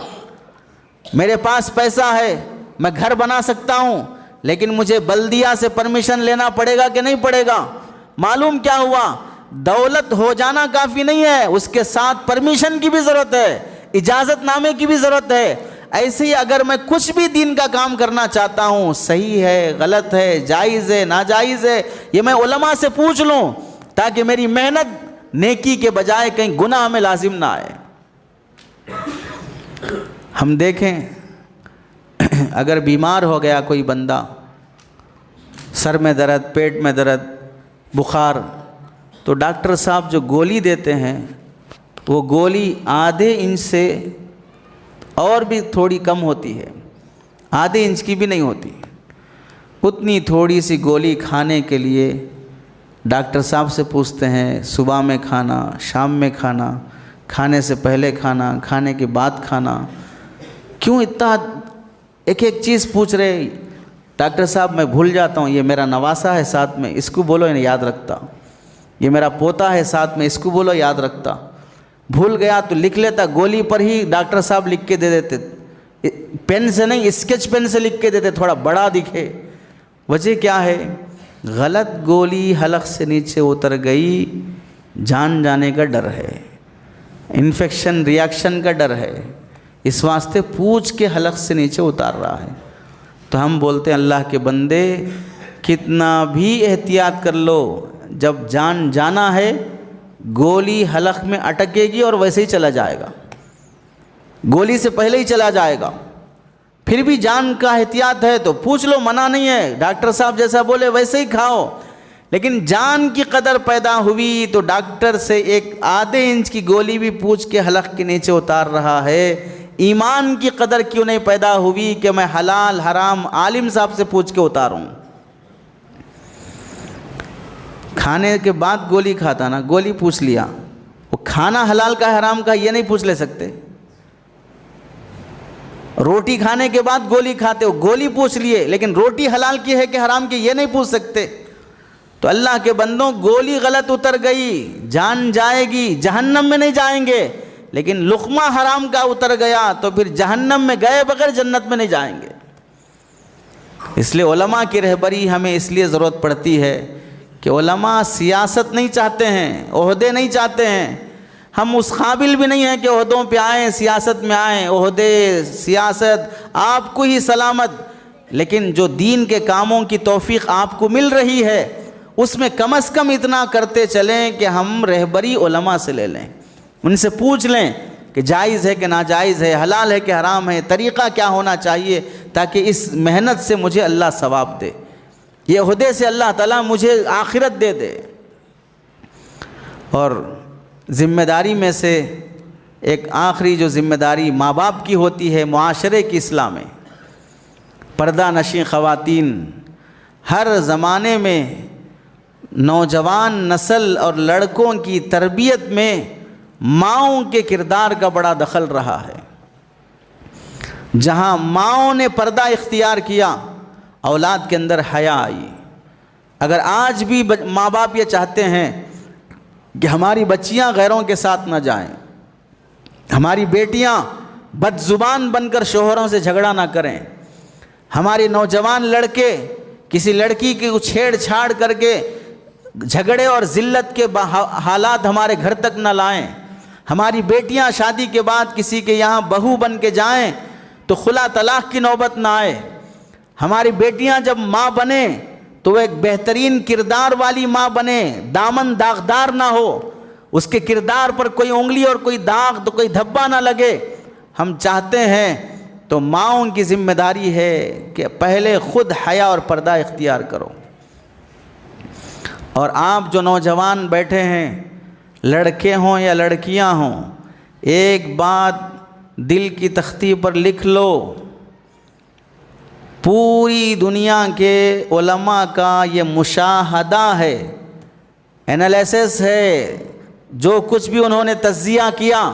میرے پاس پیسہ ہے، میں گھر بنا سکتا ہوں، لیکن مجھے بلدیہ سے پرمیشن لینا پڑے گا کہ نہیں پڑے گا؟ معلوم کیا ہوا، دولت ہو جانا کافی نہیں ہے، اس کے ساتھ پرمیشن کی بھی ضرورت ہے، اجازت نامے کی بھی ضرورت ہے۔ ایسے ہی اگر میں کچھ بھی دین کا کام کرنا چاہتا ہوں، صحیح ہے، غلط ہے، جائز ہے، ناجائز ہے، یہ میں علماء سے پوچھ لوں تاکہ میری محنت نیکی کے بجائے کہیں گناہ میں لازم نہ آئے۔ ہم دیکھیں اگر بیمار ہو گیا کوئی بندہ، سر میں درد، پیٹ میں درد، بخار، تو ڈاکٹر صاحب جو گولی دیتے ہیں وہ گولی آدھے انچ سے اور بھی تھوڑی کم ہوتی ہے، آدھے انچ کی بھی نہیں ہوتی۔ اتنی تھوڑی سی گولی کھانے کے لیے ڈاکٹر صاحب سے پوچھتے ہیں صبح میں کھانا، شام میں کھانا، کھانے سے پہلے کھانا، کھانے کے بعد کھانا، کیوں اتنا ایک ایک چیز پوچھ رہے؟ ڈاکٹر صاحب میں بھول جاتا ہوں، یہ میرا نواسا ہے ساتھ میں، اس کو بولو یاد رکھتا، یہ میرا پوتا ہے ساتھ میں، اس کو بولو یاد رکھتا۔ بھول گیا تو لکھ لیتا، گولی پر ہی ڈاکٹر صاحب لکھ کے دے دیتے، پین سے نہیں، اسکیچ پین سے لکھ کے دیتے تھوڑا بڑا دکھے۔ وجہ کیا ہے؟ غلط گولی حلق سے نیچے اتر گئی، جان جانے کا ڈر ہے، انفیکشن ریاکشن کا ڈر ہے، اس واسطے پوچھ کے حلق سے نیچے اتار رہا ہے۔ تو ہم بولتے ہیں اللہ کے بندے کتنا بھی احتیاط کر لو، جب جان جانا ہے گولی حلق میں اٹکے گی اور ویسے ہی چلا جائے گا، گولی سے پہلے ہی چلا جائے گا۔ پھر بھی جان کا احتیاط ہے تو پوچھ لو، منع نہیں ہے، ڈاکٹر صاحب جیسا بولے ویسے ہی کھاؤ۔ لیکن جان کی قدر پیدا ہوئی تو ڈاکٹر سے ایک آدھے انچ کی گولی بھی پوچھ کے حلق کے نیچے اتار رہا ہے۔ ایمان کی قدر کیوں نہیں پیدا ہوئی کہ میں حلال حرام عالم صاحب سے پوچھ کے اتاروں؟ کھانے کے بعد گولی کھاتا نا، گولی پوچھ لیا وہ کھانا حلال کا حرام کا یہ نہیں پوچھ لے سکتے؟ روٹی کھانے کے بعد گولی کھاتے ہو، گولی پوچھ لیے، لیکن روٹی حلال کی ہے کہ حرام کی یہ نہیں پوچھ سکتے۔ تو اللہ کے بندوں، گولی غلط اتر گئی، جان جائے گی، جہنم میں نہیں جائیں گے، لیکن لقمہ حرام کا اتر گیا تو پھر جہنم میں گئے بغیر جنت میں نہیں جائیں گے۔ اس لیے علماء کی رہبری ہمیں اس لیے ضرورت پڑتی ہے کہ علماء سیاست نہیں چاہتے ہیں، عہدے نہیں چاہتے ہیں۔ ہم اس قابل بھی نہیں ہیں کہ عہدوں پہ آئیں، سیاست میں آئیں، عہدے، سیاست آپ کو ہی سلامت، لیکن جو دین کے کاموں کی توفیق آپ کو مل رہی ہے اس میں کم از کم اتنا کرتے چلیں کہ ہم رہبری علماء سے لے لیں، ان سے پوچھ لیں کہ جائز ہے کہ ناجائز ہے، حلال ہے کہ حرام ہے، طریقہ کیا ہونا چاہیے، تاکہ اس محنت سے مجھے اللہ ثواب دے، یہ عہدے سے اللہ تعالیٰ مجھے آخرت دے دے۔ اور ذمہ داری میں سے ایک آخری جو ذمہ داری ماں باپ کی ہوتی ہے معاشرے کی اصلاح میں، پردہ نشین خواتین، ہر زمانے میں نوجوان نسل اور لڑکوں کی تربیت میں ماؤں کے کردار کا بڑا دخل رہا ہے۔ جہاں ماؤں نے پردہ اختیار کیا، اولاد کے اندر حیا آئی۔ اگر آج بھی ماں باپ یہ چاہتے ہیں کہ ہماری بچیاں غیروں کے ساتھ نہ جائیں، ہماری بیٹیاں بد زبان بن کر شوہروں سے جھگڑا نہ کریں، ہمارے نوجوان لڑکے کسی لڑکی کی چھیڑ چھاڑ کر کے جھگڑے اور ذلت کے حالات ہمارے گھر تک نہ لائیں، ہماری بیٹیاں شادی کے بعد کسی کے یہاں بہو بن کے جائیں تو خلا طلاق کی نوبت نہ آئے، ہماری بیٹیاں جب ماں بنیں تو وہ ایک بہترین کردار والی ماں بنے، دامن داغدار نہ ہو، اس کے کردار پر کوئی انگلی اور کوئی داغ تو کوئی دھبا نہ لگے۔ ہم چاہتے ہیں تو ماؤں کی ذمہ داری ہے کہ پہلے خود حیا اور پردہ اختیار کرو۔ اور آپ جو نوجوان بیٹھے ہیں، لڑکے ہوں یا لڑکیاں ہوں، ایک بات دل کی تختی پر لکھ لو، پوری دنیا کے علماء کا یہ مشاہدہ ہے، انالیسس ہے، جو کچھ بھی انہوں نے تجزیہ کیا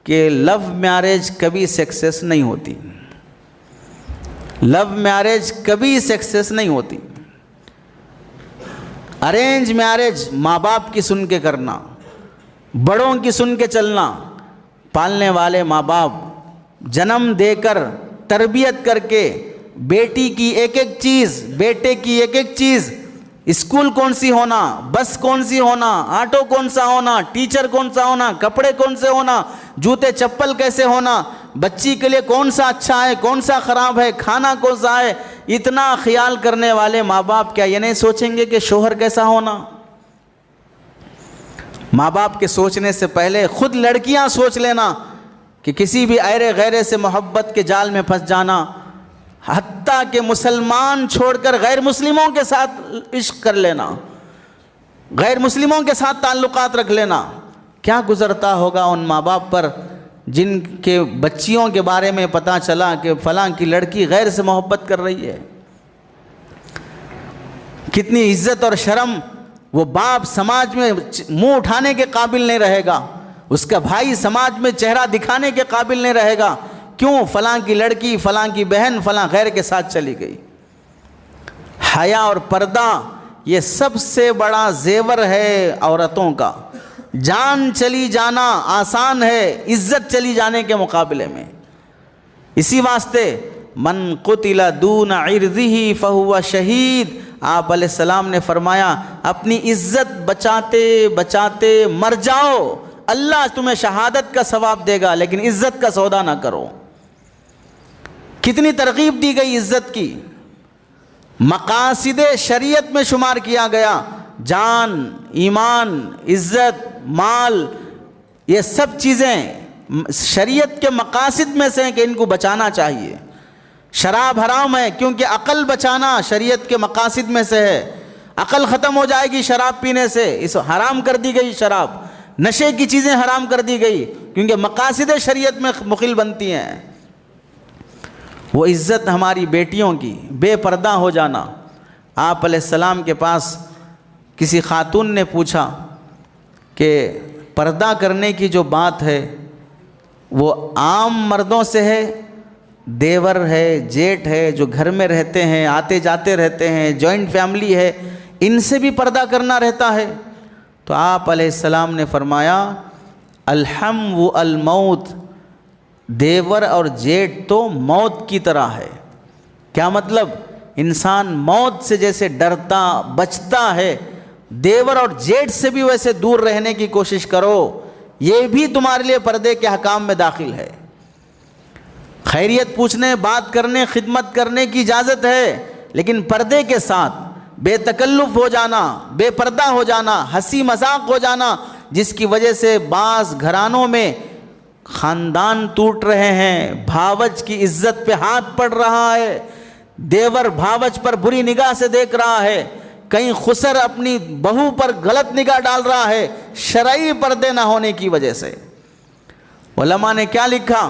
کہ لو میرج کبھی سکسیس نہیں ہوتی، لو میرج کبھی سکسیس نہیں ہوتی۔ ارینج میرج ماں باپ کی سن کے کرنا، بڑوں کی سن کے چلنا، پالنے والے ماں باپ جنم دے کر تربیت کر کے بیٹی کی ایک ایک چیز، بیٹے کی ایک ایک چیز، اسکول کون سی ہونا، بس کون سی ہونا، آٹو کون سا ہونا، ٹیچر کون سا ہونا، کپڑے کون سے ہونا، جوتے چپل کیسے ہونا، بچی کے لیے کون سا اچھا ہے کون سا خراب ہے، کھانا کون سا ہے، اتنا خیال کرنے والے ماں باپ کیا یہ نہیں سوچیں گے کہ شوہر کیسا ہونا؟ ماں باپ کے سوچنے سے پہلے خود لڑکیاں سوچ لینا کہ کسی بھی ایرے غیرے سے محبت کے جال میں پھنس جانا، حتیٰ کہ مسلمان چھوڑ کر غیر مسلموں کے ساتھ عشق کر لینا، غیر مسلموں کے ساتھ تعلقات رکھ لینا، کیا گزرتا ہوگا ان ماں باپ پر جن کے بچیوں کے بارے میں پتہ چلا کہ فلاں کی لڑکی غیر سے محبت کر رہی ہے۔ کتنی عزت اور شرم، وہ باپ سماج میں منہ اٹھانے کے قابل نہیں رہے گا، اس کا بھائی سماج میں چہرہ دکھانے کے قابل نہیں رہے گا، کیوں؟ فلاں کی لڑکی، فلاں کی بہن فلاں غیر کے ساتھ چلی گئی۔ حیا اور پردہ یہ سب سے بڑا زیور ہے عورتوں کا۔ جان چلی جانا آسان ہے عزت چلی جانے کے مقابلے میں، اسی واسطے من قتل دون عرضہ فہو شہید، آپ علیہ السلام نے فرمایا اپنی عزت بچاتے بچاتے مر جاؤ، اللہ تمہیں شہادت کا ثواب دے گا، لیکن عزت کا سودا نہ کرو۔ کتنی ترغیب دی گئی عزت کی، مقاصد شریعت میں شمار کیا گیا، جان، ایمان، عزت، مال، یہ سب چیزیں شریعت کے مقاصد میں سے ہیں کہ ان کو بچانا چاہیے۔ شراب حرام ہے کیونکہ عقل بچانا شریعت کے مقاصد میں سے ہے، عقل ختم ہو جائے گی شراب پینے سے، اس حرام کر دی گئی شراب، نشے کی چیزیں حرام کر دی گئی کیونکہ مقاصد شریعت میں مخل بنتی ہیں۔ وہ عزت ہماری بیٹیوں کی، بے پردہ ہو جانا۔ آپ علیہ السلام کے پاس کسی خاتون نے پوچھا کہ پردہ کرنے کی جو بات ہے وہ عام مردوں سے ہے، دیور ہے، جیٹھ ہے، جو گھر میں رہتے ہیں، آتے جاتے رہتے ہیں، جوائنٹ فیملی ہے، ان سے بھی پردہ کرنا رہتا ہے۔ تو آپ علیہ السلام نے فرمایا الحم و الموت، دیور اور جیٹھ تو موت کی طرح ہے۔ کیا مطلب؟ انسان موت سے جیسے ڈرتا بچتا ہے، دیور اور جیٹھ سے بھی ویسے دور رہنے کی کوشش کرو، یہ بھی تمہارے لیے پردے کے احکام میں داخل ہے۔ خیریت پوچھنے، بات کرنے، خدمت کرنے کی اجازت ہے، لیکن پردے کے ساتھ، بے تکلف ہو جانا، بے پردہ ہو جانا، ہنسی مذاق ہو جانا، جس کی وجہ سے بعض گھرانوں میں خاندان ٹوٹ رہے ہیں، بھاوج کی عزت پہ ہاتھ پڑ رہا ہے، دیور بھاوج پر بری نگاہ سے دیکھ رہا ہے، کہیں خسر اپنی بہو پر غلط نگاہ ڈال رہا ہے، شرعی پردے نہ ہونے کی وجہ سے۔ علماء نے کیا لکھا؟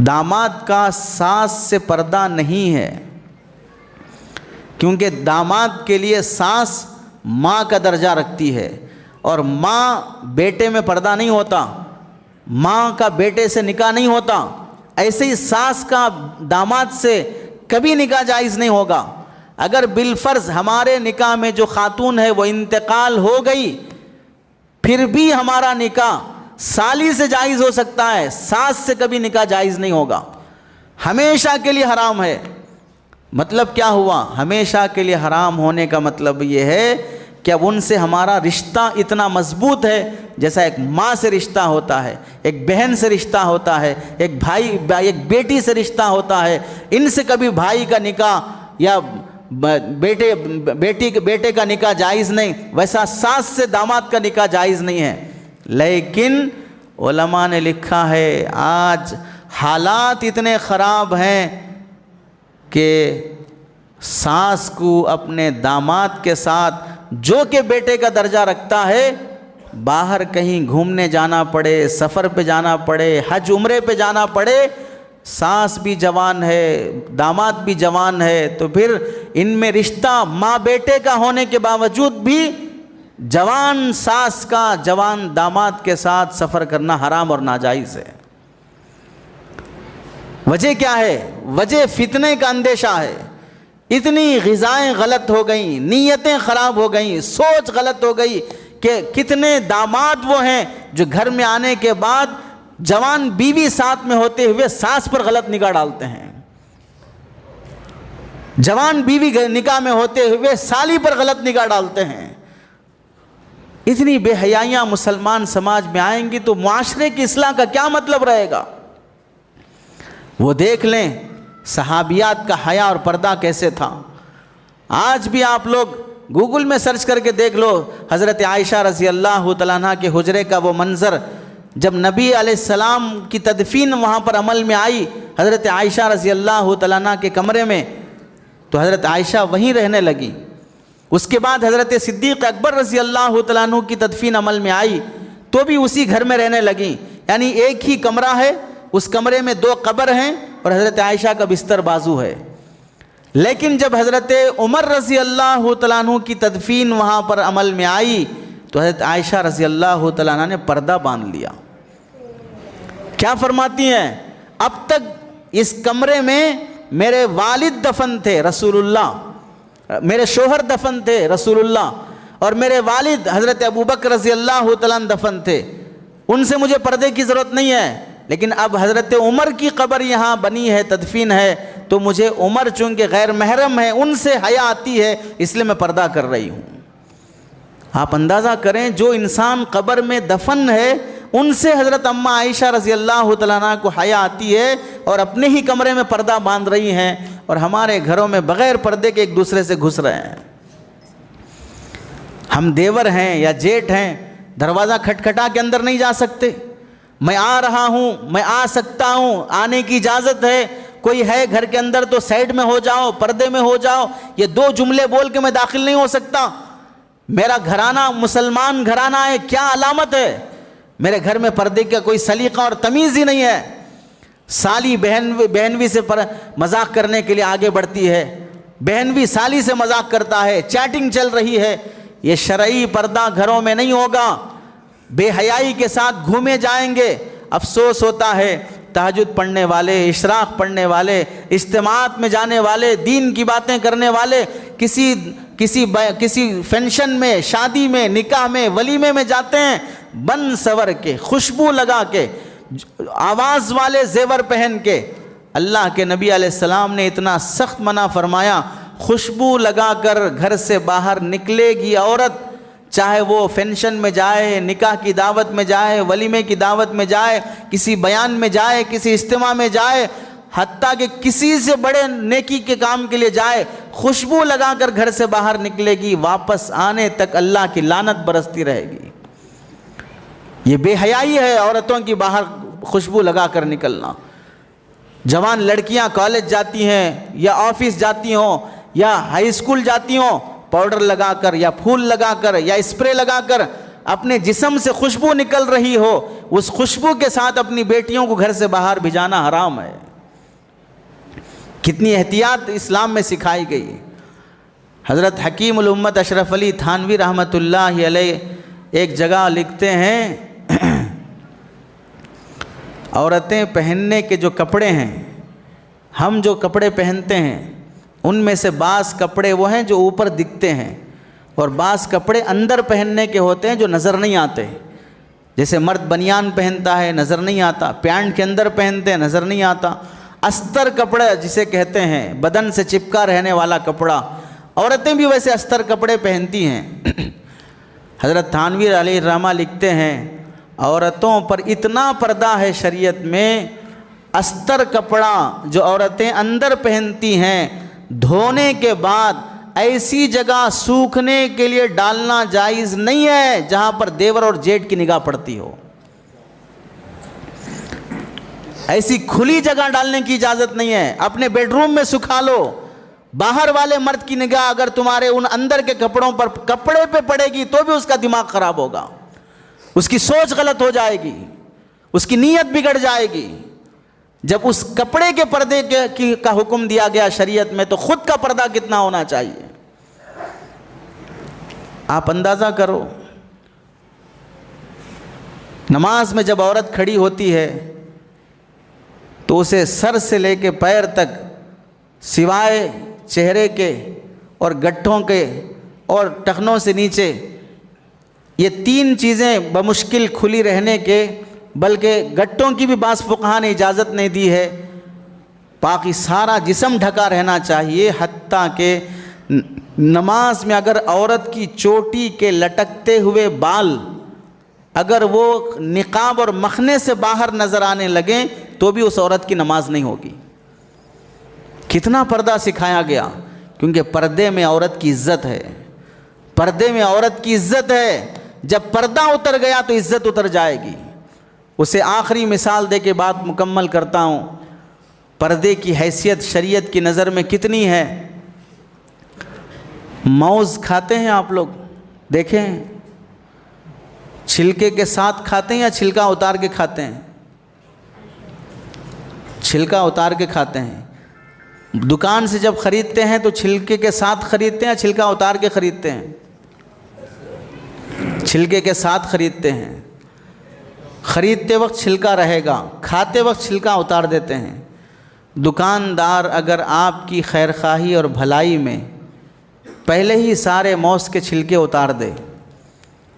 داماد کا ساس سے پردہ نہیں ہے، کیونکہ داماد کے لیے ساس ماں کا درجہ رکھتی ہے، اور ماں بیٹے میں پردہ نہیں ہوتا، ماں کا بیٹے سے نکاح نہیں ہوتا، ایسے ہی ساس کا داماد سے کبھی نکاح جائز نہیں ہوگا۔ اگر بالفرض ہمارے نکاح میں جو خاتون ہے وہ انتقال ہو گئی، پھر بھی ہمارا نکاح سالی سے جائز ہو سکتا ہے، ساس سے کبھی نکاح جائز نہیں ہوگا، ہمیشہ کے لیے حرام ہے۔ مطلب کیا ہوا؟ ہمیشہ کے لیے حرام ہونے کا مطلب یہ ہے کہ اب ان سے ہمارا رشتہ اتنا مضبوط ہے جیسا ایک ماں سے رشتہ ہوتا ہے، ایک بہن سے رشتہ ہوتا ہے، ایک بیٹی سے رشتہ ہوتا ہے۔ ان سے کبھی بھائی کا نکاح یا بیٹے کا نکاح جائز نہیں، ویسا ساس سے داماد کا نکاح جائز نہیں ہے۔ لیکن علماء نے لکھا ہے آج حالات اتنے خراب ہیں کہ ساس کو اپنے داماد کے ساتھ، جو کہ بیٹے کا درجہ رکھتا ہے، باہر کہیں گھومنے جانا پڑے، سفر پہ جانا پڑے، حج عمرے پہ جانا پڑے، ساس بھی جوان ہے، داماد بھی جوان ہے، تو پھر ان میں رشتہ ماں بیٹے کا ہونے کے باوجود بھی جوان ساس کا جوان داماد کے ساتھ سفر کرنا حرام اور ناجائز ہے۔ وجہ کیا ہے؟ وجہ فتنے کا اندیشہ ہے۔ اتنی غذائیں غلط ہو گئیں، نیتیں خراب ہو گئیں، سوچ غلط ہو گئی کہ کتنے داماد وہ ہیں جو گھر میں آنے کے بعد جوان بیوی ساتھ میں ہوتے ہوئے ساس پر غلط نگاہ ڈالتے ہیں، جوان بیوی نکاح میں ہوتے ہوئے سالی پر غلط نگاہ ڈالتے ہیں۔ اتنی بے حیائیاں مسلمان سماج میں آئیں گی تو معاشرے کی اصلاح کا کیا مطلب رہے گا؟ وہ دیکھ لیں صحابیات کا حیا اور پردہ کیسے تھا۔ آج بھی آپ لوگ گوگل میں سرچ کر کے دیکھ لو، حضرت عائشہ رضی اللہ تعالیٰ عنہ کے حجرے کا وہ منظر، جب نبی علیہ السلام کی تدفین وہاں پر عمل میں آئی حضرت عائشہ رضی اللہ تعالیٰ عنہ کے کمرے میں، تو حضرت عائشہ وہیں رہنے لگی۔ اس کے بعد حضرت صدیق اکبر رضی اللہ تعالیٰ عنہ کی تدفین عمل میں آئی تو بھی اسی گھر میں رہنے لگیں، یعنی ایک ہی کمرہ ہے، اس کمرے میں 2 قبر ہیں اور حضرت عائشہ کا بستر بازو ہے۔ لیکن جب حضرت عمر رضی اللہ تعالیٰ عنہ کی تدفین وہاں پر عمل میں آئی تو حضرت عائشہ رضی اللہ تعالیٰ عنہ نے پردہ باندھ لیا۔ کیا فرماتی ہیں؟ اب تک اس کمرے میں میرے والد دفن تھے رسول اللہ، میرے شوہر دفن تھے رسول اللہ، اور میرے والد حضرت ابوبکر رضی اللہ تعالیٰ عنہ دفن تھے، ان سے مجھے پردے کی ضرورت نہیں ہے۔ لیکن اب حضرت عمر کی قبر یہاں بنی ہے، تدفین ہے، تو مجھے عمر چونکہ غیر محرم ہے، ان سے حیا آتی ہے، اس لیے میں پردہ کر رہی ہوں۔ آپ اندازہ کریں جو انسان قبر میں دفن ہے ان سے حضرت اماں عائشہ رضی اللہ تعالیٰ عنہ کو حیا آتی ہے اور اپنے ہی کمرے میں پردہ باندھ رہی ہیں، اور ہمارے گھروں میں بغیر پردے کے ایک دوسرے سے گھس رہے ہیں۔ ہم دیور ہیں یا جیٹھ ہیں، دروازہ کھٹکھٹا کے اندر نہیں جا سکتے، میں آ رہا ہوں، میں آ سکتا ہوں، آنے کی اجازت ہے، کوئی ہے گھر کے اندر تو سائڈ میں ہو جاؤ، پردے میں ہو جاؤ، یہ 2 جملے بول کے میں داخل نہیں ہو سکتا۔ میرا گھرانہ مسلمان گھرانہ ہے، کیا علامت ہے؟ میرے گھر میں پردے کا کوئی سلیقہ اور تمیز ہی نہیں ہے۔ سالی بہنوی سے مذاق کرنے کے لیے آگے بڑھتی ہے، بہنوی سالی سے مذاق کرتا ہے، چیٹنگ چل رہی ہے، یہ شرعی پردہ گھروں میں نہیں ہوگا، بے حیائی کے ساتھ گھومے جائیں گے۔ افسوس ہوتا ہے تہجد پڑھنے والے، اشراق پڑھنے والے، اجتماعات میں جانے والے، دین کی باتیں کرنے والے کسی فنکشن میں، شادی میں، نکاح میں، ولیمے میں جاتے ہیں بن سور کے، خوشبو لگا کے، آواز والے زیور پہن کے۔ اللہ کے نبی علیہ السلام نے اتنا سخت منع فرمایا، خوشبو لگا کر گھر سے باہر نکلے گی عورت، چاہے وہ فنکشن میں جائے، نکاح کی دعوت میں جائے، ولیمے کی دعوت میں جائے، کسی بیان میں جائے، کسی اجتماع میں جائے، حتیٰ کہ کسی سے بڑے نیکی کے کام کے لیے جائے، خوشبو لگا کر گھر سے باہر نکلے گی، واپس آنے تک اللہ کی لعنت برستی رہے گی۔ یہ بے حیائی ہے عورتوں کی باہر خوشبو لگا کر نکلنا۔ جوان لڑکیاں کالج جاتی ہیں یا آفس جاتی ہوں یا ہائی اسکول جاتی ہوں، پاؤڈر لگا کر یا پھول لگا کر یا اسپرے لگا کر اپنے جسم سے خوشبو نکل رہی ہو، اس خوشبو کے ساتھ اپنی بیٹیوں کو گھر سے باہر بھیجانا حرام ہے۔ کتنی احتیاط اسلام میں سکھائی گئی۔ حضرت حکیم الامت اشرف علی تھانوی رحمۃ اللہ علیہ ایک جگہ لکھتے ہیں، عورتیں پہننے کے جو کپڑے ہیں، ہم جو کپڑے پہنتے ہیں ان میں سے بعض کپڑے وہ ہیں جو اوپر دکھتے ہیں اور بعض کپڑے اندر پہننے کے ہوتے ہیں جو نظر نہیں آتے۔ جیسے مرد بنیان پہنتا ہے نظر نہیں آتا، پینٹ کے اندر پہنتے ہیں نظر نہیں آتا۔ استر کپڑا جسے کہتے ہیں، بدن سے چپکا رہنے والا کپڑا، عورتیں بھی ویسے استر کپڑے پہنتی ہیں۔ حضرت تھانوی علیہ الرحمہ لکھتے ہیں، عورتوں پر اتنا پردہ ہے شریعت میں، استر کپڑا جو عورتیں اندر پہنتی ہیں دھونے کے بعد ایسی جگہ سوکھنے کے لیے ڈالنا جائز نہیں ہے جہاں پر دیور اور جیٹ کی نگاہ پڑتی ہو۔ ایسی کھلی جگہ ڈالنے کی اجازت نہیں ہے، اپنے بیڈ روم میں سکھا لو۔ باہر والے مرد کی نگاہ اگر تمہارے ان اندر کے کپڑوں پر کپڑے پہ پڑے گی تو بھی اس کا دماغ خراب ہوگا، اس کی سوچ غلط ہو جائے گی، اس کی نیت بگڑ جائے گی۔ جب اس کپڑے کے پردے کا حکم دیا گیا شریعت میں تو خود کا پردہ کتنا ہونا چاہیے۔ آپ اندازہ کرو، نماز میں جب عورت کھڑی ہوتی ہے تو اسے سر سے لے کے پیر تک سوائے چہرے کے اور گٹھوں کے اور ٹخنوں سے نیچے یہ تین چیزیں بمشکل کھلی رہنے کے، بلکہ گٹھوں کی بھی بعض فقہاء نے اجازت نہیں دی ہے، باقی سارا جسم ڈھکا رہنا چاہیے۔ حتیٰ کہ نماز میں اگر عورت کی چوٹی کے لٹکتے ہوئے بال اگر وہ نقاب اور مخنے سے باہر نظر آنے لگیں تو بھی اس عورت کی نماز نہیں ہوگی۔ کتنا پردہ سکھایا گیا، کیونکہ پردے میں عورت کی عزت ہے، پردے میں عورت کی عزت ہے۔ جب پردہ اتر گیا تو عزت اتر جائے گی۔ اسے آخری مثال دے کے بات مکمل کرتا ہوں۔ پردے کی حیثیت شریعت کی نظر میں کتنی ہے۔ موز کھاتے ہیں آپ لوگ، دیکھیں چھلکے کے ساتھ کھاتے ہیں یا چھلکا اتار کے کھاتے ہیں؟ چھلکا اتار کے کھاتے ہیں۔ دکان سے جب خریدتے ہیں تو چھلکے کے ساتھ خریدتے ہیں یا چھلکا اتار کے خریدتے ہیں؟ چھلکے کے ساتھ خریدتے ہیں۔ خریدتے وقت چھلکا رہے گا، کھاتے وقت چھلکا اتار دیتے ہیں۔ دکاندار اگر آپ کی خیرخواہی اور بھلائی میں پہلے ہی سارے موز کے چھلکے اتار دے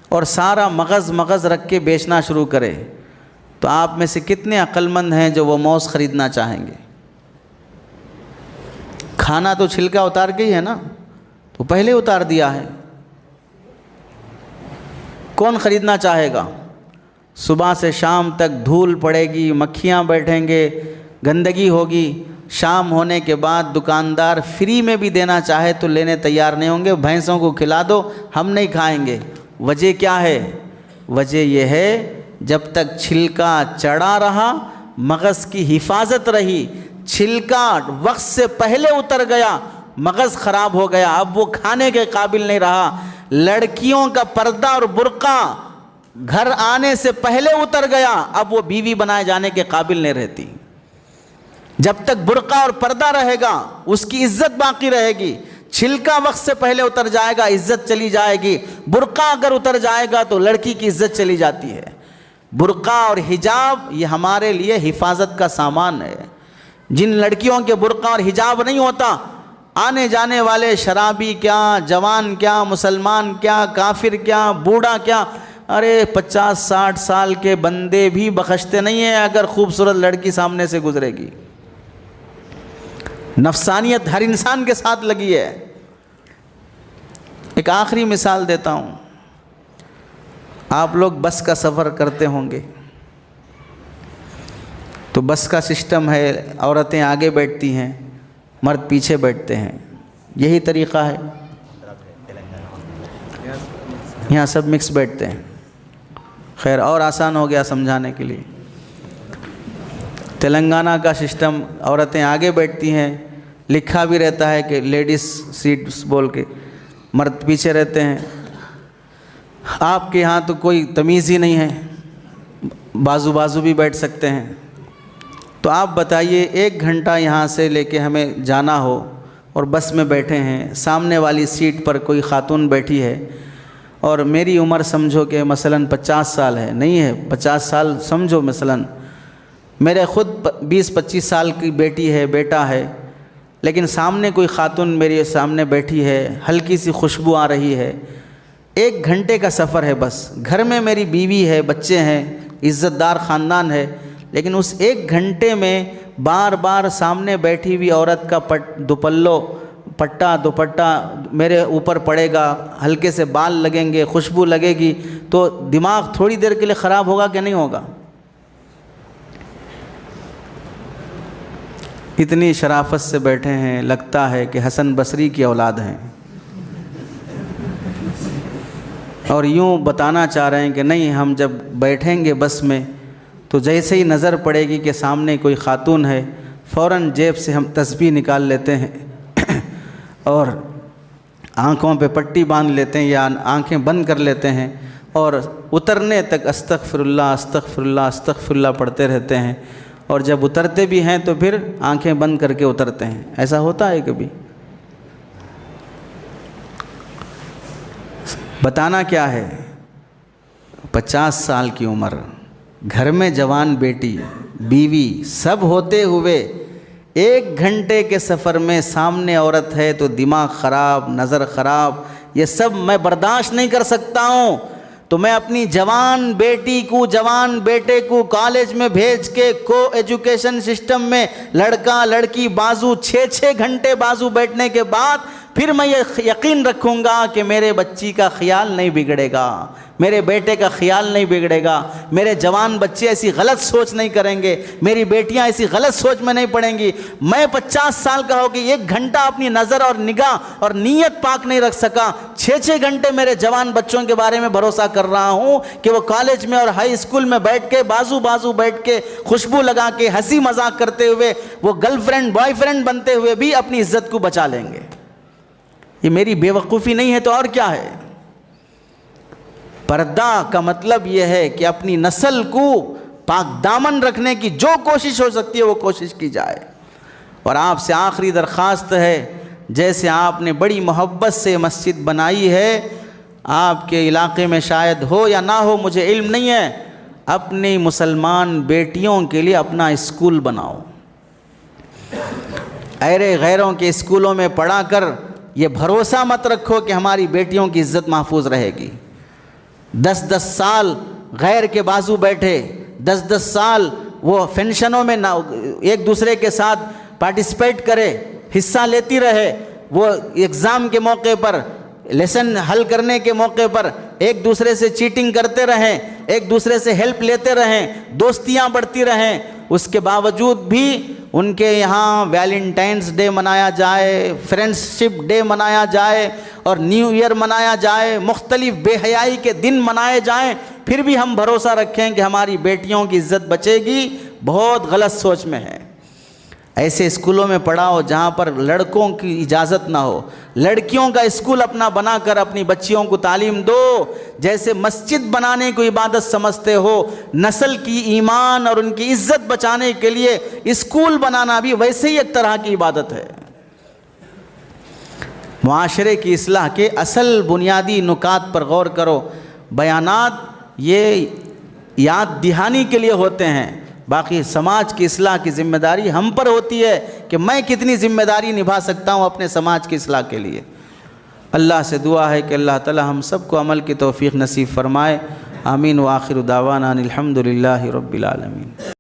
اور سارا مغز رکھ کے بیچنا شروع کرے تو آپ میں سے کتنے عقل مند ہیں جو وہ موز خریدنا چاہیں گے؟ کھانا تو چھلکا اتار کے ہی ہے نا، تو پہلے اتار دیا ہے، کون خریدنا چاہے گا؟ صبح سے شام تک دھول پڑے گی، مکھیاں بیٹھیں گے، گندگی ہوگی، شام ہونے کے بعد دکاندار فری میں بھی دینا چاہے تو لینے تیار نہیں ہوں گے۔ بھینسوں کو کھلا دو، ہم نہیں کھائیں گے۔ وجہ کیا ہے؟ وجہ یہ ہے جب تک چھلکا چڑھا رہا، مغز کی حفاظت رہی، چھلکا وقت سے پہلے اتر گیا، مغز خراب ہو گیا، اب وہ کھانے کے قابل نہیں رہا۔ لڑکیوں کا پردہ اور برقع گھر آنے سے پہلے اتر گیا، اب وہ بیوی بنائے جانے کے قابل نہیں رہتی۔ جب تک برقع اور پردہ رہے گا اس کی عزت باقی رہے گی، چھلکا وقت سے پہلے اتر جائے گا عزت چلی جائے گی، برقع اگر اتر جائے گا تو لڑکی کی عزت چلی جاتی ہے۔ برقع اور حجاب یہ ہمارے لیے حفاظت کا سامان ہے۔ جن لڑکیوں کے برقع اور حجاب نہیں ہوتا، آنے جانے والے شرابی کیا، جوان کیا، مسلمان کیا، کافر کیا، بوڑھا کیا، ارے 50-60 سال کے بندے بھی بخشتے نہیں ہیں اگر خوبصورت لڑکی سامنے سے گزرے گی۔ نفسانیت ہر انسان کے ساتھ لگی ہے۔ ایک آخری مثال دیتا ہوں، آپ لوگ بس کا سفر کرتے ہوں گے تو بس کا سسٹم ہے، عورتیں آگے بیٹھتی ہیں، مرد پیچھے بیٹھتے ہیں، یہی طریقہ ہے؟ یہاں سب مکس بیٹھتے ہیں۔ خیر اور آسان ہو گیا سمجھانے کے لیے۔ تلنگانہ کا سسٹم، عورتیں آگے بیٹھتی ہیں، لکھا بھی رہتا ہے کہ لیڈیز سیٹس بول کے، مرد پیچھے رہتے ہیں۔ آپ کے ہاں تو کوئی تمیز ہی نہیں ہے، بازو بازو بھی بیٹھ سکتے ہیں۔ تو آپ بتائیے 1 گھنٹہ یہاں سے لے کے ہمیں جانا ہو اور بس میں بیٹھے ہیں، سامنے والی سیٹ پر کوئی خاتون بیٹھی ہے اور میری عمر سمجھو کہ مثلاً 50 سال ہے، نہیں ہے 50 سال سمجھو، مثلاً میرے خود 20-25 سال کی بیٹی ہے، بیٹا ہے، لیکن سامنے کوئی خاتون میرے سامنے بیٹھی ہے، ہلکی سی خوشبو آ رہی ہے۔ 1 گھنٹے کا سفر ہے بس، گھر میں میری بیوی ہے، بچے ہیں، عزت دار خاندان ہے، لیکن اس 1 گھنٹے میں بار بار سامنے بیٹھی ہوئی عورت کا دوپٹہ میرے اوپر پڑے گا، ہلکے سے بال لگیں گے، خوشبو لگے گی، تو دماغ تھوڑی دیر کے لیے خراب ہوگا کہ نہیں ہوگا؟ اتنی شرافت سے بیٹھے ہیں، لگتا ہے کہ حسن بصری کی اولاد ہیں، اور یوں بتانا چاہ رہے ہیں کہ نہیں، ہم جب بیٹھیں گے بس میں تو جیسے ہی نظر پڑے گی کہ سامنے کوئی خاتون ہے، فوراً جیب سے ہم تسبیح نکال لیتے ہیں اور آنکھوں پہ پٹی باندھ لیتے ہیں یا آنکھیں بند کر لیتے ہیں، اور اترنے تک استغفر اللہ استغفر اللہ استغفر اللہ پڑھتے رہتے ہیں، اور جب اترتے بھی ہیں تو پھر آنکھیں بند کر کے اترتے ہیں۔ ایسا ہوتا ہے کبھی؟ بتانا کیا ہے، 50 سال کی عمر، گھر میں جوان بیٹی، بیوی، سب ہوتے ہوئے 1 گھنٹے کے سفر میں سامنے عورت ہے تو دماغ خراب، نظر خراب، یہ سب میں برداشت نہیں کر سکتا ہوں۔ تو میں اپنی جوان بیٹی کو، جوان بیٹے کو کالج میں بھیج کے کو ایجوکیشن سسٹم میں لڑکا لڑکی بازو 6 گھنٹے بازو بیٹھنے کے بعد پھر میں یہ یقین رکھوں گا کہ میرے بچی کا خیال نہیں بگڑے گا، میرے بیٹے کا خیال نہیں بگڑے گا، میرے جوان بچے ایسی غلط سوچ نہیں کریں گے، میری بیٹیاں ایسی غلط سوچ میں نہیں پڑیں گی۔ میں 50 سال کا ہو کے 1 گھنٹہ اپنی نظر اور نگاہ اور نیت پاک نہیں رکھ سکا، 6 گھنٹے میرے جوان بچوں کے بارے میں بھروسہ کر رہا ہوں کہ وہ کالج میں اور ہائی اسکول میں بیٹھ کے بازو بیٹھ کے خوشبو لگا کے ہنسی مذاق کرتے ہوئے وہ گرل فرینڈ بوائے فرینڈ بنتے ہوئے بھی اپنی عزت کو بچا لیں گے۔ یہ میری بے وقوفی نہیں ہے تو اور کیا ہے؟ پردہ کا مطلب یہ ہے کہ اپنی نسل کو پاک دامن رکھنے کی جو کوشش ہو سکتی ہے وہ کوشش کی جائے۔ اور آپ سے آخری درخواست ہے، جیسے آپ نے بڑی محبت سے مسجد بنائی ہے، آپ کے علاقے میں شاید ہو یا نہ ہو مجھے علم نہیں ہے، اپنی مسلمان بیٹیوں کے لیے اپنا اسکول بناؤ۔ غیروں کے اسکولوں میں پڑھا کر یہ بھروسہ مت رکھو کہ ہماری بیٹیوں کی عزت محفوظ رہے گی۔ 10 سال غیر کے بازو بیٹھے، 10 سال وہ فنکشنوں میں ایک دوسرے کے ساتھ پارٹیسپیٹ کرے، حصہ لیتی رہے، وہ ایگزام کے موقع پر، لیسن حل کرنے کے موقع پر ایک دوسرے سے چیٹنگ کرتے رہیں، ایک دوسرے سے ہیلپ لیتے رہیں، دوستیاں بڑھتی رہیں، اس کے باوجود بھی ان کے یہاں ویلنٹائنس ڈے منایا جائے، فرینڈس شپ ڈے منایا جائے اور نیو ایئر منایا جائے، مختلف بے حیائی کے دن منائے جائیں، پھر بھی ہم بھروسہ رکھیں کہ ہماری بیٹیوں کی عزت بچے گی، بہت غلط سوچ میں ہے۔ ایسے اسکولوں میں پڑھاؤ جہاں پر لڑکوں کی اجازت نہ ہو، لڑکیوں کا اسکول اپنا بنا کر اپنی بچیوں کو تعلیم دو۔ جیسے مسجد بنانے کو عبادت سمجھتے ہو، نسل کی ایمان اور ان کی عزت بچانے کے لیے اسکول بنانا بھی ویسے ہی ایک طرح کی عبادت ہے۔ معاشرے کی اصلاح کے اصل بنیادی نکات پر غور کرو۔ بیانات یہ یاد دہانی کے لیے ہوتے ہیں، باقی سماج کی اصلاح کی ذمہ داری ہم پر ہوتی ہے کہ میں کتنی ذمہ داری نبھا سکتا ہوں اپنے سماج کی اصلاح کے لیے۔ اللہ سے دعا ہے کہ اللہ تعالی ہم سب کو عمل کی توفیق نصیب فرمائے۔ آمین۔ وآخر دعوانا الحمد للہ رب العالمین۔